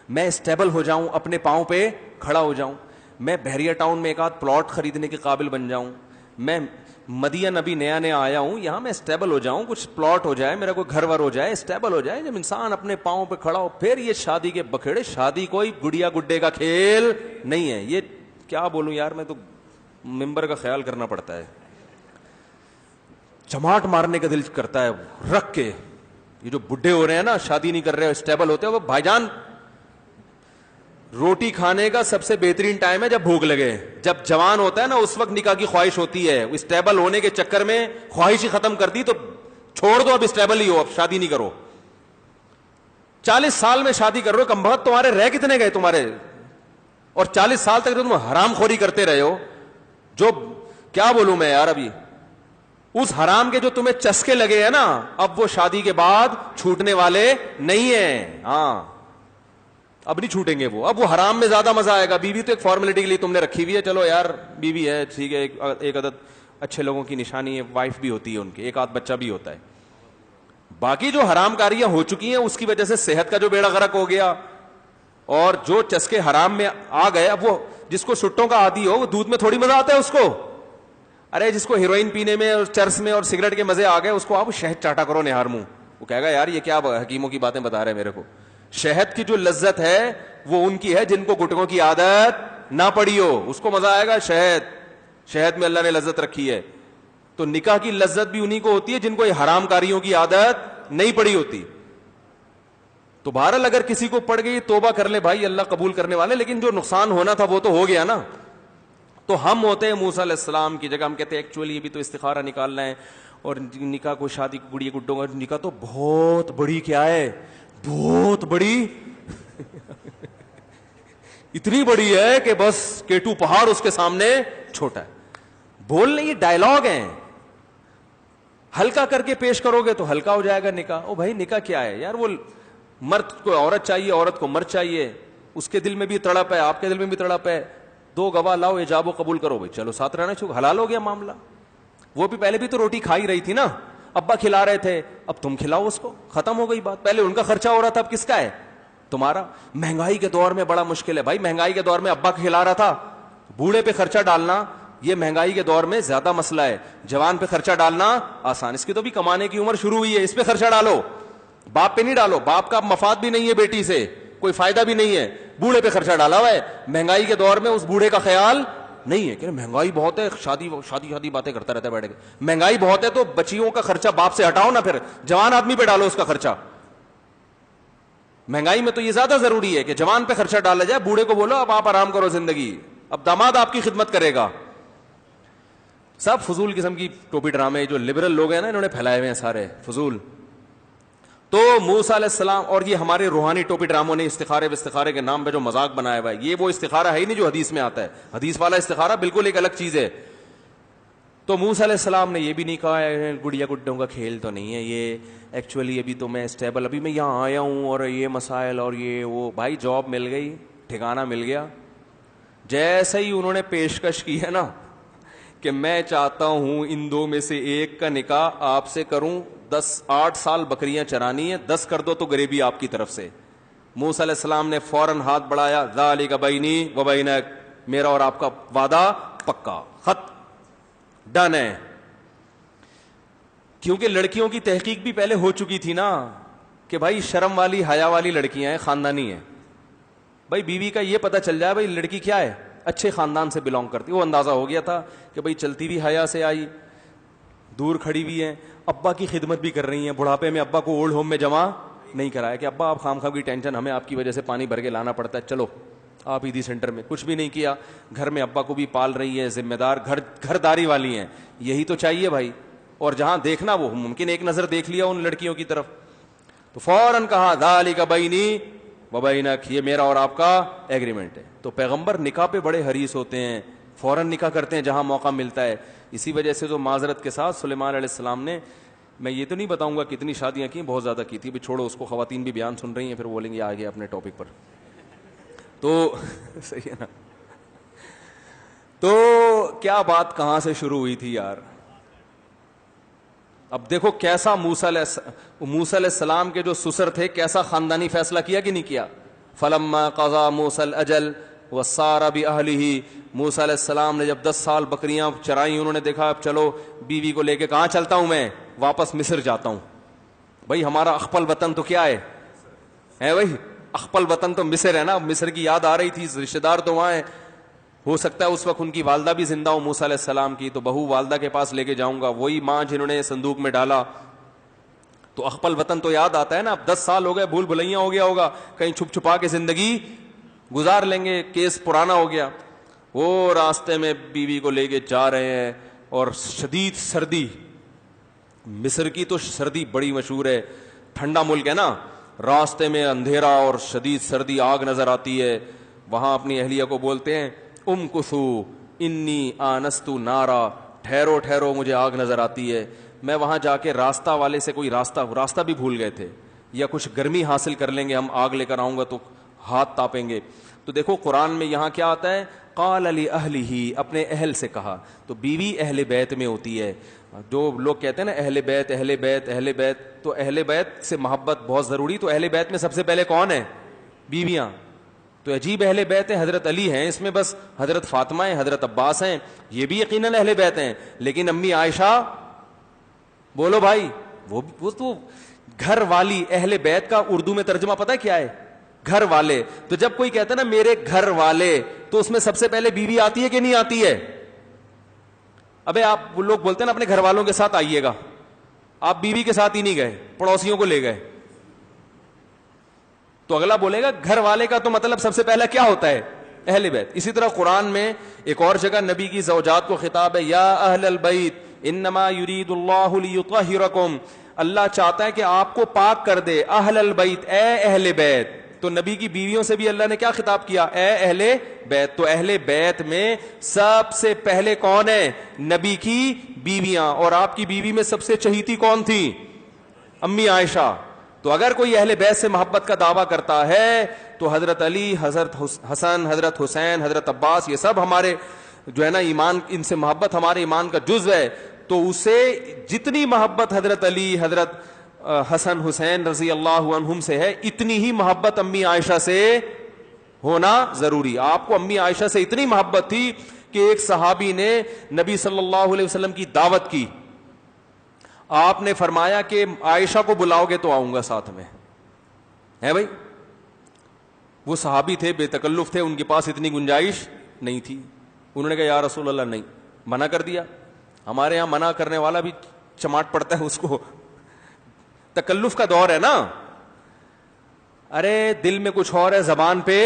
میں اسٹیبل ہو جاؤں, اپنے پاؤں پہ کھڑا ہو جاؤں, میں بحریہ ٹاؤن میں ایک آدھ پلاٹ خریدنے کے قابل بن جاؤں, میں مدین ابھی نیا آیا ہوں یہاں, میں اسٹیبل ہو جاؤں, کچھ پلاٹ ہو جائے, میرا کوئی گھر ور ہو جائے, اسٹیبل ہو جائے. جب انسان اپنے پاؤں پہ کھڑا ہو پھر یہ شادی کے بکھیڑے. شادی کوئی گڑیا گڈے کا کھیل نہیں ہے. یہ کیا بولوں یار, میں تو ممبر کا خیال کرنا پڑتا ہے, چماٹ مارنے کا دل کرتا ہے رکھ کے. یہ جو بڈھے ہو رہے ہیں نا, شادی نہیں کر رہے, اسٹیبل ہوتے ہیں, وہ بھائی جان روٹی کھانے کا سب سے بہترین ٹائم ہے جب بھوک لگے. جب جوان ہوتا ہے نا اس وقت نکاح کی خواہش ہوتی ہے. اسٹیبل ہونے کے چکر میں خواہش ہی ختم کر دی تو چھوڑ دو, اب اسٹیبل ہی ہو, اب شادی نہیں کرو. 40 سال میں شادی کر رہے ہو, کم بخت تمہارے رہ کتنے گئے تمہارے, اور 40 سال تک تم حرام خوری کرتے رہے ہو. جو کیا بولوں میں یار, ابھی اس حرام کے جو تمہیں چسکے لگے ہیں نا, اب وہ شادی کے بعد چھوٹنے والے نہیں ہیں. ہاں اب نہیں چھوٹیں گے وہ, اب وہ حرام میں زیادہ مزہ آئے گا. بیوی تو ایک فارمیلٹی کے لیے تم نے رکھی ہوئی ہے, چلو یار بیوی ہے ٹھیک ہے, ایک عدد اچھے لوگوں کی نشانی ہے, وائف بھی ہوتی ہے ان کی, ایک آدھ بچہ بھی ہوتا ہے. باقی جو حرام کاریاں ہو چکی ہیں اس کی وجہ سے صحت کا جو بیڑا غرق ہو گیا, اور جو چسکے حرام میں آ گئے, اب وہ جس کو سٹوں کا عادی ہو وہ دودھ میں تھوڑی مزہ آتا ہے اس کو. ارے جس کو ہیروئن پینے میں اور چرس میں اور سگریٹ کے مزے آ گئے اس کو آپ شہد چاٹا کرو نہار منہ, وہ کہے گا یار یہ کیا حکیموں کی باتیں بتا رہے ہیں میرے کو. شہد کی جو لذت ہے وہ ان کی ہے جن کو گٹکوں کی عادت نہ پڑی ہو, اس کو مزہ آئے گا. شہد میں اللہ نے لذت رکھی ہے. تو نکاح کی لذت بھی انہی کو ہوتی ہے جن کو یہ حرام کاریوں کی عادت نہیں پڑی ہوتی. تو بہرحال اگر کسی کو پڑ گئی توبہ کر لے بھائی, اللہ قبول کرنے والے, لیکن جو نقصان ہونا تھا وہ تو ہو گیا نا. تو ہم ہوتے ہیں موسیٰ علیہ السلام کی جگہ, ہم کہتے ہیں ایکچولی ابھی تو استخارہ نکالنا ہے, اور نکاح کو شادی گڑی گڈوں کا نکاح تو بہت بڑی کیا ہے, بہت بڑی اتنی بڑی ہے کہ بس کیٹو پہاڑ اس کے سامنے چھوٹا ہے. بولنے یہ ڈائلاگ ہیں, ہلکا کر کے پیش کرو گے تو ہلکا ہو جائے گا نکاح. او بھائی نکاح کیا ہے یار, وہ مرد کو عورت چاہیے, عورت کو مرد چاہیے, اس کے دل میں بھی تڑپ ہے, آپ کے دل میں بھی تڑپ ہے, 2 گواہ لاؤ, ایجاب و قبول کرو بھائی, چلو ساتھ رہنا چھو, حلال ہو گیا معاملہ. وہ بھی پہلے بھی تو روٹی کھا ہی رہی تھی نا, ابا کھلا رہے تھے, اب تم کھلاؤ اس کو, ختم ہو گئی بات. پہلے ان کا خرچہ ہو رہا تھا, اب کس کا ہے, تمہارا. مہنگائی کے دور میں بڑا مشکل ہے بھائی, مہنگائی کے دور میں ابا کھلا رہا تھا, بوڑھے پہ خرچہ ڈالنا یہ مہنگائی کے دور میں زیادہ مسئلہ ہے. جوان پہ خرچہ ڈالنا آسان, اس کی تو بھی کمانے کی عمر شروع ہوئی ہے, اس پہ خرچہ ڈالو, باپ پہ نہیں ڈالو, باپ کا مفاد بھی نہیں ہے بیٹی سے, کوئی فائدہ بھی نہیں ہے, بوڑھے پہ خرچہ ڈالا ہوا ہے. مہنگائی کے دور میں اس بوڑھے کا خیال نہیں ہے کہ مہنگائی بہت ہے, شادی باتیں کرتا رہتا ہے بیٹھ کے, مہنگائی بہت ہے تو بچیوں کا خرچہ باپ سے ہٹاؤ نا, پھر جوان آدمی پہ ڈالو اس کا خرچہ. مہنگائی میں تو یہ زیادہ ضروری ہے کہ جوان پہ خرچہ ڈالا جائے, بوڑھے کو بولو اب آپ آرام کرو زندگی, اب داماد آپ کی خدمت کرے گا. سب فضول قسم کی ٹوپی ڈرامے جو لبرل لوگ ہیں نا, انہوں نے پھیلائے ہوئے ہیں سارے فضول. تو موسیٰ علیہ السلام, اور یہ ہمارے روحانی ٹوپی ڈراموں نے استخارے کے نام پہ جو مذاق بنایا ہوا ہے, یہ وہ استخارہ ہے ہی نہیں جو حدیث میں آتا ہے. حدیث والا استخارہ بالکل ایک الگ چیز ہے. تو موسیٰ علیہ السلام نے یہ بھی نہیں کہا گڑیا گڈوں کا کھیل تو نہیں ہے یہ, ایکچولی ابھی تو میں اسٹیبل, ابھی میں یہاں آیا ہوں اور یہ مسائل اور یہ وہ. بھائی جاب مل گئی, ٹھکانہ مل گیا, جیسے ہی انہوں نے پیشکش کی ہے نا کہ میں چاہتا ہوں ان 2 میں سے ایک کا نکاح آپ سے کروں, 8 سال بکریاں چرانی ہیں, 10 کر دو تو غریبی آپ کی طرف سے. موسیٰ علیہ السلام نے فوراً ہاتھ بڑھایا, ذالک بینی و بینک, میرا اور آپ کا وعدہ پکا, خط ڈن ہے. کیونکہ لڑکیوں کی تحقیق بھی پہلے ہو چکی تھی نا کہ بھائی شرم والی حیا والی لڑکیاں ہیں, خاندانی ہیں. بھائی بیوی کا یہ پتہ چل جائے بھائی لڑکی کیا ہے, اچھے خاندان سے بلونگ کرتی, وہ اندازہ ہو گیا تھا کہ بھائی چلتی بھی حیا سے آئی, دور کھڑی بھی ہیں, ابا کی خدمت بھی کر رہی ہیں. بڑھاپے میں ابا کو اولڈ ہوم میں جمع نہیں کرایا کہ ابا آپ خام خواہ کی ٹینشن, ہمیں آپ کی وجہ سے پانی بھر کے لانا پڑتا ہے, چلو آپ عیدی سینٹر میں. کچھ بھی نہیں کیا, گھر میں ابا کو بھی پال رہی ہے, ذمہ دار گھر داری والی ہیں. یہی تو چاہیے بھائی. اور جہاں دیکھنا وہ ممکن ایک نظر دیکھ لیا ان لڑکیوں کی طرف, تو فوراً کہا ذالک بینی و بینک, یہ میرا اور آپ کا ایگریمنٹ ہے. تو پیغمبر نکاح پہ بڑے حریص ہوتے ہیں, فوراً نکاح کرتے ہیں جہاں موقع ملتا ہے. اسی وجہ سے تو معذرت کے ساتھ سلیمان علیہ السلام نے, میں یہ تو نہیں بتاؤں گا کتنی شادیاں کی, بہت زیادہ کی تھی, بھی چھوڑو اس کو, خواتین بھی بیان سن رہی ہیں پھر بولیں گے آگے اپنے ٹاپک پر. تو صحیح ہے نا. تو کیا بات کہاں سے شروع ہوئی تھی یار. اب دیکھو کیسا موسیٰ علیہ السلام کے جو سسر تھے, کیسا خاندانی فیصلہ کیا کہ نہیں کیا. فلما قضا موسیٰ الاجل وسار باہلہ, موسیٰ علیہ السلام نے جب 10 سال بکریاں چرائیں, انہوں نے دیکھا اب چلو بیوی کو لے کے کہاں چلتا ہوں میں, واپس مصر جاتا ہوں. بھائی ہمارا اخپل وطن تو کیا ہے بھائی, اخپل وطن تو مصر ہے نا. مصر کی یاد آ رہی تھی, رشتے دار تو وہاں ہے, ہو سکتا ہے اس وقت ان کی والدہ بھی زندہ ہو موسیٰ علیہ السلام کی, تو بہو والدہ کے پاس لے کے جاؤں گا, وہی ماں جنہوں نے صندوق میں ڈالا. تو اخپل وطن تو یاد آتا ہے نا. اب 10 سال ہو گئے, بھول بھلیاں ہو گیا ہوگا, کہیں چھپ چھپا کے زندگی گزار لیں گے, کیس پرانا ہو گیا. وہ راستے میں بیوی کو لے کے جا رہے ہیں اور شدید سردی, مصر کی تو سردی بڑی مشہور ہے, ٹھنڈا ملک ہے نا. راستے میں اندھیرا اور شدید سردی, آگ نظر آتی ہے. وہاں اپنی اہلیہ کو بولتے ہیں کثو انی آنستو نارا, ٹھہرو ٹھہرو مجھے آگ نظر آتی ہے. میں وہاں جا کے راستہ والے سے کوئی راستہ بھی بھول گئے تھے, یا کچھ گرمی حاصل کر لیں گے, ہم آگ لے کر آؤں گا تو ہاتھ تاپیں گے. تو دیکھو قرآن میں یہاں کیا آتا ہے, قال لأہلہ, اپنے اہل سے کہا. تو بیوی اہل بیت میں ہوتی ہے. جو لوگ کہتے ہیں نا اہل بیت اہل بیت اہل بیت, تو اہل بیت سے محبت بہت ضروری. تو اہل بیت میں سب سے پہلے کون ہے, بیویاں. تو عجیب اہل بیت ہیں, حضرت علی ہیں اس میں, بس حضرت فاطمہ ہیں, حضرت عباس ہیں, یہ بھی یقیناً اہل بیت ہیں. لیکن امی عائشہ, بولو بھائی, وہ تو گھر والی. اہل بیت کا اردو میں ترجمہ پتہ کیا ہے, گھر والے. تو جب کوئی کہتا ہے نا میرے گھر والے, تو تو اس میں سب سے پہلے بیوی آتی ہے کہ نہیں آتی ہے؟ ابے آپ لوگ بولتے ہیں نا اپنے گھر والوں کے ساتھ آئیے گا, آپ بیوی کے ساتھ ہی نہیں گئے, پڑوسیوں کو لے گئے, تو اگلا بولے گا گھر والے کا تو مطلب سب سے پہلا کیا ہوتا ہے؟ اہل بیت. اسی طرح قرآن میں ایک اور جگہ نبی کی زوجات کو خطاب ہے, یا اہل البیت انما یرید اللہ لیطہرکم, اللہ چاہتا ہے کہ آپ کو پاک کر دے. اہل البیت, اے اہل بیت. تو نبی کی بیویوں سے بھی اللہ نے کیا خطاب کیا؟ اے اہل بیت. تو اہل بیت میں سب سے پہلے کون ہے؟ نبی کی بیویاں. اور آپ کی بیوی میں سب سے چہیتی کون تھی؟ امی عائشہ. تو اگر کوئی اہل بیت سے محبت کا دعویٰ کرتا ہے تو حضرت علی, حضرت حسن, حضرت حسین, حضرت عباس, یہ سب ہمارے جو ہے نا ایمان, ان سے محبت ہمارے ایمان کا جزو ہے. تو اسے جتنی محبت حضرت علی, حضرت حسن, حسین رضی اللہ عنہم سے ہے, اتنی ہی محبت امی عائشہ سے ہونا ضروری. آپ کو امی عائشہ سے اتنی محبت تھی کہ ایک صحابی نے نبی صلی اللہ علیہ وسلم کی دعوت کی, آپ نے فرمایا کہ عائشہ کو بلاؤ گے تو آؤں گا ساتھ میں. ہے بھائی, وہ صحابی تھے, بے تکلف تھے, ان کے پاس اتنی گنجائش نہیں تھی. انہوں نے کہا یا رسول اللہ نہیں, منع کر دیا. ہمارے ہاں منع کرنے والا بھی چماٹ پڑتا ہے اس کو, تکلف کا دور ہے نا. ارے دل میں کچھ اور ہے, زبان پہ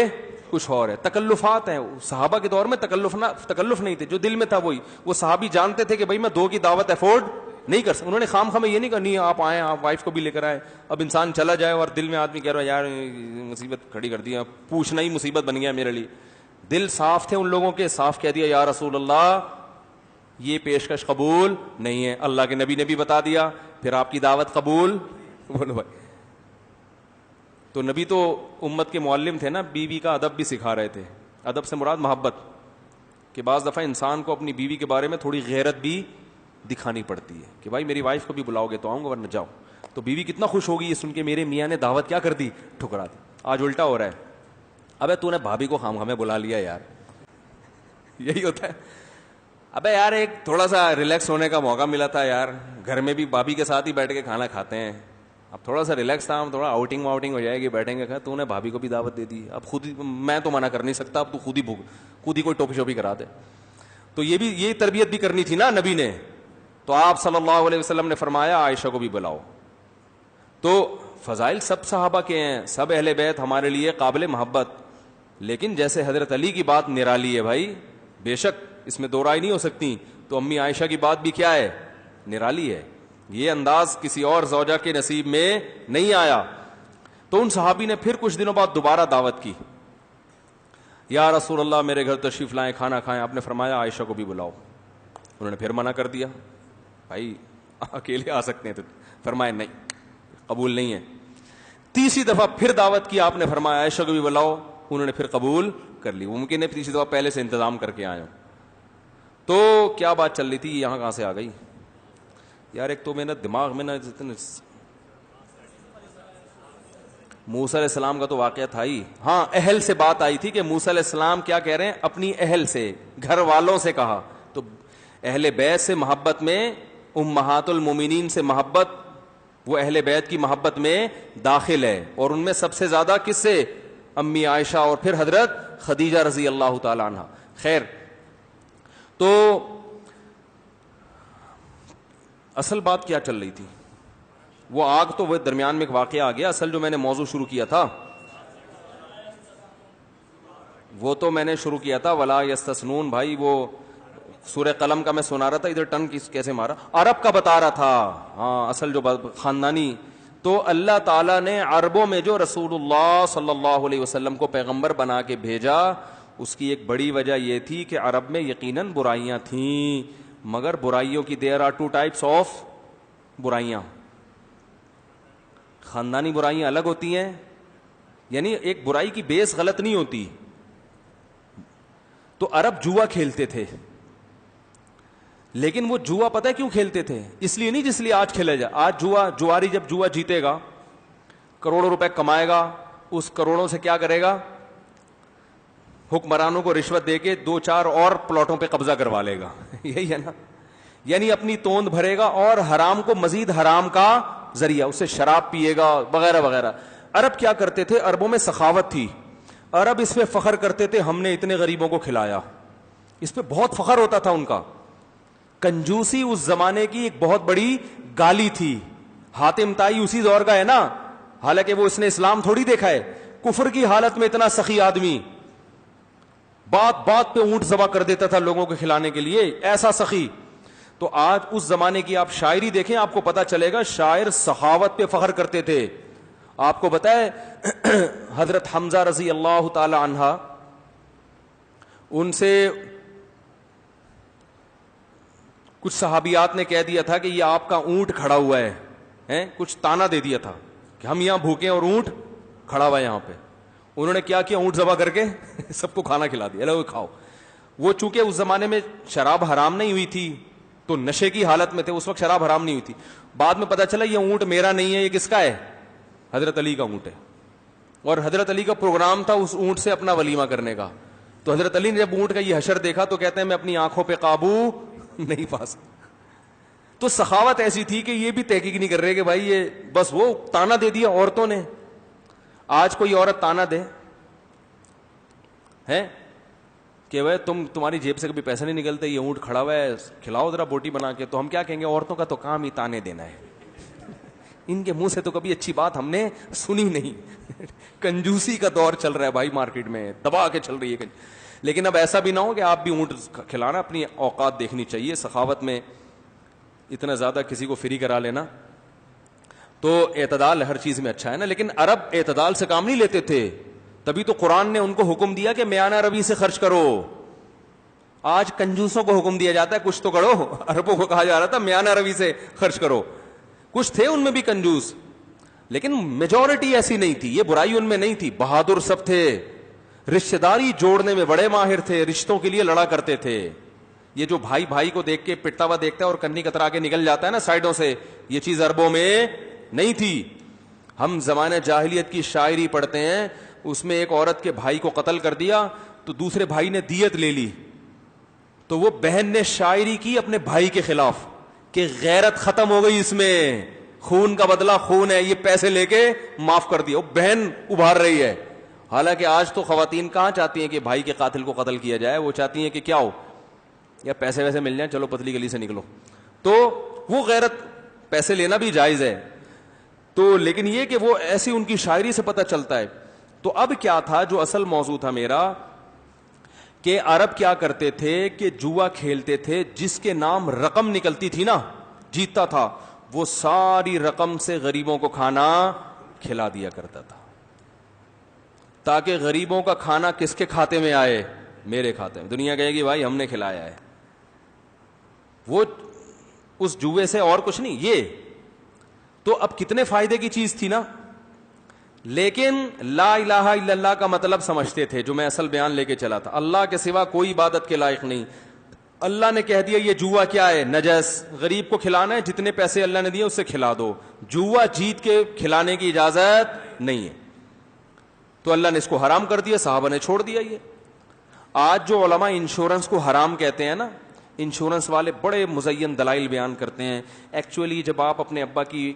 کچھ اور ہے. تکلفات ہیں. صحابہ کے دور میں تکلف نہیں تھے, جو دل میں تھا وہی. وہ صحابی جانتے تھے کہ بھائی میں 2 کی دعوت افورڈ نہیں کر سکتا. انہوں نے خام خام یہ نہیں کہا نہیں آپ آئیں, آپ وائف کو بھی لے کر آئے. اب انسان چلا جائے اور دل میں آدمی کہہ رہا ہے یار مصیبت کھڑی کر دی, پوچھنا ہی مصیبت بن گیا میرے لیے. دل صاف تھے ان لوگوں کے, صاف کہہ دیا یا رسول اللہ یہ پیشکش قبول نہیں ہے. اللہ کے نبی نے بھی بتا دیا, پھر آپ کی دعوت قبول. بولو بھائی, تو نبی تو امت کے معلم تھے نا, بیوی کا ادب بھی سکھا رہے تھے. ادب سے مراد محبت, کہ بعض دفعہ انسان کو اپنی بیوی کے بارے میں تھوڑی غیرت بھی دکھانی پڑتی ہے کہ بھائی میری وائف کو بھی بلاؤ گے تو آؤں گا ورنہ جاؤ. تو بیوی کتنا خوش ہوگی یہ سن کے میرے میاں نے دعوت کیا کر دی, ٹھکرا دی. آج الٹا ہو رہا ہے, ابے تو نے بھابھی کو خام خامے بلا لیا یار. یہی ہوتا ہے. ابے یار ایک تھوڑا سا ریلیکس ہونے کا موقع ملا تھا یار, گھر میں بھی بھابھی کے ساتھ ہی بیٹھ کے کھانا کھاتے ہیں, اب تھوڑا سا ریلیکس تھا, تھوڑا آؤٹنگ واؤٹنگ ہو جائے گی, بیٹھیں گے. تو نے بھابھی کو بھی دعوت دے دی, اب خود میں تو منع کر نہیں سکتا, اب تو خود ہی کوئی ٹوپی شوپی کرا دے. تو یہ تربیت بھی کرنی تھی نا نبی نے. تو آپ صلی اللہ علیہ وسلم نے فرمایا عائشہ کو بھی بلاؤ. تو فضائل سب صحابہ کے ہیں, سب اہل بیت ہمارے لیے قابل محبت. لیکن جیسے حضرت علی کی بات نرالی ہے بھائی, بے شک اس میں دو رائے نہیں ہو سکتی, تو امی عائشہ کی بات بھی کیا ہے, نرالی ہے. یہ انداز کسی اور زوجہ کے نصیب میں نہیں آیا. تو ان صحابی نے پھر کچھ دنوں بعد دوبارہ دعوت کی, یا رسول اللہ میرے گھر تشریف لائیں, کھانا کھائیں. آپ نے فرمایا عائشہ کو بھی بلاؤ. انہوں نے پھر منع کر دیا, بھائی اکیلے آ سکتے ہیں. تو فرمایا نہیں, قبول نہیں ہے. تیسری دفعہ پھر دعوت کی, آپ نے فرمایا عائشہ کو بھی بلاؤ. انہوں نے پھر قبول کر لی. ممکن ہے تیسری دفعہ پہلے سے انتظام کر کے آئے ہوں. تو کیا بات چل رہی تھی, یہاں کہاں سے آ گئی یار. ایک تو میرا دماغ میں نا موسیٰ علیہ السلام کا تو واقعہ تھا ہی. ہاں اہل سے بات آئی تھی کہ موسیٰ علیہ السلام کیا کہہ رہے ہیں, اپنی اہل سے, گھر والوں سے کہا. تو اہل بیت سے محبت میں امہات المومنین سے محبت, وہ اہل بیت کی محبت میں داخل ہے. اور ان میں سب سے زیادہ کس سے, امی عائشہ اور پھر حضرت خدیجہ رضی اللہ تعالی عنہ. خیر, تو اصل بات کیا چل رہی تھی, وہ آگ تو وہ درمیان میں ایک واقعہ آ گیا. اصل جو میں نے موضوع شروع کیا تھا وہ تو میں نے شروع کیا تھا ولا یستثنون. بھائی وہ سورہ قلم کا میں سنا رہا تھا, ادھر ٹن کیسے مارا, عرب کا بتا رہا تھا. ہاں اصل جو خاندانی, تو اللہ تعالیٰ نے عربوں میں جو رسول اللہ صلی اللہ علیہ وسلم کو پیغمبر بنا کے بھیجا, اس کی ایک بڑی وجہ یہ تھی کہ عرب میں یقیناً برائیاں تھیں, مگر برائیوں کی there are 2 types of برائیاں. خاندانی برائیاں الگ ہوتی ہیں, یعنی ایک برائی کی بیس غلط نہیں ہوتی. تو عرب جوا کھیلتے تھے, لیکن وہ جوا پتہ ہے کیوں کھیلتے تھے, اس لیے نہیں جس لیے آج کھیلا جائے. آج جواری جب جوا جیتے گا, کروڑوں روپے کمائے گا, اس کروڑوں سے کیا کرے گا, حکمرانوں کو رشوت دے کے 2-4 اور پلاٹوں پہ قبضہ کروا لے گا. یہی ہے نا, یعنی اپنی توند بھرے گا اور حرام کو مزید حرام کا ذریعہ, اس سے شراب پیے گا وغیرہ وغیرہ. عرب کیا کرتے تھے, عربوں میں سخاوت تھی, عرب اس پہ فخر کرتے تھے ہم نے اتنے غریبوں کو کھلایا, اس پہ بہت فخر ہوتا تھا ان کا. کنجوسی اس زمانے کی ایک بہت بڑی گالی تھی. حاتم طائی اسی دور کا ہے نا, حالانکہ وہ اس نے اسلام تھوڑی دیکھا ہے. کفر کی حالت میں اتنا سخی آدمی, بات بات پہ اونٹ ذبح کر دیتا تھا لوگوں کو کھلانے کے لیے, ایسا سخی. تو آج اس زمانے کی آپ شاعری دیکھیں, آپ کو پتا چلے گا شاعر سخاوت پہ فخر کرتے تھے. آپ کو بتائے حضرت حمزہ رضی اللہ تعالی عنہ, ان سے کچھ صحابیات نے کہہ دیا تھا کہ یہ آپ کا اونٹ کھڑا ہوا ہے, کچھ تانا دے دیا تھا کہ ہم یہاں بھوکے اور اونٹ کھڑا ہوا ہے یہاں پہ. انہوں نے کیا اونٹ ذبح کر کے سب کو کھانا کھلا دیا, لو کھاؤ. وہ چونکہ اس زمانے میں شراب حرام نہیں ہوئی تھی تو نشے کی حالت میں تھے, اس وقت شراب حرام نہیں ہوئی تھی. بعد میں پتا چلا یہ اونٹ میرا نہیں ہے, یہ کس کا ہے, حضرت علی کا اونٹ ہے. اور حضرت علی کا پروگرام تھا اس اونٹ سے اپنا ولیمہ کرنے کا. تو حضرت علی نے جب اونٹ کا یہ حشر دیکھا تو کہتے ہیں میں اپنی آنکھوں پہ قابو نہیں پا سکتا. تو سخاوت ایسی تھی کہ یہ بھی تحقیق نہیں کر رہے کہ بھائی یہ بس وہ تانا دے دیا عورتوں نے. آج کوئی عورت تانا دے ہے کہ وہ تمہاری جیب سے کبھی پیسے نہیں نکلتے, یہ اونٹ کھڑا ہوا ہے, کھلاؤ ذرا بوٹی بنا کے, تو ہم کیا کہیں گے, عورتوں کا تو کام ہی تانے دینا ہے. ان کے منہ سے تو کبھی اچھی بات ہم نے سنی نہیں. کنجوسی کا دور چل رہا ہے بھائی, مارکیٹ میں دبا کے چل رہی ہے. لیکن اب ایسا بھی نہ ہو کہ آپ بھی اونٹ کھلانا, اپنی اوقات دیکھنی چاہیے. سخاوت میں اتنا زیادہ کسی کو فری کرا لینا, تو اعتدال ہر چیز میں اچھا ہے نا. لیکن عرب اعتدال سے کام نہیں لیتے تھے, تبھی تو قرآن نے ان کو حکم دیا کہ میانہ روی سے خرچ کرو. آج کنجوسوں کو حکم دیا جاتا ہے کچھ تو کرو, عربوں کو کہا جا رہا تھا میانہ روی سے خرچ کرو. کچھ تھے ان میں بھی کنجوس, لیکن میجورٹی ایسی نہیں تھی, یہ برائی ان میں نہیں تھی. بہادر سب تھے, رشتہ داری جوڑنے میں بڑے ماہر تھے, رشتوں کے لیے لڑا کرتے تھے. یہ جو بھائی بھائی کو دیکھ کے پٹتا ہوا دیکھتا ہے اور کنی کترا کے نکل جاتا ہے نا سائڈوں سے, یہ چیز عربوں میں نہیں تھی. ہم زمانہ جاہلیت کی شاعری پڑھتے ہیں, اس میں ایک عورت کے بھائی کو قتل کر دیا تو دوسرے بھائی نے دیت لے لی, تو وہ بہن نے شاعری کی اپنے بھائی کے خلاف کہ غیرت ختم ہو گئی اس میں, خون کا بدلہ خون ہے, یہ پیسے لے کے معاف کر دیا. وہ بہن ابھار رہی ہے. حالانکہ آج تو خواتین کہاں چاہتی ہیں کہ بھائی کے قاتل کو قتل کیا جائے, وہ چاہتی ہیں کہ کیا ہو, یا پیسے ویسے مل جائیں, چلو پتلی گلی سے نکلو. تو وہ غیرت, پیسے لینا بھی جائز ہے. تو لیکن یہ کہ وہ ایسی ان کی شاعری سے پتہ چلتا ہے. تو اب کیا تھا جو اصل موضوع تھا میرا, کہ عرب کیا کرتے تھے کہ جوا کھیلتے تھے, جس کے نام رقم نکلتی تھی نا, جیتتا تھا, وہ ساری رقم سے غریبوں کو کھانا کھلا دیا کرتا تھا, تاکہ غریبوں کا کھانا کس کے کھاتے میں آئے, میرے کھاتے میں. دنیا کہے گی بھائی ہم نے کھلایا ہے. وہ اس جوے سے اور کچھ نہیں. یہ تو اب کتنے فائدے کی چیز تھی نا, لیکن لا الہ الا اللہ کا مطلب سمجھتے تھے, جو میں اصل بیان لے کے چلا تھا. اللہ کے سوا کوئی عبادت کے لائق نہیں. اللہ نے کہہ دیا یہ جوا کیا ہے, نجس, غریب کو کھلانا ہے, جتنے پیسے اللہ نے دیے اس سے کھلا دو. جوا جیت کے کھلانے کی اجازت نہیں ہے. تو اللہ نے اس کو حرام کر دیا, صحابہ نے چھوڑ دیا. یہ آج جو علماء انشورنس کو حرام کہتے ہیں نا, انشورنس والے بڑے مزین دلائل بیان کرتے ہیں. ایکچولی جب آپ اپنے ابا کی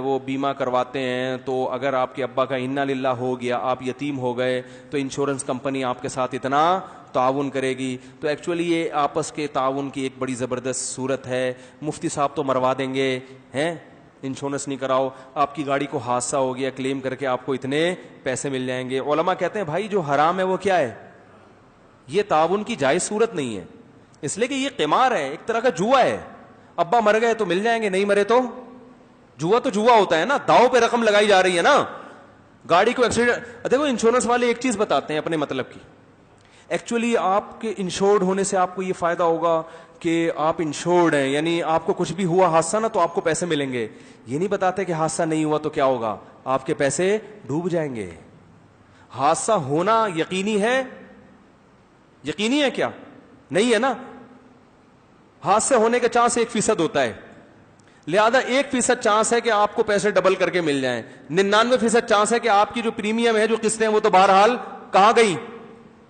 وہ بیمہ کرواتے ہیں, تو اگر آپ کے ابا کا انا للہ ہو گیا, آپ یتیم ہو گئے, تو انشورنس کمپنی آپ کے ساتھ اتنا تعاون کرے گی. تو ایکچولی یہ آپس کے تعاون کی ایک بڑی زبردست صورت ہے. مفتی صاحب تو مروا دیں گے, ہیں انشورنس نہیں کراؤ, آپ کی گاڑی کو حادثہ ہو گیا, کلیم کر کے آپ کو اتنے پیسے مل جائیں گے. علماء کہتے ہیں بھائی جو حرام ہے وہ کیا ہے, یہ تعاون کی جائز صورت نہیں ہے, اس لیے کہ یہ قمار ہے, ایک طرح کا جوا ہے. ابا مر گئے تو مل جائیں گے, نہیں مرے تو جوا تو جوا ہوتا ہے نا, داؤ پہ رقم لگائی جا رہی ہے نا. گاڑی کو ایکسیڈنٹ, دیکھو انشورنس والے ایک چیز بتاتے ہیں اپنے مطلب کی. ایکچولی آپ کے انشورڈ ہونے سے آپ کو یہ فائدہ ہوگا کہ آپ انشورڈ ہیں, یعنی آپ کو کچھ بھی ہوا حادثہ نا تو آپ کو پیسے ملیں گے. یہ نہیں بتاتے کہ حادثہ نہیں ہوا تو کیا ہوگا, آپ کے پیسے ڈوب جائیں گے. حادثہ ہونا یقینی ہے, یقینی ہے کیا, نہیں ہے نا. حادثے ہونے کا چانس 1% ہوتا ہے, لہذا 1% چانس ہے کہ آپ کو پیسے ڈبل کر کے مل جائیں. 99% چانس ہے کہ آپ کی جو پریمیم ہے, جو قسطیں ہیں, وہ تو بہرحال کہاں گئی,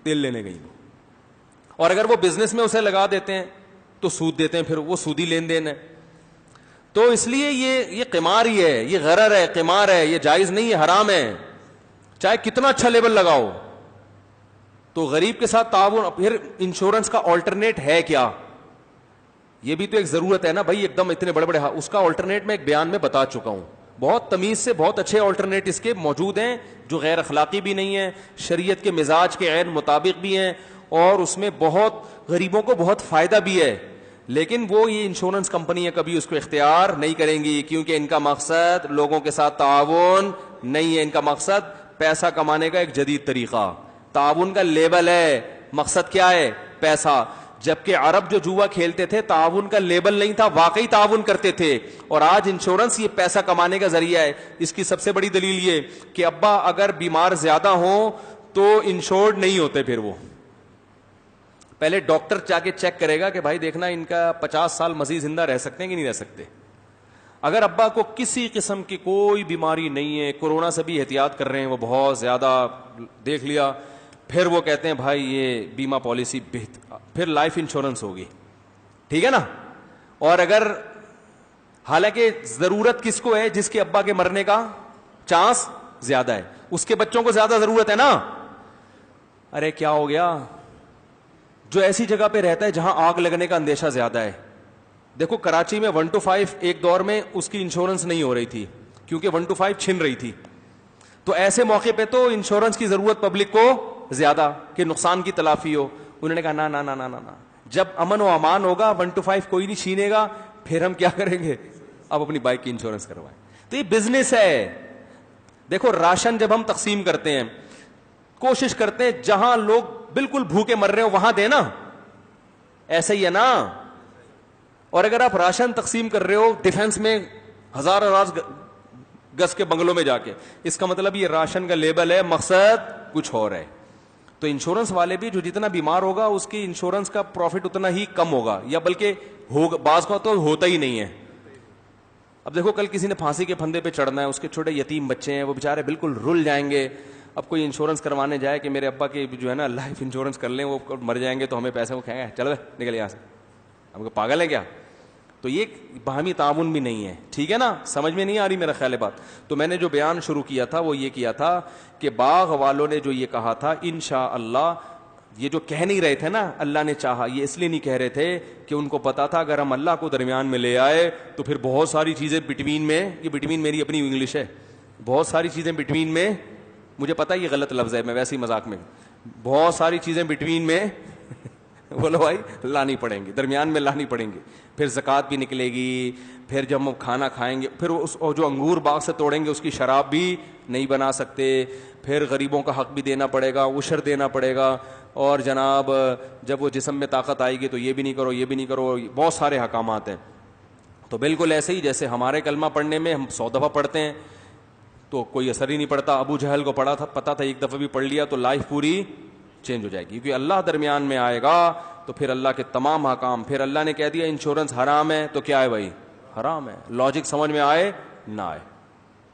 تیل لینے گئی. اور اگر وہ بزنس میں اسے لگا دیتے ہیں تو سود دیتے ہیں, پھر وہ سودی لین دین ہے. تو اس لیے یہ قمار ہی ہے, یہ غرر ہے, قمار ہے, یہ جائز نہیں ہے, حرام ہے. چاہے کتنا اچھا لیبل لگاؤ, تو غریب کے ساتھ تعاون. پھر انشورنس کا آلٹرنیٹ ہے کیا, یہ بھی تو ایک ضرورت ہے نا بھائی, ایک دم اتنے بڑے بڑے, اس کا آلٹرنیٹ میں ایک بیان میں بتا چکا ہوں. بہت تمیز سے بہت اچھے آلٹرنیٹ اس کے موجود ہیں جو غیر اخلاقی بھی نہیں ہیں, شریعت کے مزاج کے عین مطابق بھی ہیں, اور اس میں بہت غریبوں کو بہت فائدہ بھی ہے. لیکن وہ یہ انشورنس کمپنیاں کبھی اس کو اختیار نہیں کریں گی, کیونکہ ان کا مقصد لوگوں کے ساتھ تعاون نہیں ہے, ان کا مقصد پیسہ کمانے کا ایک جدید طریقہ. تعاون کا لیبل ہے, مقصد کیا ہے؟ پیسہ. جبکہ عرب جو جوا کھیلتے تھے تعاون کا لیبل نہیں تھا, واقعی تعاون کرتے تھے. اور آج انشورنس یہ پیسہ کمانے کا ذریعہ ہے. اس کی سب سے بڑی دلیل یہ کہ ابا اگر بیمار زیادہ ہوں تو انشورڈ نہیں ہوتے, پھر وہ پہلے ڈاکٹر جا کے چیک کرے گا کہ بھائی دیکھنا ان کا 50 سال مزید زندہ رہ سکتے ہیں کہ نہیں رہ سکتے. اگر ابا کو کسی قسم کی کوئی بیماری نہیں ہے, کورونا سے بھی احتیاط کر رہے ہیں, وہ بہت زیادہ دیکھ لیا, پھر وہ کہتے ہیں بھائی یہ بیمہ پالیسی پھر لائف انشورنس ہوگی, ٹھیک ہے نا. اور اگر حالانکہ ضرورت کس کو ہے؟ جس کے ابا کے مرنے کا چانس زیادہ ہے, اس کے بچوں کو زیادہ ضرورت ہے نا. ارے کیا ہو گیا؟ جو ایسی جگہ پہ رہتا ہے جہاں آگ لگنے کا اندیشہ زیادہ ہے. دیکھو کراچی میں 1 to 5 ایک دور میں اس کی انشورنس نہیں ہو رہی تھی کیونکہ 1 to 5 چھن رہی تھی. تو ایسے موقع پہ تو انشورنس کی ضرورت پبلک کو زیادہ کہ نقصان کی تلافی ہو. انہوں نے کہا نا نا نا نا نا, جب امن و امان ہوگا 1 to 5 کوئی نہیں چھینے گا, پھر ہم کیا کریں گے؟ اب اپنی بائک کی انشورنس کروائیں. تو یہ بزنس ہے. دیکھو راشن جب ہم تقسیم کرتے ہیں کوشش کرتے ہیں جہاں لوگ بالکل بھوکے مر رہے ہو وہاں دے نا, ایسا ہی ہے نا. اور اگر آپ راشن تقسیم کر رہے ہو ڈیفنس میں ہزار گز کے بنگلوں میں جا کے, اس کا مطلب یہ راشن کا لیبل ہے, مقصد کچھ اور ہے. تو انشورنس والے بھی جو جتنا بیمار ہوگا اس کی انشورنس کا پروفٹ اتنا ہی کم ہوگا, یا بلکہ ہوگا, بعض کا تو ہوتا ہی نہیں ہے. اب دیکھو کل کسی نے پھانسی کے پھندے پہ چڑھنا ہے, اس کے چھوٹے یتیم بچے ہیں, وہ بےچارے بالکل رل جائیں گے. اب کوئی انشورنس کروانے جائے کہ میرے ابا کی جو ہے نا لائف انشورنس کر لیں, وہ مر جائیں گے تو ہمیں پیسے وہ کھائیں گے, چلو نکل یہاں سے, ہم کو پاگل ہے کیا؟ تو یہ باہمی تعاون بھی نہیں ہے, ٹھیک ہے نا. سمجھ میں نہیں آ رہی میرا خیال ہے بات. تو میں نے جو بیان شروع کیا تھا وہ یہ کیا تھا کہ باغ والوں نے جو یہ کہا تھا انشاءاللہ, یہ جو کہہ نہیں رہے تھے نا اللہ نے چاہا, یہ اس لیے نہیں کہہ رہے تھے کہ ان کو پتا تھا اگر ہم اللہ کو درمیان میں لے آئے تو پھر بہت ساری چیزیں بٹوین میں, یہ بٹوین میری اپنی انگلش ہے, بہت ساری چیزیں بٹوین میں, مجھے پتا یہ غلط لفظ ہے, میں ویسے ہی مذاق میں, بہت ساری چیزیں بٹوین میں بولو بھائی لانی پڑیں گی, درمیان میں لانی پڑیں گی. پھر زکوٰۃ بھی نکلے گی, پھر جب ہم کھانا کھائیں گے پھر اس جو انگور باغ سے توڑیں گے اس کی شراب بھی نہیں بنا سکتے, پھر غریبوں کا حق بھی دینا پڑے گا, عشر دینا پڑے گا, اور جناب جب وہ جسم میں طاقت آئے گی تو یہ بھی نہیں کرو, یہ بھی نہیں کرو, بہت سارے احکامات ہیں. تو بالکل ایسے ہی جیسے ہمارے کلمہ پڑھنے میں ہم 100 دفعہ پڑھتے ہیں تو کوئی اثر ہی نہیں پڑتا. ابو جہل کو پڑھا تھا, پتا تھا ایک دفعہ بھی پڑھ لیا تو لائف پوری چینج ہو جائے گی, کیونکہ اللہ درمیان میں آئے گا تو پھر اللہ کے تمام حکام. پھر اللہ نے کہہ دیا انشورنس حرام ہے تو کیا ہے بھائی؟ حرام ہے. لاجک سمجھ میں آئے نہ آئے,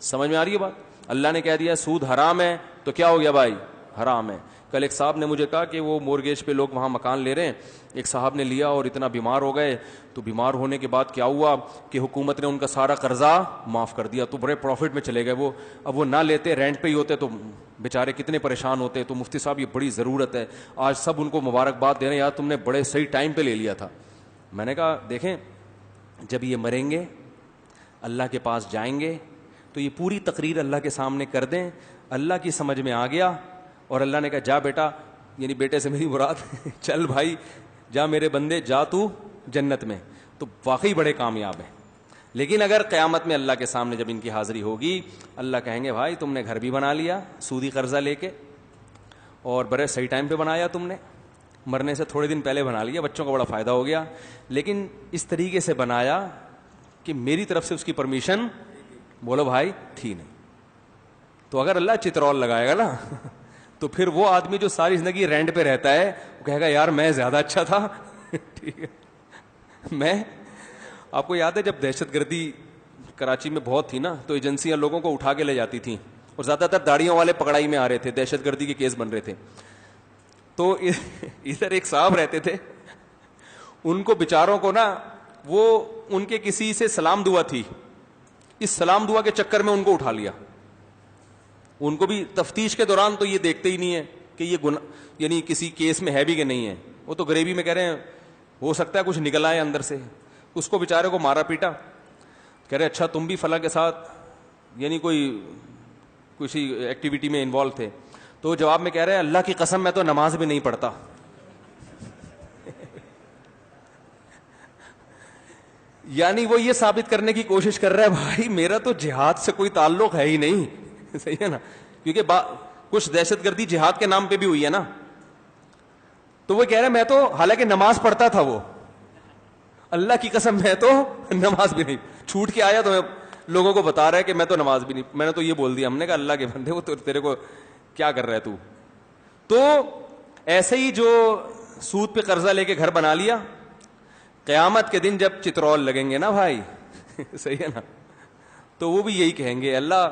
سمجھ میں آ رہی ہے بات. اللہ نے کہہ دیا سود حرام ہے تو کیا ہو گیا بھائی؟ حرام ہے. کل ایک صاحب نے مجھے کہا کہ وہ مورگیج پہ لوگ وہاں مکان لے رہے ہیں, ایک صاحب نے لیا اور اتنا بیمار ہو گئے, تو بیمار ہونے کے بعد کیا ہوا کہ حکومت نے ان کا سارا قرضہ معاف کر دیا, تو بڑے پروفٹ میں چلے گئے وہ. اب وہ نہ لیتے, رینٹ پہ ہی ہوتے تو بیچارے کتنے پریشان ہوتے. تو مفتی صاحب یہ بڑی ضرورت ہے, آج سب ان کو مبارکباد دے رہے ہیں, یار تم نے بڑے صحیح ٹائم پہ لے لیا تھا. میں نے کہا دیکھیں جب یہ مریں گے اللہ کے پاس جائیں گے تو یہ پوری تقریر اللہ کے سامنے کر دیں, اللہ کی سمجھ میں آ گیا اور اللہ نے کہا جا بیٹا, یعنی بیٹے سے میری مراد چل بھائی جا میرے بندے جا تو جنت میں, تو واقعی بڑے کامیاب ہیں. لیکن اگر قیامت میں اللہ کے سامنے جب ان کی حاضری ہوگی, اللہ کہیں گے بھائی تم نے گھر بھی بنا لیا سودی قرضہ لے کے, اور بڑے صحیح ٹائم پہ بنایا تم نے, مرنے سے تھوڑے دن پہلے بنا لیا, بچوں کو بڑا فائدہ ہو گیا, لیکن اس طریقے سے بنایا کہ میری طرف سے اس کی پرمیشن بولو بھائی تھی نہیں. تو اگر اللہ چترول لگائے گا نا تو پھر وہ آدمی جو ساری زندگی رینٹ پہ رہتا ہے وہ کہے گا یار میں زیادہ اچھا تھا. ٹھیک ہے, میں آپ کو یاد ہے جب دہشت گردی کراچی میں بہت تھی نا تو ایجنسیاں لوگوں کو اٹھا کے لے جاتی تھیں, اور زیادہ تر داڑیوں والے پکڑائی میں آ رہے تھے, دہشت گردی کے کیس بن رہے تھے. تو ادھر ایک صاحب رہتے تھے, ان کو بیچاروں کو نا وہ ان کے کسی سے سلام دعا تھی, اس سلام دعا کے چکر میں ان کو اٹھا لیا. ان کو بھی تفتیش کے دوران تو یہ دیکھتے ہی نہیں ہے کہ یہ گناہ یعنی کسی کیس میں ہے بھی کہ نہیں ہے, وہ تو گریوی میں کہہ رہے ہیں ہو سکتا ہے کچھ نکل آئے اندر سے. اس کو بیچارے کو مارا پیٹا, کہہ رہے اچھا تم بھی فلاں کے ساتھ یعنی کسی ایکٹیویٹی میں انوالو تھے, تو جواب میں کہہ رہے ہیں اللہ کی قسم میں تو نماز بھی نہیں پڑھتا. یعنی وہ یہ ثابت کرنے کی کوشش کر رہا ہے بھائی میرا تو جہاد سے کوئی تعلق ہے ہی نہیں. صحیح ہے نا, کیونکہ کچھ دہشت گردی جہاد کے نام پہ بھی ہوئی ہے نا. تو وہ کہہ رہے میں تو حالانکہ نماز پڑھتا تھا, وہ اللہ کی قسم میں تو نماز بھی نہیں, چھوٹ کے آیا تو میں لوگوں کو بتا رہا ہے کہ میں تو نماز بھی نہیں. میں نے تو یہ بول دیا, ہم نے کہا اللہ کے بندے وہ تو تیرے کو کیا کر رہا ہے تو. تو ایسے ہی جو سود پہ قرضہ لے کے گھر بنا لیا, قیامت کے دن جب چترول لگیں گے نا بھائی, صحیح ہے نا, تو وہ بھی یہی کہیں گے اللہ,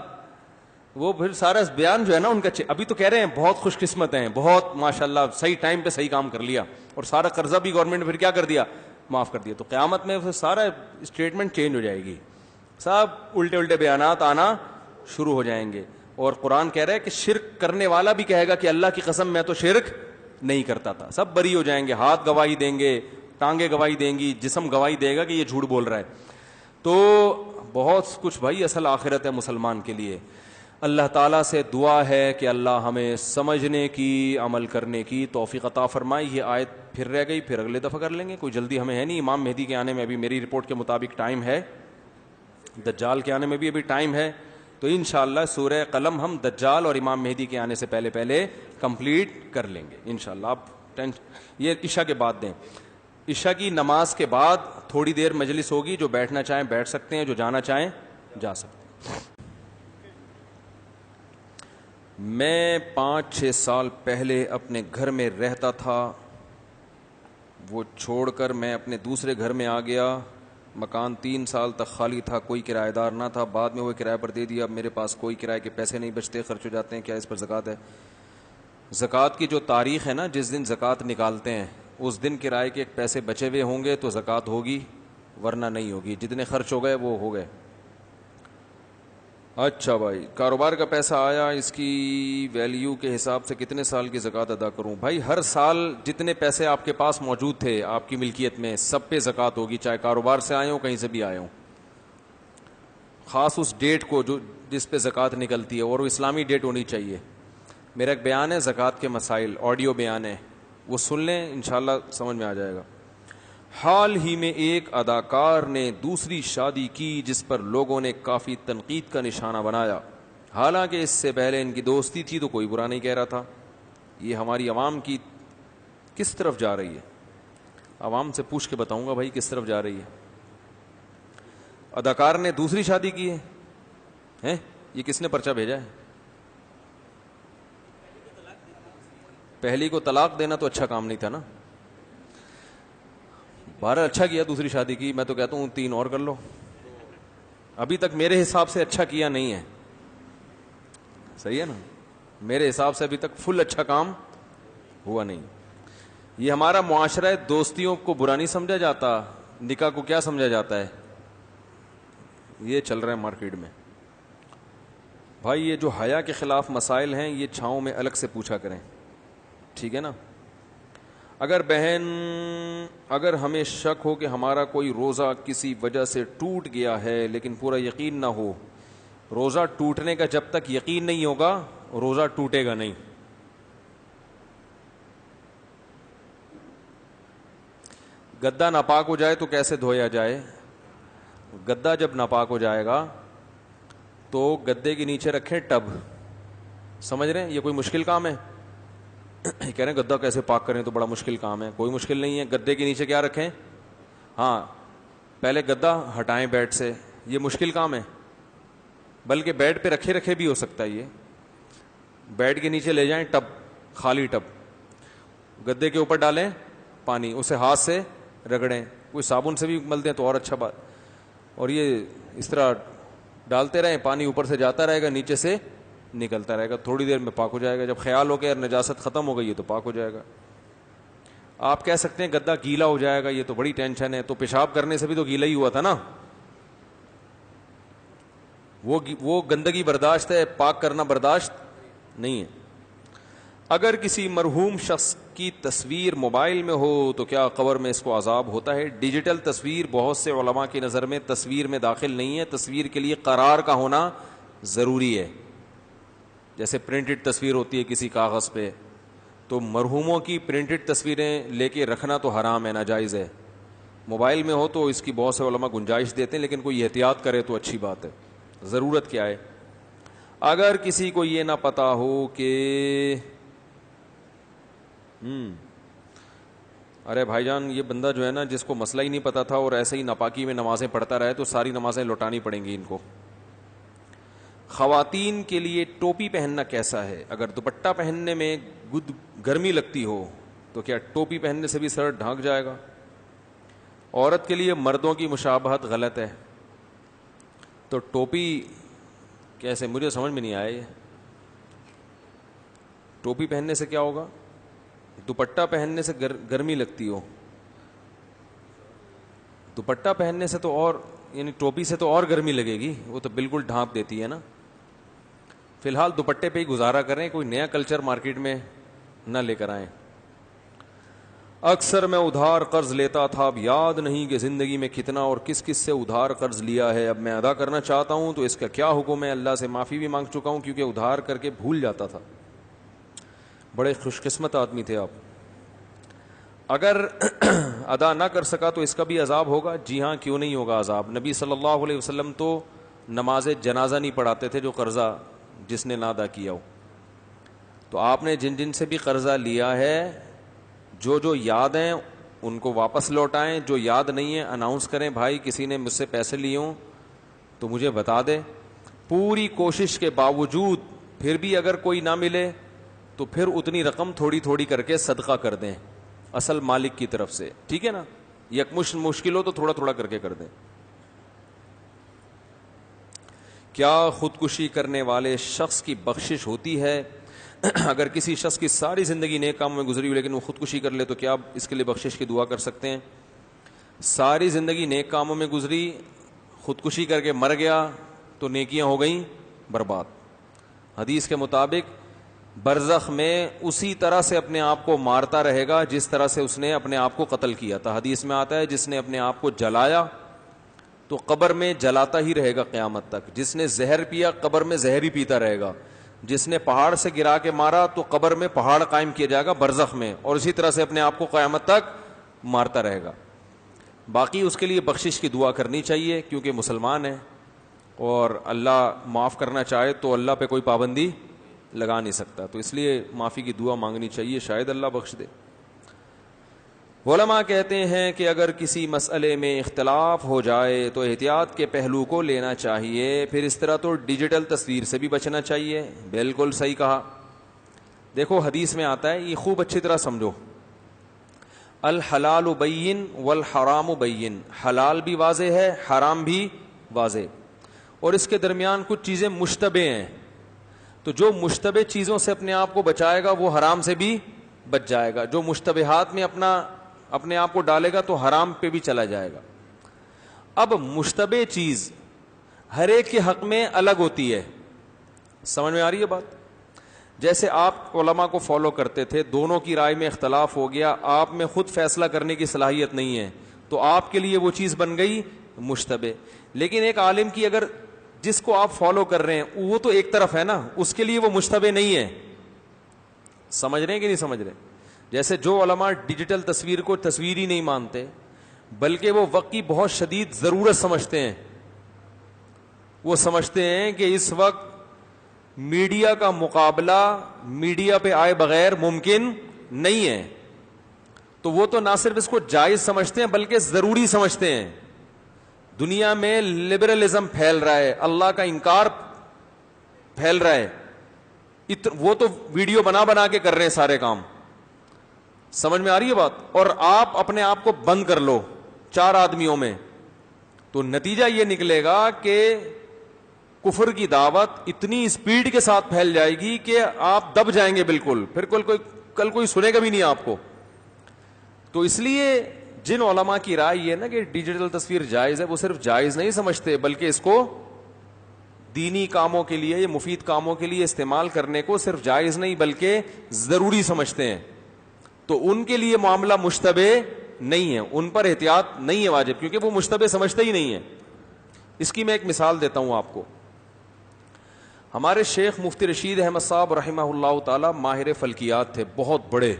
وہ پھر سارا بیان جو ہے نا ان کا ابھی تو کہہ رہے ہیں بہت خوش قسمت ہیں, بہت ماشاءاللہ صحیح ٹائم پہ صحیح کام کر لیا, اور سارا قرضہ بھی گورنمنٹ نے پھر کیا کر دیا, معاف کر دیا. تو قیامت میں پھر سارا اسٹیٹمنٹ چینج ہو جائے گی, سب الٹے الٹے بیانات آنا شروع ہو جائیں گے. اور قرآن کہہ رہا ہے کہ شرک کرنے والا بھی کہے گا کہ اللہ کی قسم میں تو شرک نہیں کرتا تھا. سب بری ہو جائیں گے, ہاتھ گواہی دیں گے, ٹانگیں گواہی دیں گی, جسم گواہی دے گا کہ یہ جھوٹ بول رہا ہے. تو بہت کچھ بھائی اصل آخرت ہے مسلمان کے لیے. اللہ تعالیٰ سے دعا ہے کہ اللہ ہمیں سمجھنے کی, عمل کرنے کی توفیق عطا فرمائے. یہ آیت پھر رہ گئی, پھر اگلے دفعہ کر لیں گے, کوئی جلدی ہمیں ہے نہیں. امام مہدی کے آنے میں ابھی میری رپورٹ کے مطابق ٹائم ہے, دجال کے آنے میں بھی ابھی ٹائم ہے. تو انشاءاللہ سورہ قلم ہم دجال اور امام مہدی کے آنے سے پہلے پہلے کمپلیٹ کر لیں گے انشاءاللہ. آپ یہ عشاء کے بعد دیں, عشاء کی نماز کے بعد تھوڑی دیر مجلس ہوگی, جو بیٹھنا چاہیں بیٹھ سکتے ہیں, جو جانا چاہیں جا سکتے ہیں. میں 5-6 سال پہلے اپنے گھر میں رہتا تھا, وہ چھوڑ کر میں اپنے دوسرے گھر میں آ گیا. مکان 3 سال تک خالی تھا, کوئی کرایہ دار نہ تھا, بعد میں وہ کرایہ پر دے دیا. اب میرے پاس کوئی کرایہ کے پیسے نہیں بچتے, خرچ ہو جاتے ہیں, کیا اس پر زکوٰۃ ہے؟ زکوٰۃ کی جو تاریخ ہے نا, جس دن زکوٰۃ نکالتے ہیں اس دن کرایے کے پیسے بچے ہوئے ہوں گے تو زکوٰۃ ہوگی, ورنہ نہیں ہوگی. جتنے خرچ ہو گئے وہ ہو گئے. اچھا بھائی, کاروبار کا پیسہ آیا, اس کی ویلیو کے حساب سے کتنے سال کی زکوٰۃ ادا کروں؟ بھائی ہر سال جتنے پیسے آپ کے پاس موجود تھے آپ کی ملکیت میں, سب پہ زکوٰۃ ہوگی, چاہے کاروبار سے آئے ہوں کہیں سے بھی آئے ہوں. خاص اس ڈیٹ کو جو جس پہ زکوٰۃ نکلتی ہے, اور وہ اسلامی ڈیٹ ہونی چاہیے. میرا ایک بیان ہے زکوٰۃ کے مسائل, آڈیو بیان ہے, وہ سن لیں انشاءاللہ سمجھ میں آ جائے گا. حال ہی میں ایک اداکار نے دوسری شادی کی جس پر لوگوں نے کافی تنقید کا نشانہ بنایا. حالانکہ اس سے پہلے ان کی دوستی تھی تو کوئی برا نہیں کہہ رہا تھا. یہ ہماری عوام کی کس طرف جا رہی ہے؟ عوام سے پوچھ کے بتاؤں گا بھائی کس طرف جا رہی ہے. اداکار نے دوسری شادی کی ہے, یہ کس نے پرچہ بھیجا ہے؟ پہلی کو طلاق دینا تو اچھا کام نہیں تھا نا. بہرحال اچھا کیا دوسری شادی کی, میں تو کہتا ہوں 3 اور کر لو. ابھی تک میرے حساب سے اچھا کیا نہیں ہے, صحیح ہے نا, میرے حساب سے ابھی تک فل اچھا کام ہوا نہیں. یہ ہمارا معاشرہ ہے, دوستیوں کو برا نہیں سمجھا جاتا, نکاح کو کیا سمجھا جاتا ہے, یہ چل رہا ہے مارکیٹ میں. بھائی یہ جو حیا کے خلاف مسائل ہیں یہ چھاؤں میں الگ سے پوچھا کریں, ٹھیک ہے نا. اگر ہمیں شک ہو کہ ہمارا کوئی روزہ کسی وجہ سے ٹوٹ گیا ہے لیکن پورا یقین نہ ہو, روزہ ٹوٹنے کا جب تک یقین نہیں ہوگا روزہ ٹوٹے گا نہیں. گدا ناپاک ہو جائے تو کیسے دھویا جائے؟ گدا جب ناپاک ہو جائے گا تو گدے کے نیچے رکھیں ٹب. سمجھ رہے ہیں, یہ کوئی مشکل کام ہے؟ کہہ رہے ہیں گدا کیسے پاک کریں, تو بڑا مشکل کام ہے. کوئی مشکل نہیں ہے, گدے کے نیچے کیا رکھیں؟ ہاں پہلے گدا ہٹائیں بیڈ سے, یہ مشکل کام ہے؟ بلکہ بیڈ پہ رکھے بھی ہو سکتا ہے. یہ بیڈ کے نیچے لے جائیں ٹب, خالی ٹب, گدے کے اوپر ڈالیں پانی, اسے ہاتھ سے رگڑیں, کوئی صابن سے بھی مل دیں تو اور اچھا بات. اور یہ اس طرح ڈالتے رہیں, پانی اوپر سے جاتا رہے گا, نیچے سے نکلتا رہے گا, تھوڑی دیر میں پاک ہو جائے گا. جب خیال ہو کہ یار نجاست ختم ہو گئی ہے تو پاک ہو جائے گا. آپ کہہ سکتے ہیں گدا گیلا ہو جائے گا, یہ تو بڑی ٹینشن ہے. تو پیشاب کرنے سے بھی تو گیلا ہی ہوا تھا نا, وہ گندگی برداشت ہے, پاک کرنا برداشت نہیں ہے. اگر کسی مرحوم شخص کی تصویر موبائل میں ہو تو کیا قبر میں اس کو عذاب ہوتا ہے؟ ڈیجیٹل تصویر بہت سے علماء کی نظر میں تصویر میں داخل نہیں ہے. تصویر کے لیے قرار کا ہونا ضروری ہے. جیسے پرنٹڈ تصویر ہوتی ہے کسی کاغذ پہ, تو مرحوموں کی پرنٹڈ تصویریں لے کے رکھنا تو حرام ہے, ناجائز ہے. موبائل میں ہو تو اس کی بہت سے علماء گنجائش دیتے ہیں, لیکن کوئی احتیاط کرے تو اچھی بات ہے. ضرورت کیا ہے؟ اگر کسی کو یہ نہ پتا ہو کہ ارے بھائی جان, یہ بندہ جو ہے نا, جس کو مسئلہ ہی نہیں پتا تھا اور ایسے ہی ناپاکی میں نمازیں پڑھتا رہے, تو ساری نمازیں لوٹانی پڑیں گی ان کو. خواتین کے لیے ٹوپی پہننا کیسا ہے؟ اگر دوپٹہ پہننے میں گرمی لگتی ہو تو کیا ٹوپی پہننے سے بھی سر ڈھانک جائے گا؟ عورت کے لیے مردوں کی مشابہت غلط ہے, تو ٹوپی کیسے؟ مجھے سمجھ میں نہیں آیا. یہ ٹوپی پہننے سے کیا ہوگا؟ دوپٹہ پہننے سے گرمی لگتی ہو, دوپٹہ پہننے سے تو اور, یعنی ٹوپی سے تو اور گرمی لگے گی, وہ تو بالکل ڈھانپ دیتی ہے نا. فی الحال دوپٹے پہ ہی گزارا کریں, کوئی نیا کلچر مارکیٹ میں نہ لے کر آئیں. اکثر میں ادھار قرض لیتا تھا, اب یاد نہیں کہ زندگی میں کتنا اور کس کس سے ادھار قرض لیا ہے. اب میں ادا کرنا چاہتا ہوں تو اس کا کیا حکم ہے؟ اللہ سے معافی بھی مانگ چکا ہوں کیونکہ ادھار کر کے بھول جاتا تھا. بڑے خوش قسمت آدمی تھے آپ. اگر ادا نہ کر سکا تو اس کا بھی عذاب ہوگا؟ جی ہاں, کیوں نہیں ہوگا عذاب. نبی صلی اللہ علیہ وسلم تو نماز جنازہ نہیں پڑھاتے تھے جو قرضہ جس نے نہ ادا کیا ہو. تو آپ نے جن جن سے بھی قرضہ لیا ہے, جو یاد ہیں ان کو واپس لوٹائیں, جو یاد نہیں ہے اناؤنس کریں, بھائی کسی نے مجھ سے پیسے لیے ہوں تو مجھے بتا دے. پوری کوشش کے باوجود پھر بھی اگر کوئی نہ ملے تو پھر اتنی رقم تھوڑی تھوڑی کر کے صدقہ کر دیں اصل مالک کی طرف سے, ٹھیک ہے نا. یکمشت مشکل ہو تو تھوڑا تھوڑا کر کے کر دیں. کیا خودکشی کرنے والے شخص کی بخشش ہوتی ہے؟ اگر کسی شخص کی ساری زندگی نیک کاموں میں گزری ہو لیکن وہ خودکشی کر لے تو کیا آپ اس کے لیے بخشش کی دعا کر سکتے ہیں؟ ساری زندگی نیک کاموں میں گزری, خودکشی کر کے مر گیا تو نیکیاں ہو گئیں برباد. حدیث کے مطابق برزخ میں اسی طرح سے اپنے آپ کو مارتا رہے گا جس طرح سے اس نے اپنے آپ کو قتل کیا تھا. حدیث میں آتا ہے جس نے اپنے آپ کو جلایا تو قبر میں جلاتا ہی رہے گا قیامت تک. جس نے زہر پیا قبر میں زہر ہی پیتا رہے گا. جس نے پہاڑ سے گرا کے مارا تو قبر میں پہاڑ قائم کیا جائے گا برزخ میں, اور اسی طرح سے اپنے آپ کو قیامت تک مارتا رہے گا. باقی اس کے لیے بخشش کی دعا کرنی چاہیے کیونکہ مسلمان ہے, اور اللہ معاف کرنا چاہے تو اللہ پہ کوئی پابندی لگا نہیں سکتا, تو اس لیے معافی کی دعا مانگنی چاہیے, شاید اللہ بخش دے. علماء کہتے ہیں کہ اگر کسی مسئلے میں اختلاف ہو جائے تو احتیاط کے پہلو کو لینا چاہیے, پھر اس طرح تو ڈیجیٹل تصویر سے بھی بچنا چاہیے. بالکل صحیح کہا. دیکھو حدیث میں آتا ہے, یہ خوب اچھی طرح سمجھو, الحلال بین والحرام بین, حلال بھی واضح ہے حرام بھی واضح, اور اس کے درمیان کچھ چیزیں مشتبہ ہیں. تو جو مشتبہ چیزوں سے اپنے آپ کو بچائے گا وہ حرام سے بھی بچ جائے گا, جو مشتبہات میں اپنے آپ کو ڈالے گا تو حرام پہ بھی چلا جائے گا. اب مشتبہ چیز ہر ایک کے حق میں الگ ہوتی ہے, سمجھ میں آ رہی ہے بات؟ جیسے آپ علماء کو فالو کرتے تھے, دونوں کی رائے میں اختلاف ہو گیا, آپ میں خود فیصلہ کرنے کی صلاحیت نہیں ہے, تو آپ کے لیے وہ چیز بن گئی مشتبہ. لیکن ایک عالم کی اگر جس کو آپ فالو کر رہے ہیں وہ تو ایک طرف ہے نا, اس کے لیے وہ مشتبہ نہیں ہے. سمجھ رہے ہیں کہ نہیں سمجھ رہے؟ جیسے جو علماء ڈیجیٹل تصویر کو تصویر ہی نہیں مانتے بلکہ وہ وقت کی بہت شدید ضرورت سمجھتے ہیں, وہ سمجھتے ہیں کہ اس وقت میڈیا کا مقابلہ میڈیا پہ آئے بغیر ممکن نہیں ہے, تو وہ تو نہ صرف اس کو جائز سمجھتے ہیں بلکہ ضروری سمجھتے ہیں. دنیا میں لبرلزم پھیل رہا ہے, اللہ کا انکار پھیل رہا ہے, وہ تو ویڈیو بنا بنا کے کر رہے ہیں سارے کام. سمجھ میں آ رہی ہے بات؟ اور آپ اپنے آپ کو بند کر لو 4 آدمیوں میں تو نتیجہ یہ نکلے گا کہ کفر کی دعوت اتنی اسپیڈ کے ساتھ پھیل جائے گی کہ آپ دب جائیں گے بالکل, پھر کل کوئی سنے گا بھی نہیں آپ کو. تو اس لیے جن علماء کی رائے یہ نا کہ ڈیجیٹل تصویر جائز ہے, وہ صرف جائز نہیں سمجھتے بلکہ اس کو دینی کاموں کے لیے یا مفید کاموں کے لیے استعمال کرنے کو صرف جائز نہیں بلکہ ضروری سمجھتے ہیں، تو ان کے لیے معاملہ مشتبہ نہیں ہے، ان پر احتیاط نہیں ہے واجب، کیونکہ وہ مشتبہ سمجھتے ہی نہیں ہے۔ اس کی میں ایک مثال دیتا ہوں آپ کو۔ ہمارے شیخ مفتی رشید احمد صاحب رحمہ اللہ تعالی ماہر فلکیات تھے، بہت بڑے۔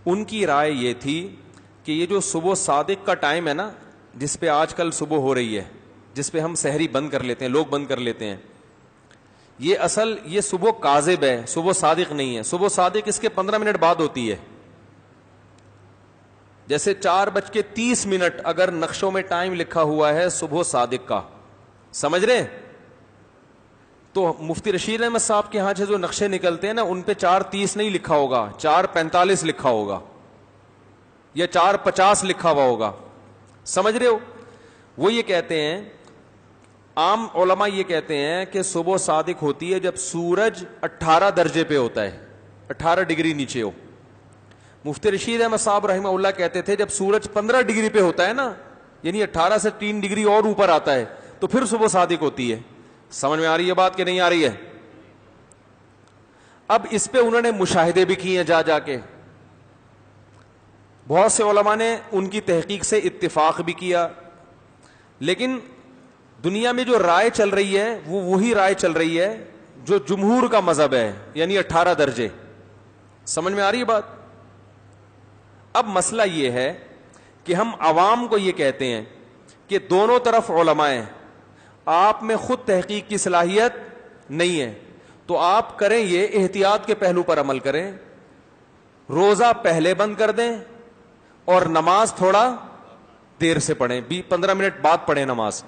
ان کی رائے یہ تھی کہ یہ جو صبح صادق کا ٹائم ہے نا، جس پہ آج کل صبح ہو رہی ہے، جس پہ ہم سحری بند کر لیتے ہیں، لوگ بند کر لیتے ہیں، یہ صبح کاذب ہے، صبح صادق نہیں ہے۔ صبح صادق اس کے 15 منٹ بعد ہوتی ہے۔ جیسے 4:30 اگر نقشوں میں ٹائم لکھا ہوا ہے صبح صادق کا، سمجھ رہے ہیں؟ تو مفتی رشید احمد صاحب کے ہاں سے جو نقشے نکلتے ہیں نا، ان پہ 4:30 نہیں لکھا ہوگا، 4:45 لکھا ہوگا یا 4:50 لکھا ہوا ہوگا، سمجھ رہے ہو؟ وہ یہ کہتے ہیں، عام علماء یہ کہتے ہیں کہ صبح صادق ہوتی ہے جب سورج 18 درجے پہ ہوتا ہے، 18 ڈگری نیچے ہو۔ مفتی رشید احمد صاحب رحمہ اللہ کہتے تھے جب سورج 15 ڈگری پہ ہوتا ہے نا، یعنی 18 سے 3 ڈگری اور اوپر آتا ہے، تو پھر صبح صادق ہوتی ہے۔ سمجھ میں آ رہی ہے بات کہ نہیں آ رہی ہے؟ اب اس پہ انہوں نے مشاہدے بھی کیے ہیں جا جا کے، بہت سے علماء نے ان کی تحقیق سے اتفاق بھی کیا، لیکن دنیا میں جو رائے چل رہی ہے وہ وہی رائے چل رہی ہے جو جمہور کا مذہب ہے، یعنی 18 درجے۔ سمجھ میں آ رہی ہے بات؟ اب مسئلہ یہ ہے کہ ہم عوام کو یہ کہتے ہیں کہ دونوں طرف علماء ہیں، آپ میں خود تحقیق کی صلاحیت نہیں ہے، تو آپ کریں یہ احتیاط کے پہلو پر عمل کریں، روزہ پہلے بند کر دیں اور نماز تھوڑا دیر سے پڑھیں، 15 منٹ بعد پڑھیں نماز،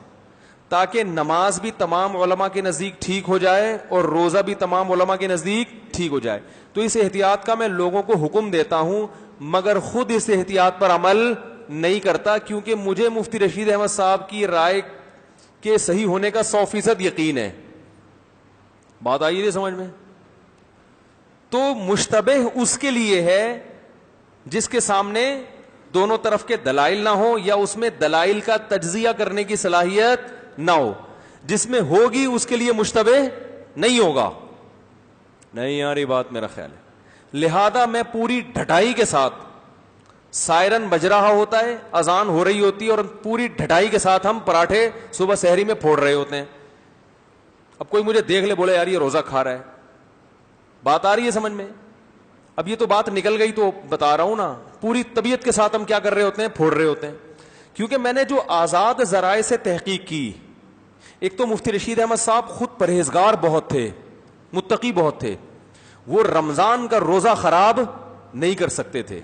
تاکہ نماز بھی تمام علماء کے نزدیک ٹھیک ہو جائے اور روزہ بھی تمام علماء کے نزدیک ٹھیک ہو جائے۔ تو اس احتیاط کا میں لوگوں کو حکم دیتا ہوں، مگر خود اس احتیاط پر عمل نہیں کرتا، کیونکہ مجھے مفتی رشید احمد صاحب کی رائے کے صحیح ہونے کا 100% یقین ہے۔ بات آئی ہے سمجھ میں؟ تو مشتبہ اس کے لیے ہے جس کے سامنے دونوں طرف کے دلائل نہ ہو، یا اس میں دلائل کا تجزیہ کرنے کی صلاحیت نہ ہو۔ جس میں ہوگی اس کے لیے مشتبہ نہیں ہوگا۔ نہیں یاری بات میرا خیال ہے، لہذا میں پوری ڈھٹائی کے ساتھ، سائرن بج رہا ہوتا ہے، اذان ہو رہی ہوتی ہے، اور پوری ڈھٹائی کے ساتھ ہم پراٹھے صبح سحری میں پھوڑ رہے ہوتے ہیں۔ اب کوئی مجھے دیکھ لے، بولے یار یہ روزہ کھا رہا ہے، بات آ رہی ہے سمجھ میں؟ اب یہ تو بات نکل گئی تو بتا رہا ہوں نا، پوری طبیعت کے ساتھ ہم کیا کر رہے ہوتے ہیں؟ پھوڑ رہے ہوتے ہیں۔ کیونکہ میں نے جو آزاد ذرائع سے تحقیق کی، ایک تو مفتی رشید احمد صاحب خود پرہیزگار بہت تھے، متقی بہت تھے، وہ رمضان کا روزہ خراب نہیں کر سکتے تھے،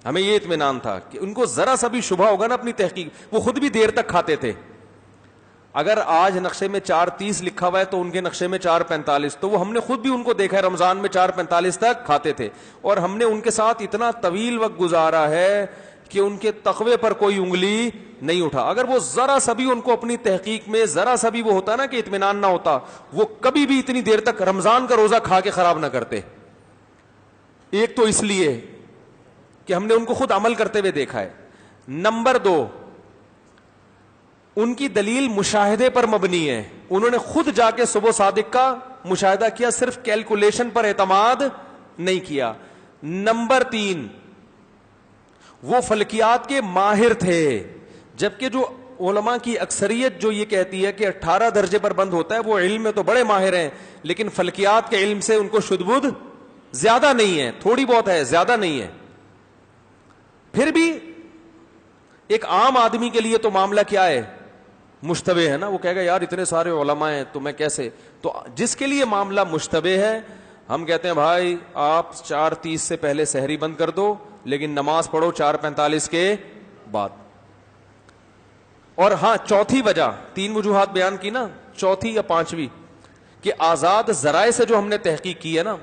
ہمیں یہ اطمینان تھا کہ ان کو ذرا سا بھی شبہ ہوگا نا اپنی تحقیق، وہ خود بھی دیر تک کھاتے تھے۔ اگر آج نقشے میں 4:30 لکھا ہوا ہے تو ان کے نقشے میں 4:45، تو وہ ہم نے خود بھی ان کو دیکھا ہے رمضان میں 4:45 تک کھاتے تھے، اور ہم نے ان کے ساتھ اتنا طویل وقت گزارا ہے کہ ان کے تقوی پر کوئی انگلی نہیں اٹھا۔ اگر وہ ذرا سا بھی ان کو اپنی تحقیق میں ذرا سا بھی وہ ہوتا نا کہ اطمینان نہ ہوتا، وہ کبھی بھی اتنی دیر تک رمضان کا روزہ کھا کے خراب نہ کرتے۔ ایک تو اس لیے کہ ہم نے ان کو خود عمل کرتے ہوئے دیکھا ہے۔ نمبر 2، ان کی دلیل مشاہدے پر مبنی ہے، انہوں نے خود جا کے صبح صادق کا مشاہدہ کیا، صرف کیلکولیشن پر اعتماد نہیں کیا۔ نمبر 3، وہ فلکیات کے ماہر تھے، جبکہ جو علماء کی اکثریت جو یہ کہتی ہے کہ 18 درجے پر بند ہوتا ہے، وہ علم میں تو بڑے ماہر ہیں، لیکن فلکیات کے علم سے ان کو شد بدھ زیادہ نہیں ہے، تھوڑی بہت ہے، زیادہ نہیں ہے۔ پھر بھی ایک عام آدمی کے لیے تو معاملہ کیا ہے؟ مشتبہ ہے نا، وہ کہے گا یار اتنے سارے علماء ہیں تو میں کیسے؟ تو جس کے لیے معاملہ مشتبہ ہے، ہم کہتے ہیں بھائی آپ 4:30 سے پہلے سحری بند کر دو، لیکن نماز پڑھو 4:45 کے بعد۔ اور ہاں، چوتھی وجہ، 3 وجوہات بیان کی نا، چوتھی یا 5ویں، کہ آزاد ذرائع سے جو ہم نے تحقیق کی ہے نا،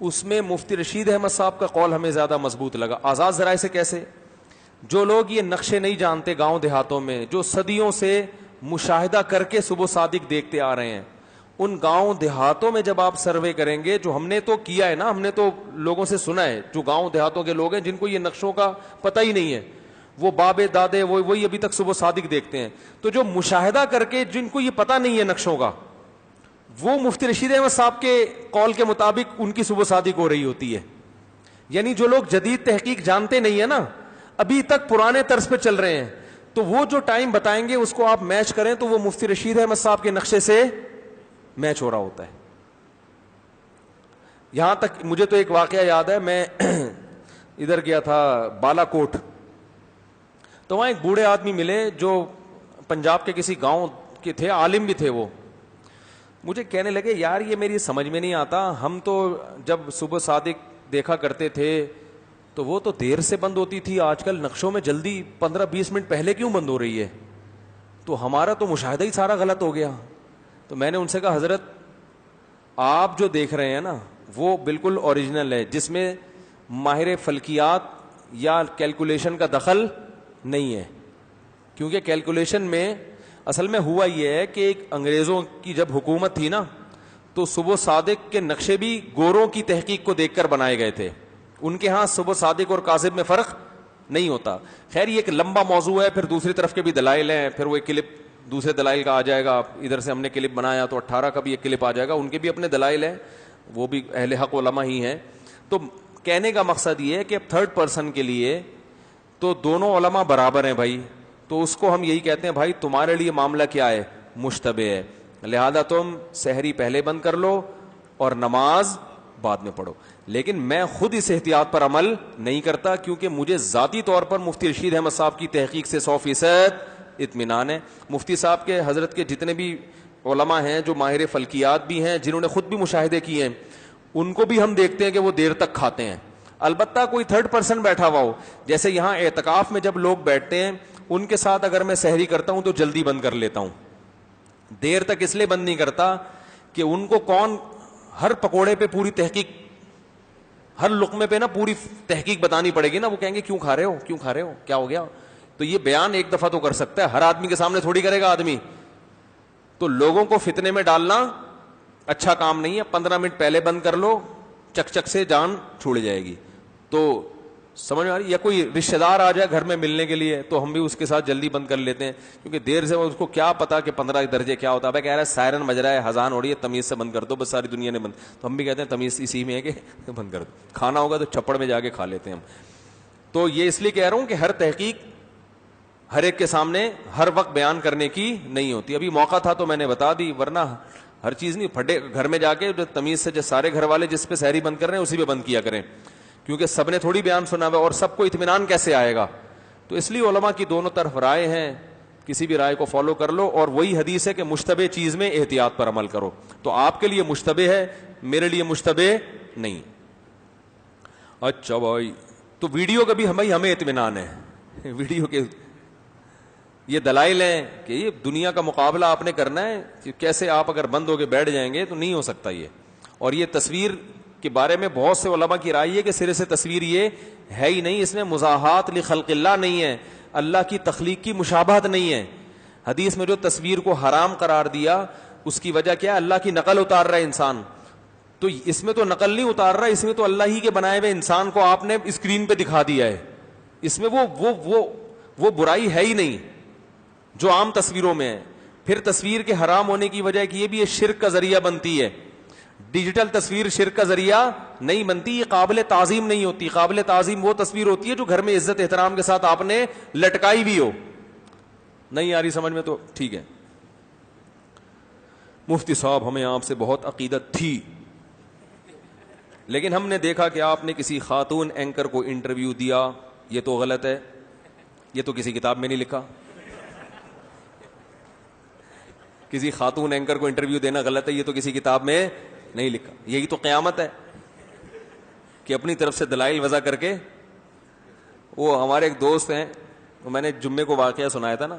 اس میں مفتی رشید احمد صاحب کا قول ہمیں زیادہ مضبوط لگا۔ آزاد ذرائع سے کیسے؟ جو لوگ یہ نقشے نہیں جانتے گاؤں دیہاتوں میں، جو صدیوں سے مشاہدہ کر کے صبح صادق دیکھتے آ رہے ہیں، ان گاؤں دیہاتوں میں جب آپ سروے کریں گے، جو ہم نے تو کیا ہے نا، ہم نے تو لوگوں سے سنا ہے جو گاؤں دیہاتوں کے لوگ ہیں جن کو یہ نقشوں کا پتہ ہی نہیں ہے، وہ بابے دادے وہی ابھی تک صبح صادق دیکھتے ہیں. تو جو مشاہدہ کر کے جن کو یہ پتہ نہیں ہے نقشوں کا, وہ مفتی رشید احمد صاحب کے قول کے مطابق ان کی صبح صادق ہو رہی ہوتی ہے. یعنی جو لوگ جدید تحقیق جانتے نہیں ہیں نا, ابھی تک پرانے طرز پہ چل رہے ہیں, تو وہ جو ٹائم بتائیں گے اس کو آپ میچ کریں تو وہ مفتی رشید احمد صاحب کے نقشے سے میچ ہو رہا ہوتا ہے. یہاں تک مجھے تو ایک واقعہ یاد ہے, میں ادھر گیا تھا بالا کوٹ, تو وہاں ایک بوڑھے آدمی ملے جو پنجاب کے کسی گاؤں کے تھے, عالم بھی تھے. وہ مجھے کہنے لگے یار یہ میری سمجھ میں نہیں آتا, ہم تو جب صبح صادق دیکھا کرتے تھے تو وہ تو دیر سے بند ہوتی تھی, آج کل نقشوں میں جلدی 15-20 منٹ پہلے کیوں بند ہو رہی ہے, تو ہمارا تو مشاہدہ ہی سارا غلط ہو گیا. تو میں نے ان سے کہا حضرت آپ جو دیکھ رہے ہیں نا وہ بالکل اوریجنل ہے, جس میں ماہر فلکیات یا کیلکولیشن کا دخل نہیں ہے. کیونکہ کیلکولیشن میں اصل میں ہوا یہ ہے کہ ایک انگریزوں کی جب حکومت تھی نا, تو صبح صادق کے نقشے بھی گوروں کی تحقیق کو دیکھ کر بنائے گئے تھے. ان کے ہاں صبح صادق اور کاذب میں فرق نہیں ہوتا. خیر یہ ایک لمبا موضوع ہے, پھر دوسری طرف کے بھی دلائل ہیں, پھر وہ ایک کلپ دوسرے دلائل کا آ جائے گا. ادھر سے ہم نے کلپ بنایا تو 18 کا بھی ایک کلپ آ جائے گا, ان کے بھی اپنے دلائل ہیں, وہ بھی اہل حق علماء ہی ہیں. تو کہنے کا مقصد یہ ہے کہ تھرڈ پرسن کے لیے تو دونوں علماء برابر ہیں بھائی, تو اس کو ہم یہی کہتے ہیں بھائی تمہارے لیے معاملہ کیا ہے, مشتبہ ہے, لہذا تم سحری پہلے بند کر لو اور نماز بعد میں پڑھو. لیکن میں خود اس احتیاط پر عمل نہیں کرتا, کیونکہ مجھے ذاتی طور پر مفتی رشید احمد صاحب کی تحقیق سے 100% اطمینان ہے. مفتی صاحب کے حضرت کے جتنے بھی علماء ہیں جو ماہر فلکیات بھی ہیں, جنہوں نے خود بھی مشاہدے کیے ہیں, ان کو بھی ہم دیکھتے ہیں کہ وہ دیر تک کھاتے ہیں. البتہ کوئی تھرڈ پرسن بیٹھا ہوا ہو, جیسے یہاں اعتکاف میں جب لوگ بیٹھتے ہیں ان کے ساتھ اگر میں سحری کرتا ہوں تو جلدی بند کر لیتا ہوں, دیر تک اس لیے بند نہیں کرتا کہ ان کو کون ہر پکوڑے پہ پوری تحقیق, ہر لقمے پہ نا پوری تحقیق بتانی پڑے گی نا. وہ کہیں گے کیوں کھا رہے ہو, کیوں کھا رہے ہو, کیا ہو گیا. تو یہ بیان ایک دفعہ تو کر سکتا ہے, ہر آدمی کے سامنے تھوڑی کرے گا آدمی. تو لوگوں کو فتنے میں ڈالنا اچھا کام نہیں ہے. 15 منٹ پہلے بند کر لو, چک چک سے جان چھوڑ جائے گی. تو سمجھ میں آ رہی, یا کوئی رشتہ دار آ جائے گھر میں ملنے کے لیے تو ہم بھی اس کے ساتھ جلدی بند کر لیتے ہیں, کیونکہ دیر سے اس کو کیا پتا کہ 15 درجے کیا ہوتا ہے. کہہ رہا ہے سائرن بج رہا ہے, اذان ہو رہی ہے, تمیز سے بند کر دو, بس ساری دنیا نے بند. تو ہم بھی کہتے ہیں تمیز اسی میں ہے کہ بند کر دو. کھانا ہوگا تو چھپڑ میں جا کے کھا لیتے ہیں ہم. تو یہ اس لیے کہہ رہا ہوں کہ ہر تحقیق ہر ایک کے سامنے ہر وقت بیان کرنے کی نہیں ہوتی. ابھی موقع تھا تو میں نے بتا دی, ورنہ ہر چیز نہیں. پھٹے گھر میں جا کے جو تمیز سے جو سارے گھر والے جس پہ سحری بند کر رہے ہیں اسی پہ بند کیا کریں, کیونکہ سب نے تھوڑی بیان سنا ہوا اور سب کو اطمینان کیسے آئے گا. تو اس لیے علماء کی دونوں طرف رائے ہیں, کسی بھی رائے کو فالو کر لو. اور وہی حدیث ہے کہ مشتبہ چیز میں احتیاط پر عمل کرو. تو آپ کے لیے مشتبہ ہے, میرے لیے مشتبہ نہیں. اچھا بھائی, تو ویڈیو کا بھی ہمیں اطمینان ہے. ویڈیو کے یہ دلائل ہیں کہ یہ دنیا کا مقابلہ آپ نے کرنا ہے, کیسے آپ اگر بند ہو کے بیٹھ جائیں گے تو نہیں ہو سکتا یہ. اور یہ تصویر کے بارے میں بہت سے علماء کی رائے ہے کہ سرے سے تصویر یہ ہے ہی نہیں, اس میں مزاحات لخلق اللہ نہیں ہے, اللہ کی تخلیق کی مشابہت نہیں ہے. حدیث میں جو تصویر کو حرام قرار دیا اس کی وجہ کیا ہے, اللہ کی نقل اتار رہا ہے انسان. تو اس میں تو نقل نہیں اتار رہا, اس میں تو اللہ ہی کے بنائے ہوئے انسان کو آپ نے اسکرین پہ دکھا دیا ہے. اس میں وہ برائی ہے ہی نہیں جو عام تصویروں میں ہے. پھر تصویر کے حرام ہونے کی وجہ کہ یہ بھی یہ شرک کا ذریعہ بنتی ہے. ڈیجیٹل تصویر شرک کا ذریعہ نہیں بنتی, یہ قابل تعظیم نہیں ہوتی. قابل تعظیم وہ تصویر ہوتی ہے جو گھر میں عزت احترام کے ساتھ آپ نے لٹکائی بھی ہو. نہیں آ رہی سمجھ میں تو ٹھیک ہے. مفتی صاحب ہمیں آپ سے بہت عقیدت تھی, لیکن ہم نے دیکھا کہ آپ نے کسی خاتون اینکر کو انٹرویو دیا, یہ تو غلط ہے, یہ تو کسی کتاب میں نہیں لکھا. کسی خاتون اینکر کو انٹرویو دینا غلط ہے, یہ تو کسی کتاب میں نہیں لکھا. یہی تو قیامت ہے کہ اپنی طرف سے دلائل وضع کر کے. وہ ہمارے ایک دوست ہیں, میں نے جمعے کو واقعہ سنایا تھا نا,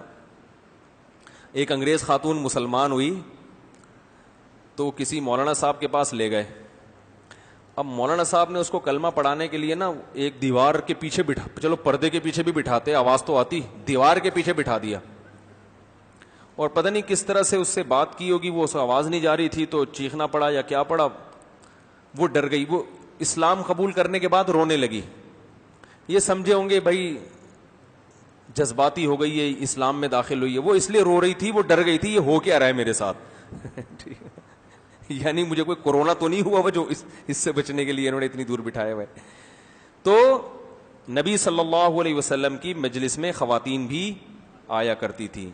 ایک انگریز خاتون مسلمان ہوئی تو کسی مولانا صاحب کے پاس لے گئے. اب مولانا صاحب نے اس کو کلمہ پڑھانے کے لیے نا ایک دیوار کے پیچھے بٹھا, چلو پردے کے پیچھے بھی بٹھاتے آواز تو آتی, دیوار کے پیچھے بٹھا دیا. اور پتہ نہیں کس طرح سے اس سے بات کی ہوگی, وہ اس آواز نہیں جا رہی تھی تو چیخنا پڑا یا کیا پڑا. وہ ڈر گئی, وہ اسلام قبول کرنے کے بعد رونے لگی. یہ سمجھے ہوں گے بھائی جذباتی ہو گئی ہے, اسلام میں داخل ہوئی ہے, وہ اس لیے رو رہی تھی, وہ ڈر گئی تھی یہ ہو کیا رہا ہے میرے ساتھ یعنی مجھے کوئی کورونا تو نہیں ہوا وہ جو اس سے بچنے کے لیے انہوں نے اتنی دور بٹھایا ہوا ہے. تو نبی صلی اللہ علیہ وسلم کی مجلس میں خواتین بھی آیا کرتی تھی.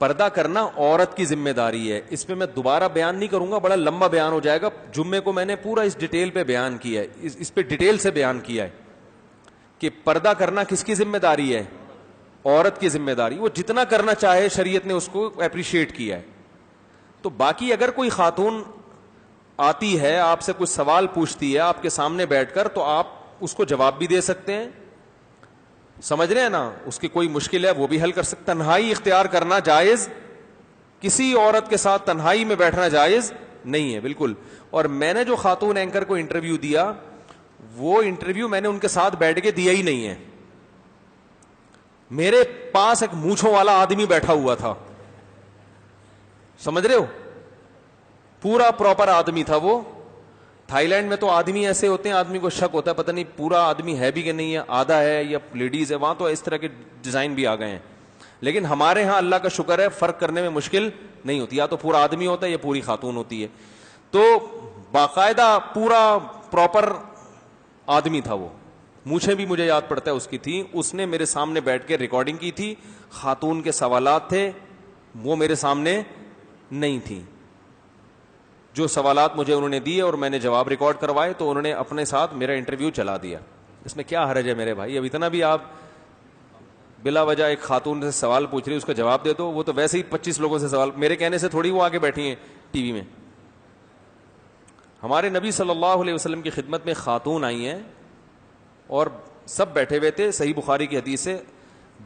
پردہ کرنا عورت کی ذمہ داری ہے. اس پہ میں دوبارہ بیان نہیں کروں گا, بڑا لمبا بیان ہو جائے گا. جمعے کو میں نے پورا اس ڈیٹیل پہ بیان کیا ہے, اس پہ ڈیٹیل سے بیان کیا ہے کہ پردہ کرنا کس کی ذمہ داری ہے, عورت کی ذمہ داری. وہ جتنا کرنا چاہے شریعت نے اس کو اپریشیٹ کیا ہے. تو باقی اگر کوئی خاتون آتی ہے آپ سے کچھ سوال پوچھتی ہے آپ کے سامنے بیٹھ کر, تو آپ اس کو جواب بھی دے سکتے ہیں, سمجھ رہے ہیں نا, اس کی کوئی مشکل ہے وہ بھی حل کر سکتے. تنہائی اختیار کرنا جائز, کسی عورت کے ساتھ تنہائی میں بیٹھنا جائز نہیں ہے بالکل. اور میں نے جو خاتون اینکر کو انٹرویو دیا, وہ انٹرویو میں نے ان کے ساتھ بیٹھ کے دیا ہی نہیں ہے. میرے پاس ایک مونچھوں والا آدمی بیٹھا ہوا تھا, سمجھ رہے ہو, پورا پراپر آدمی تھا وہ. تھائی لینڈ میں تو آدمی ایسے ہوتے ہیں, آدمی کو شک ہوتا ہے پتہ نہیں پورا آدمی ہے بھی کہ نہیں ہے, آدھا ہے یا لیڈیز ہے. وہاں تو اس طرح کے ڈیزائن بھی آ گئے ہیں, لیکن ہمارے ہاں اللہ کا شکر ہے فرق کرنے میں مشکل نہیں ہوتی, یا تو پورا آدمی ہوتا ہے یا پوری خاتون ہوتی ہے. تو باقاعدہ پورا پراپر آدمی تھا وہ, مونچھیں بھی مجھے یاد پڑتا ہے اس کی تھی. اس نے میرے سامنے بیٹھ کے ریکارڈنگ کی تھی. خاتون کے سوالات تھے وہ میرے سامنے نہیں تھی, جو سوالات مجھے انہوں نے دیے اور میں نے جواب ریکارڈ کروائے, تو انہوں نے اپنے ساتھ میرا انٹرویو چلا دیا. اس میں کیا حرج ہے میرے بھائی؟ اب اتنا بھی آپ بلا وجہ ایک خاتون سے سوال پوچھ رہی اس کا جواب دے دو. وہ تو ویسے ہی 25 لوگوں سے سوال, میرے کہنے سے تھوڑی وہ آگے بیٹھی ہیں ٹی وی میں. ہمارے نبی صلی اللہ علیہ وسلم کی خدمت میں خاتون آئی ہیں اور سب بیٹھے ہوئے تھے. صحیح بخاری کی حدیث سے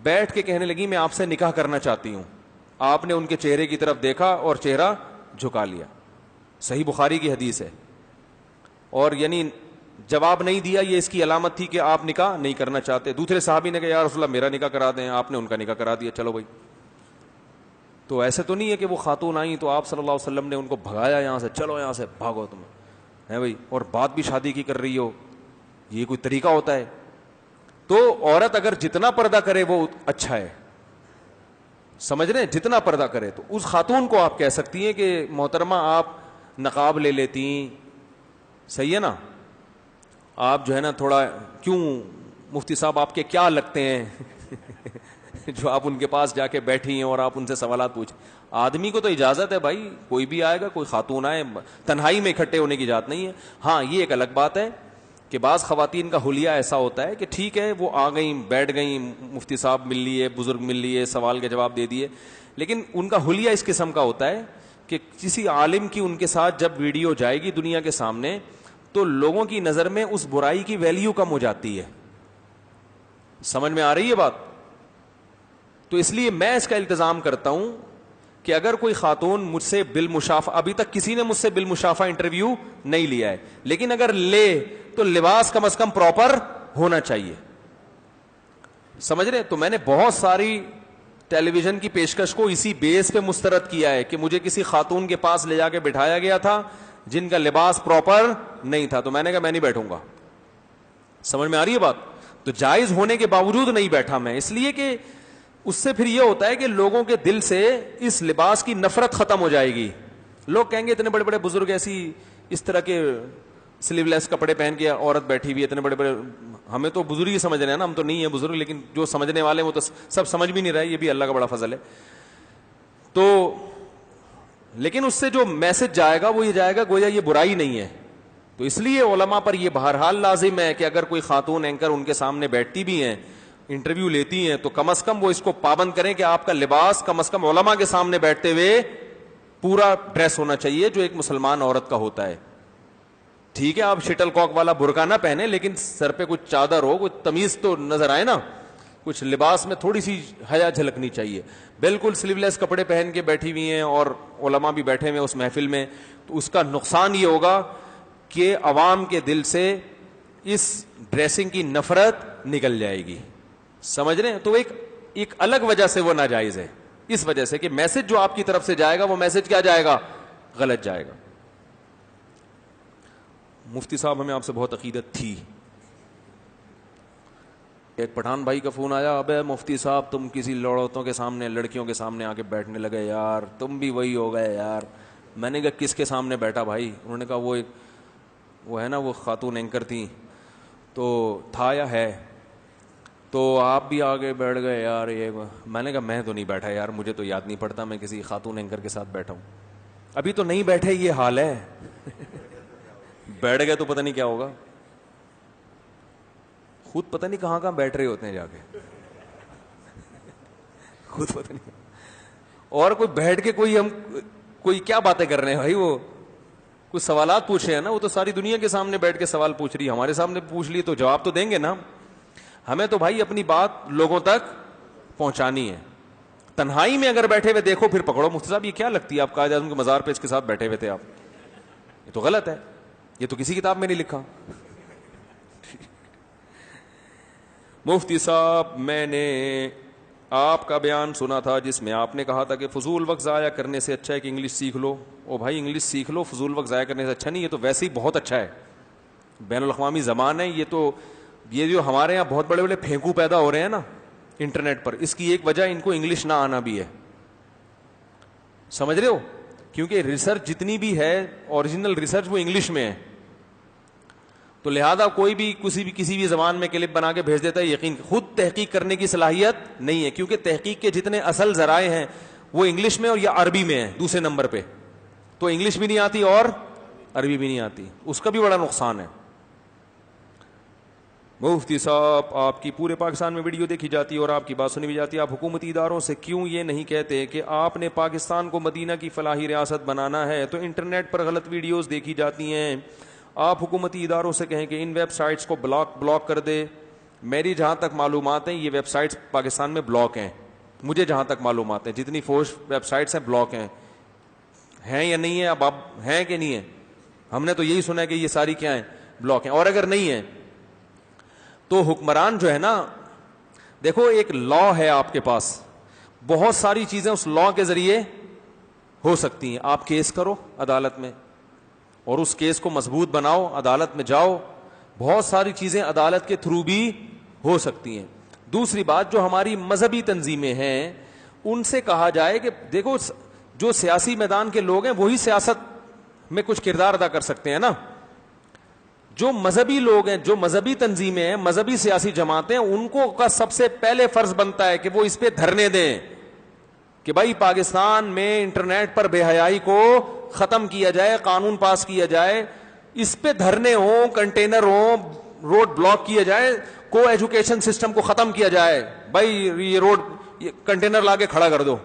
بیٹھ کے کہنے لگی میں آپ سے نکاح کرنا چاہتی ہوں. آپ نے ان کے چہرے کی طرف دیکھا اور چہرہ جھکا لیا. صحیح بخاری کی حدیث ہے. اور یعنی جواب نہیں دیا, یہ اس کی علامت تھی کہ آپ نکاح نہیں کرنا چاہتے. دوسرے صحابی نے کہا یا رسول اللہ میرا نکاح کرا دیں, آپ نے ان کا نکاح کرا دیا, چلو بھائی. تو ایسے تو نہیں ہے کہ وہ خاتون آئیں تو آپ صلی اللہ علیہ وسلم نے ان کو بھگایا یہاں سے, چلو یہاں سے بھاگو تم ہے بھائی, اور بات بھی شادی کی کر رہی ہو, یہ کوئی طریقہ ہوتا ہے؟ تو عورت اگر جتنا پردہ کرے وہ اچھا ہے, سمجھ رہے ہیں, جتنا پردہ کرے. تو اس خاتون کو آپ کہہ سکتی ہیں کہ محترمہ آپ نقاب لے لیتی, صحیح ہے نا, آپ جو ہے نا تھوڑا, کیوں مفتی صاحب آپ کے کیا لگتے ہیں جو آپ ان کے پاس جا کے بیٹھی ہیں اور آپ ان سے سوالات پوچھ. آدمی کو تو اجازت ہے بھائی, کوئی بھی آئے گا, کوئی خاتون آئے, تنہائی میں اکٹھے ہونے کی اجازت نہیں ہے. ہاں یہ ایک الگ بات ہے کہ بعض خواتین کا حلیہ ایسا ہوتا ہے کہ ٹھیک ہے وہ آ گئیں بیٹھ گئیں, مفتی صاحب مل لیے, بزرگ مل لیے, سوال کے جواب دے دیے, لیکن ان کا حلیہ اس قسم کا ہوتا ہے کہ کسی عالم کی ان کے ساتھ جب ویڈیو جائے گی دنیا کے سامنے تو لوگوں کی نظر میں اس برائی کی ویلیو کم ہو جاتی ہے. سمجھ میں آ رہی ہے بات؟ تو اس لیے میں اس کا التزام کرتا ہوں کہ اگر کوئی خاتون مجھ سے بالمشافہ, ابھی تک کسی نے مجھ سے بالمشافہ انٹرویو نہیں لیا ہے, لیکن اگر لے تو لباس کم از کم پراپر ہونا چاہیے, سمجھ رہے. تو میں نے بہت ساری ٹیلی ویژن کی پیشکش کو اسی بیس پہ مسترد کیا ہے کہ مجھے کسی خاتون کے پاس لے جا کے بٹھایا گیا تھا جن کا لباس پراپر نہیں تھا, تو میں نے کہا میں نہیں بیٹھوں گا. سمجھ میں آ رہی ہے بات؟ تو جائز ہونے کے باوجود نہیں بیٹھا میں, اس لیے کہ اس سے پھر یہ ہوتا ہے کہ لوگوں کے دل سے اس لباس کی نفرت ختم ہو جائے گی. لوگ کہیں گے اتنے بڑے بڑے بزرگ ایسی اس طرح کے سلیو لیس کپڑے پہن کے عورت بیٹھی ہوئی ہے, اتنے بڑے بڑے, ہمیں تو بزرگ ہی سمجھ رہے ہیں نا, ہم تو نہیں ہیں بزرگ, لیکن جو سمجھنے والے ہیں وہ تو سب سمجھ بھی نہیں رہے, یہ بھی اللہ کا بڑا فضل ہے. تو لیکن اس سے جو میسج جائے گا وہ یہ جائے گا گویا یہ برائی نہیں ہے. تو اس لیے علماء پر یہ بہرحال لازم ہے کہ اگر کوئی خاتون اینکر ان کے سامنے بیٹھتی بھی ہیں, انٹرویو لیتی ہیں, تو کم از کم وہ اس کو پابند کریں کہ آپ کا لباس کم از کم علماء کے سامنے بیٹھتے ہوئے پورا ڈریس ہونا چاہیے جو ایک مسلمان عورت کا ہوتا ہے. ٹھیک ہے آپ شٹل کاک والا برقع نہ پہنے, لیکن سر پہ کچھ چادر ہو, کچھ تمیز تو نظر آئے نا, کچھ لباس میں تھوڑی سی حیا جھلکنی چاہیے. بالکل سلیو لیس کپڑے پہن کے بیٹھی ہوئی ہیں اور علماء بھی بیٹھے ہوئے اس محفل میں, تو اس کا نقصان یہ ہوگا کہ عوام کے دل سے اس ڈریسنگ کی نفرت نکل جائے گی. سمجھ رہے ہیں؟ تو ایک الگ وجہ سے وہ ناجائز ہے, اس وجہ سے کہ میسج جو آپ کی طرف سے جائے گا وہ میسج کیا جائے گا؟ غلط جائے گا. مفتی صاحب ہمیں آپ سے بہت عقیدت تھی, ایک پٹھان بھائی کا فون آیا, ابے مفتی صاحب تم کسی لڑوتوں کے سامنے, لڑکیوں کے سامنے آ کے بیٹھنے لگے یار, تم بھی وہی ہو گئے یار. میں نے کہا کس کے سامنے بیٹھا بھائی؟ انہوں نے کہا وہ ہے نا وہ خاتون اینکر تھیں, تو تھا یا ہے, تو آپ بھی آگے بیٹھ گئے یار. یہ میں نے کہا میں تو نہیں بیٹھا یار, مجھے تو یاد نہیں پڑتا میں کسی خاتون اینکر کے ساتھ بیٹھا ہوں. ابھی تو نہیں بیٹھے, یہ حال ہے. بیٹھ گئے تو پتہ نہیں کیا ہوگا, خود پتہ نہیں کہاں کہاں بیٹھ رہے ہوتے ہیں جا کے, خود پتہ نہیں. اور کوئی بیٹھ کے کوئی کیا باتیں کر رہے ہیں بھائی, وہ کچھ سوالات پوچھ رہے ہیں نا, وہ تو ساری دنیا کے سامنے بیٹھ کے سوال پوچھ رہی ہے, ہمارے سامنے پوچھ لی تو جواب تو دیں گے نا. ہمیں تو بھائی اپنی بات لوگوں تک پہنچانی ہے. تنہائی میں اگر بیٹھے ہوئے دیکھو پھر پکڑو. مفتی صاحب یہ کیا لگتی ہے آپ, قائد اعظم کے مزار پہ اس کے ساتھ بیٹھے ہوئے تھے آپ, یہ تو غلط ہے, یہ تو کسی کتاب میں نہیں لکھا. مفتی صاحب میں نے آپ کا بیان سنا تھا جس میں آپ نے کہا تھا کہ فضول وقت ضائع کرنے سے اچھا ہے کہ انگلش سیکھ لو. او بھائی انگلش سیکھ لو, فضول وقت ضائع کرنے سے اچھا نہیں, یہ تو ویسے ہی بہت اچھا ہے, بین الاقوامی زبان ہے. یہ جو ہمارے یہاں بہت بڑے بڑے پھینکو پیدا ہو رہے ہیں نا انٹرنیٹ پر, اس کی ایک وجہ ان کو انگلش نہ آنا بھی ہے. سمجھ رہے ہو, کیونکہ ریسرچ جتنی بھی ہے اوریجنل ریسرچ وہ انگلش میں ہے, تو لہذا کوئی بھی کسی بھی زبان میں کلپ بنا کے بھیج دیتا ہے. یقین خود تحقیق کرنے کی صلاحیت نہیں ہے, کیونکہ تحقیق کے جتنے اصل ذرائع ہیں وہ انگلش میں اور یا عربی میں ہیں دوسرے نمبر پہ. تو انگلش بھی نہیں آتی اور عربی بھی نہیں آتی, اس کا بھی بڑا نقصان ہے. مفتی صاحب آپ کی پورے پاکستان میں ویڈیو دیکھی جاتی ہے اور آپ کی بات سنی بھی جاتی ہے, آپ حکومتی اداروں سے کیوں یہ نہیں کہتے کہ آپ نے پاکستان کو مدینہ کی فلاحی ریاست بنانا ہے؟ تو انٹرنیٹ پر غلط ویڈیوز دیکھی جاتی ہیں. آپ حکومتی اداروں سے کہیں کہ ان ویب سائٹس کو بلاک کر دے. میری جہاں تک معلومات ہیں یہ ویب سائٹس پاکستان میں بلاک ہیں, مجھے جہاں تک معلومات ہیں جتنی فوج ویب سائٹس ہیں بلاک ہیں یا نہیں ہیں؟ اب ہیں کہ نہیں ہیں؟ ہم نے تو یہی سنا ہے کہ یہ ساری کیا ہیں, بلاک ہیں. اور اگر نہیں ہیں تو حکمران جو ہے نا, دیکھو ایک لا ہے آپ کے پاس, بہت ساری چیزیں اس لا کے ذریعے ہو سکتی ہیں. آپ کیس کرو عدالت میں اور اس کیس کو مضبوط بناؤ, عدالت میں جاؤ, بہت ساری چیزیں عدالت کے تھرو بھی ہو سکتی ہیں. دوسری بات, جو ہماری مذہبی تنظیمیں ہیں ان سے کہا جائے کہ دیکھو جو سیاسی میدان کے لوگ ہیں وہی سیاست میں کچھ کردار ادا کر سکتے ہیں نا. جو مذہبی لوگ ہیں, جو مذہبی تنظیمیں ہیں, مذہبی سیاسی جماعتیں, ان کو کا سب سے پہلے فرض بنتا ہے کہ وہ اس پہ دھرنے دیں کہ بھائی پاکستان میں انٹرنیٹ پر بے حیائی کو ختم کیا جائے, قانون پاس کیا جائے, اس پہ دھرنے ہوں, کنٹینر ہوں, روڈ بلاک کیا جائے, کو ایجوکیشن سسٹم کو ختم کیا جائے. بھائی یہ روڈ کنٹینر لا کے کھڑا کر دو,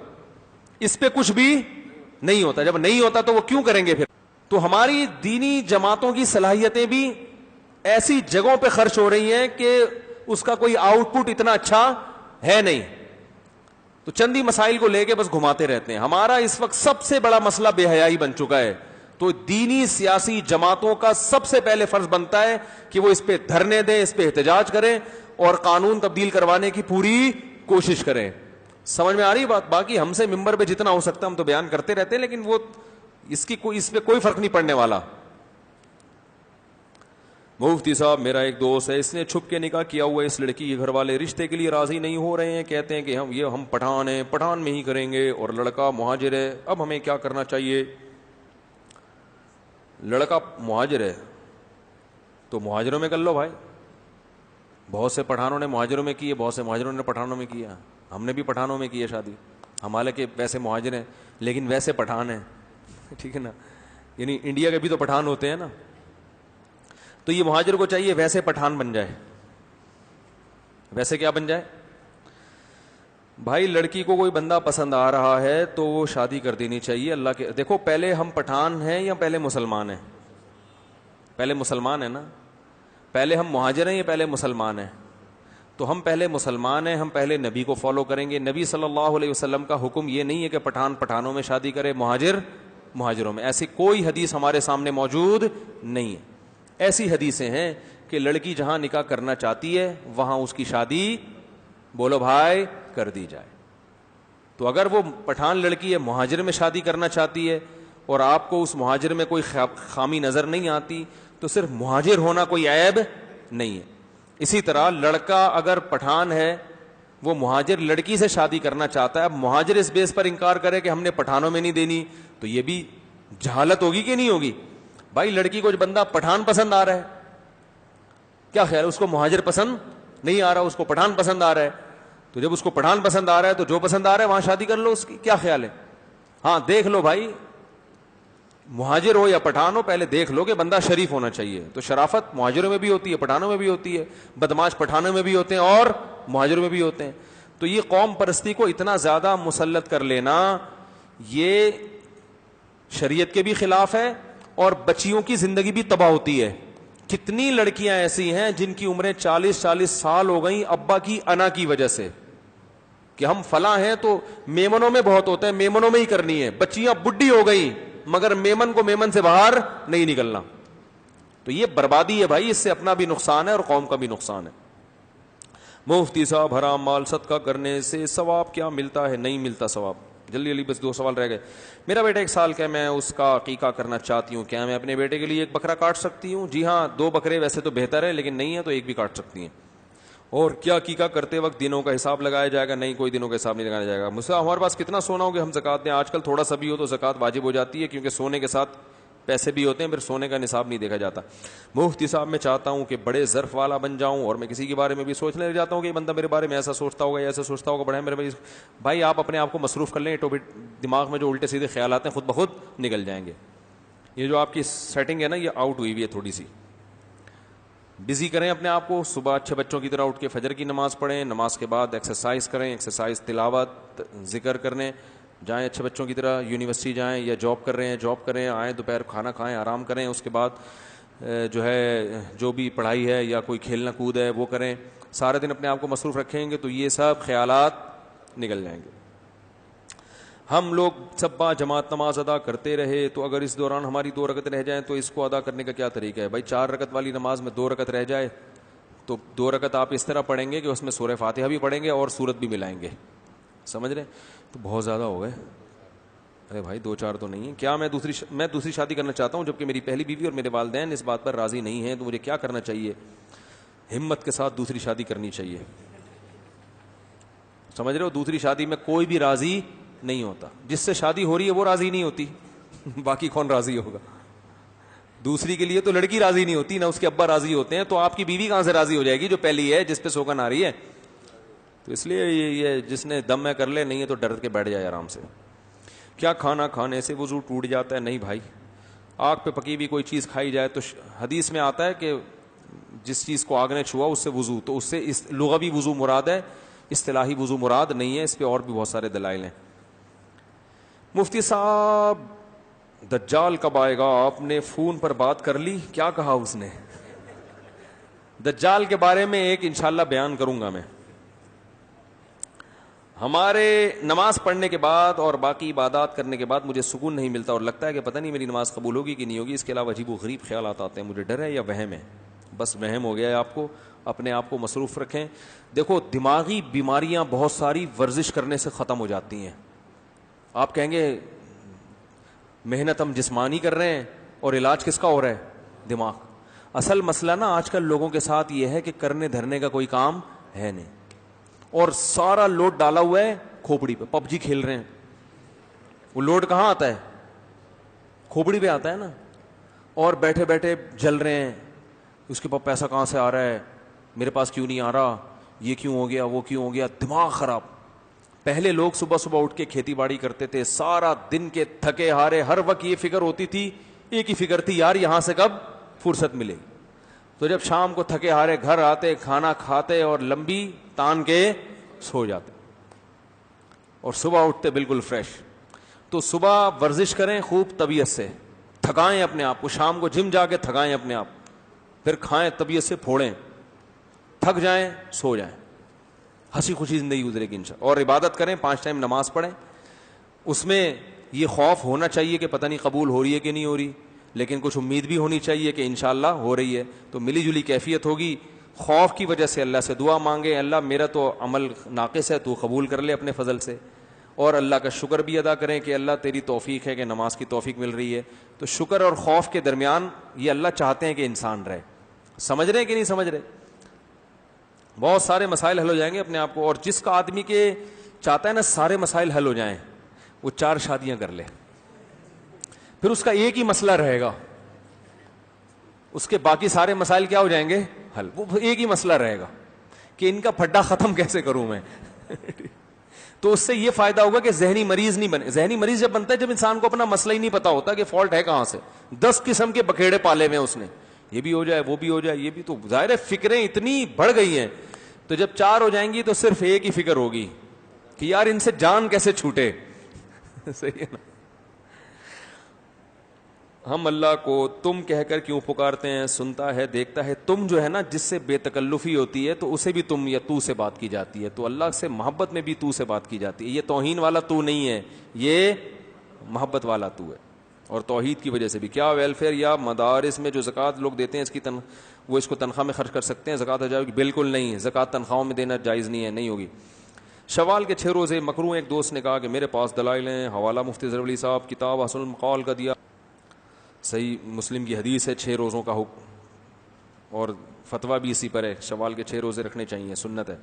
اس پہ کچھ بھی نہیں ہوتا. جب نہیں ہوتا تو وہ کیوں کریں گے پھر؟ تو ہماری دینی جماعتوں کی صلاحیتیں بھی ایسی جگہوں پہ خرچ ہو رہی ہیں کہ اس کا کوئی آؤٹ پٹ اتنا اچھا ہے نہیں, تو چندی مسائل کو لے کے بس گھماتے رہتے ہیں. ہمارا اس وقت سب سے بڑا مسئلہ بے حیائی بن چکا ہے, تو دینی سیاسی جماعتوں کا سب سے پہلے فرض بنتا ہے کہ وہ اس پہ دھرنے دیں, اس پہ احتجاج کریں اور قانون تبدیل کروانے کی پوری کوشش کریں. سمجھ میں آ رہی بات؟ باقی ہم سے ممبر پہ جتنا ہو سکتا ہے ہم تو بیان کرتے رہتے ہیں, لیکن وہ اس پہ کوئی فرق نہیں پڑنے والا. مفتی صاحب میرا ایک دوست ہے, اس نے چھپ کے نکاح کیا ہوا ہے, اس لڑکی کے گھر والے رشتے کے لیے راضی نہیں ہو رہے ہیں, کہتے ہیں کہ ہم پٹھان ہیں, پٹھان میں ہی کریں گے, اور لڑکا مہاجر ہے. اب ہمیں کیا کرنا چاہیے؟ لڑکا مہاجر ہے تو مہاجروں میں کر لو بھائی. بہت سے پٹھانوں نے مہاجروں میں کی ہے, بہت سے مہاجروں نے پٹھانوں میں کیا. ہم نے بھی پٹھانوں میں کی ہے شادی, ہمارے کے ویسے مہاجر ہیں لیکن ویسے پٹھان ہیں, ٹھیک ہے نا, یعنی انڈیا کے بھی تو پٹھان ہوتے ہیں نا. تو یہ مہاجر کو چاہیے ویسے پٹھان بن جائے. ویسے کیا بن جائے بھائی؟ لڑکی کو کوئی بندہ پسند آ رہا ہے تو وہ شادی کر دینی چاہیے. اللہ کے دیکھو, پہلے ہم پٹھان ہیں یا پہلے مسلمان ہیں؟ پہلے مسلمان ہیں نا. پہلے ہم مہاجر ہیں یا پہلے مسلمان ہیں؟ تو ہم پہلے مسلمان ہیں, ہم پہلے نبی کو فالو کریں گے. نبی صلی اللہ علیہ وسلم کا حکم یہ نہیں ہے کہ پٹھان پٹھانوں میں شادی کرے, مہاجر مہاجروں میں. ایسی کوئی حدیث ہمارے سامنے موجود نہیں ہے. ایسی حدیثیں ہیں کہ لڑکی جہاں نکاح کرنا چاہتی ہے وہاں اس کی شادی بولو بھائی کر دی جائے. تو اگر وہ پٹھان لڑکی ہے مہاجر میں شادی کرنا چاہتی ہے اور آپ کو اس مہاجر میں کوئی خامی نظر نہیں آتی, تو صرف مہاجر ہونا کوئی عیب نہیں ہے. اسی طرح لڑکا اگر پٹھان ہے, وہ مہاجر لڑکی سے شادی کرنا چاہتا ہے, اب مہاجر اس بیس پر انکار کرے کہ ہم نے پٹھانوں میں نہیں دینی, تو یہ بھی جہالت ہوگی کہ نہیں ہوگی؟ بھائی لڑکی کو جو بندہ پٹھان پسند آ رہا ہے, کیا خیال ہے, اس کو مہاجر پسند نہیں آ رہا, اس کو پٹھان پسند آ رہا ہے, تو جب اس کو پٹھان پسند آ رہا ہے تو جو پسند آ رہا ہے وہاں شادی کر لو اس کی, کیا خیال ہے؟ ہاں دیکھ لو بھائی, مہاجر ہو یا پٹھان ہو, پہلے دیکھ لو کہ بندہ شریف ہونا چاہیے. تو شرافت مہاجروں میں بھی ہوتی ہے, پٹھانوں میں بھی ہوتی ہے, بدماش پٹھانوں میں بھی ہوتے ہیں اور مہاجروں میں بھی ہوتے ہیں. تو یہ قوم پرستی کو اتنا زیادہ مسلط کر لینا یہ شریعت کے بھی خلاف ہے اور بچیوں کی زندگی بھی تباہ ہوتی ہے. کتنی لڑکیاں ایسی ہیں جن کی عمریں 40 سال ہو گئی ابا کی انا کی وجہ سے, کہ ہم فلاں ہیں تو میمنوں میں بہت ہوتا ہے, میمنوں میں ہی کرنی ہے. بچیاں بڈھی ہو گئی مگر میمن کو میمن سے باہر نہیں نکلنا. تو یہ بربادی ہے بھائی, اس سے اپنا بھی نقصان ہے اور قوم کا بھی نقصان ہے. مفتی صاحب حرام مال صدقہ کرنے سے ثواب کیا ملتا ہے؟ نہیں ملتا ثواب. جلدی جلدی بس 2 سوال رہ گئے. میرا بیٹا 1 سال کا ہے, میں اس کا عقیقہ کرنا چاہتی ہوں, کیا میں اپنے بیٹے کے لیے 1 بکرا کاٹ سکتی ہوں؟ جی ہاں, 2 بکرے ویسے تو بہتر ہے, لیکن نہیں ہے تو 1 بھی کاٹ سکتی ہیں. اور کیا عقیقہ کرتے وقت دنوں کا حساب لگایا جائے گا؟ نہیں, کوئی دنوں کا حساب نہیں لگایا جائے گا. مجھ سے ہمارے پاس کتنا سونا ہو کہ ہم زکات دیں؟ آج کل تھوڑا سا بھی ہو تو زکات واجب ہو جاتی ہے, کیونکہ سونے کے ساتھ پیسے بھی ہوتے ہیں, پھر سونے کا نصاب نہیں دیکھا جاتا. مفتی صاحب میں چاہتا ہوں کہ بڑے ظرف والا بن جاؤں, اور میں کسی کے بارے میں بھی سوچنے لگ جاتا ہوں کہ یہ بندہ میرے بارے میں ایسا سوچتا ہوگا, ایسا سوچتا ہوگا, بڑا ہے میرے بھائی. آپ اپنے آپ کو مصروف کر لیں, دماغ میں جو الٹے سیدھے خیالات ہیں خود بخود نکل جائیں گے. یہ جو آپ کی سیٹنگ ہے نا, یہ آؤٹ ہوئی ہوئی ہے تھوڑی سی. بزی کریں اپنے آپ کو, صبح اچھے بچوں کی طرح اٹھ کے فجر کی نماز پڑھیں, نماز کے بعد ایکسرسائز کریں, ایکسرسائز تلاوت ذکر کرنے جائیں, اچھے بچوں کی طرح یونیورسٹی جائیں, یا جاب کر رہے ہیں جاب کریں, آئیں دوپہر کھانا کھائیں, آرام کریں, اس کے بعد جو ہے جو بھی پڑھائی ہے یا کوئی کھیلنا کود ہے وہ کریں. سارے دن اپنے آپ کو مصروف رکھیں گے تو یہ سب خیالات نکل جائیں گے. ہم لوگ سب با جماعت نماز ادا کرتے رہے تو اگر اس دوران ہماری 2 رکعت رہ جائیں تو اس کو ادا کرنے کا کیا طریقہ ہے؟ بھائی 4 رکعت والی نماز میں 2 رکعت رہ جائے تو 2 رکعت آپ اس طرح پڑھیں گے کہ اس میں سورہ فاتحہ بھی پڑھیں گے اور سورت بھی ملائیں گے. سمجھ رہے؟ تو بہت زیادہ ہو گئے. ارے بھائی 2-4 تو نہیں ہے. کیا میں دوسری شادی کرنا چاہتا ہوں جبکہ میری پہلی بیوی اور میرے والدین اس بات پر راضی نہیں ہیں, تو مجھے کیا کرنا چاہیے؟ ہمت کے ساتھ دوسری شادی کرنی چاہیے. سمجھ رہے ہو؟ دوسری شادی میں کوئی بھی راضی نہیں ہوتا. جس سے شادی ہو رہی ہے وہ راضی نہیں ہوتی, باقی کون راضی ہوگا؟ دوسری کے لیے تو لڑکی راضی نہیں ہوتی, نہ اس کے ابا راضی ہوتے ہیں, تو آپ کی بیوی کہاں سے راضی ہو جائے گی جو پہلی ہے جس پہ سوگن آ رہی ہے؟ تو اس لیے یہ جس نے دم میں کر لے, نہیں ہے تو ڈر کے بیٹھ جائے آرام سے. کیا کھانا کھانے سے وضو ٹوٹ جاتا ہے؟ نہیں بھائی, آگ پہ پکی ہوئی کوئی چیز کھائی جائے تو حدیث میں آتا ہے کہ جس چیز کو آگ نے چھوا اس سے وضو, تو اس سے لغوی وضو مراد ہے, اصطلاحی وضو مراد نہیں ہے. اس پہ اور بھی بہت سارے دلائل ہیں. مفتی صاحب دجال کب آئے گا؟ آپ نے فون پر بات کر لی؟ کیا کہا اس نے؟ دجال کے بارے میں ایک انشاءاللہ بیان کروں گا میں. ہمارے نماز پڑھنے کے بعد اور باقی عبادات کرنے کے بعد مجھے سکون نہیں ملتا اور لگتا ہے کہ پتہ نہیں میری نماز قبول ہوگی کہ نہیں ہوگی. اس کے علاوہ عجیب و غریب خیالات آتے ہیں. مجھے ڈر ہے یا وہم ہے؟ بس وہم ہو گیا ہے آپ کو. اپنے آپ کو مصروف رکھیں. دیکھو دماغی بیماریاں بہت ساری ورزش کرنے سے ختم ہو جاتی ہیں. آپ کہیں گے محنت ہم جسمانی کر رہے ہیں اور علاج کس کا ہو رہا ہے؟ دماغ. اصل مسئلہ نا آج کل لوگوں کے ساتھ یہ ہے کہ کرنے دھرنے کا کوئی کام ہے نہیں, اور سارا لوڈ ڈالا ہوا ہے کھوپڑی پہ. پب جی کھیل رہے ہیں, وہ لوڈ کہاں آتا ہے؟ کھوپڑی پہ آتا ہے نا. اور بیٹھے بیٹھے جل رہے ہیں, اس کے پاس پیسہ کہاں سے آ رہا ہے, میرے پاس کیوں نہیں آ رہا, یہ کیوں ہو گیا, وہ کیوں ہو گیا. دماغ خراب. پہلے لوگ صبح صبح اٹھ کے کھیتی باڑی کرتے تھے, سارا دن کے تھکے ہارے, ہر وقت یہ فکر ہوتی تھی, ایک ہی فکر تھی, یار یہاں سے کب فرصت ملے گی. تو جب شام کو تھکے ہارے گھر آتے, کھانا کھاتے اور لمبی تان کے سو جاتے, اور صبح اٹھتے بالکل فریش. تو صبح ورزش کریں خوب طبیعت سے, تھکائیں اپنے آپ کو. شام کو جم جا کے تھکائیں اپنے آپ, پھر کھائیں طبیعت سے, پھوڑیں, تھک جائیں سو جائیں, ہنسی خوشی زندگی گزرے گی انشاءاللہ. اور عبادت کریں, 5 ٹائم نماز پڑھیں. اس میں یہ خوف ہونا چاہیے کہ پتہ نہیں قبول ہو رہی ہے کہ نہیں ہو رہی, لیکن کچھ امید بھی ہونی چاہیے کہ انشاءاللہ ہو رہی ہے. تو ملی جلی کیفیت ہوگی. خوف کی وجہ سے اللہ سے دعا مانگے, اللہ میرا تو عمل ناقص ہے, تو قبول کر لے اپنے فضل سے. اور اللہ کا شکر بھی ادا کریں کہ اللہ تیری توفیق ہے کہ نماز کی توفیق مل رہی ہے. تو شکر اور خوف کے درمیان یہ اللہ چاہتے ہیں کہ انسان رہے. سمجھ رہے ہیں کہ نہیں سمجھ رہے؟ بہت سارے مسائل حل ہو جائیں گے اپنے آپ کو. اور جس کا آدمی کے چاہتا ہے نا سارے مسائل حل ہو جائیں, وہ 4 شادیاں کر لے, پھر اس کا ایک ہی مسئلہ رہے گا, اس کے باقی سارے مسائل کیا ہو جائیں گے حل. وہ ایک ہی مسئلہ رہے گا کہ ان کا پھڈا ختم کیسے کروں میں. تو اس سے یہ فائدہ ہوگا کہ ذہنی مریض نہیں بنے. ذہنی مریض جب بنتا ہے جب انسان کو اپنا مسئلہ ہی نہیں پتا ہوتا کہ فالٹ ہے کہاں سے, 10 قسم کے بکھیڑے پالے میں اس نے, یہ بھی ہو جائے وہ بھی ہو جائے یہ بھی, تو ظاہر ہے فکریں اتنی بڑھ گئی ہیں. تو جب 4 ہو جائیں گی تو صرف ایک ہی فکر ہوگی کہ یار ان سے جان کیسے چھوٹے. صحیح ہے نا. ہم اللہ کو تم کہہ کر کیوں پکارتے ہیں, سنتا ہے دیکھتا ہے. تم جو ہے نا جس سے بے تکلفی ہوتی ہے تو اسے بھی تم یا تو سے بات کی جاتی ہے, تو اللہ سے محبت میں بھی تو سے بات کی جاتی ہے. یہ توہین والا تو نہیں ہے, یہ محبت والا تو ہے. اور توحید کی وجہ سے بھی کیا ویلفیئر یا مدارس میں جو زکوٰۃ لوگ دیتے ہیں اس کی وہ اس کو تنخواہ میں خرچ کر سکتے ہیں, زکوٰۃ ہو جائے گی؟ بالکل نہیں, زکوٰۃ تنخواہوں میں دینا جائز نہیں ہے, نہیں ہوگی. شوال کے 6 روزے مکروہ. ایک دوست نے کہا کہ میرے پاس دلائل ہیں, حوالہ مفتی ظفر علی صاحب کتاب حسن المقال کا دیا, صحیح مسلم کی حدیث ہے 6 روزوں کا حکم, اور فتویٰ بھی اسی پر ہے, شوال کے 6 روزے رکھنے چاہیے, سنت ہے.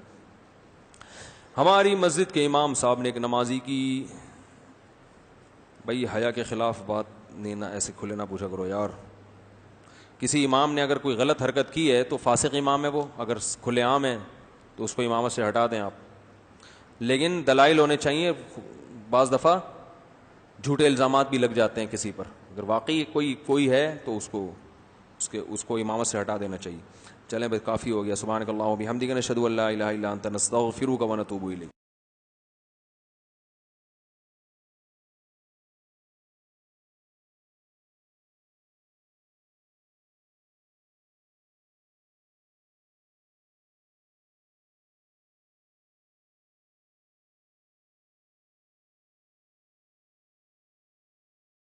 ہماری مسجد کے امام صاحب نے ایک نمازی کی, بھائی حیا کے خلاف بات نہیں نا, ایسے کھلے نہ پوچھا کرو یار. کسی امام نے اگر کوئی غلط حرکت کی ہے تو فاسق امام ہے وہ, اگر کھلے عام ہے تو اس کو امامت سے ہٹا دیں آپ, لیکن دلائل ہونے چاہیے. بعض دفعہ جھوٹے الزامات بھی لگ جاتے ہیں کسی پر, اگر واقعی کوئی ہے تو اس کو امامت سے ہٹا دینا چاہیے. چلیں بھائی کافی ہو گیا. سبحانک اللہم و بحمدک نشہد ان لا الہ الا انت نستغفرک و نتوب الیک.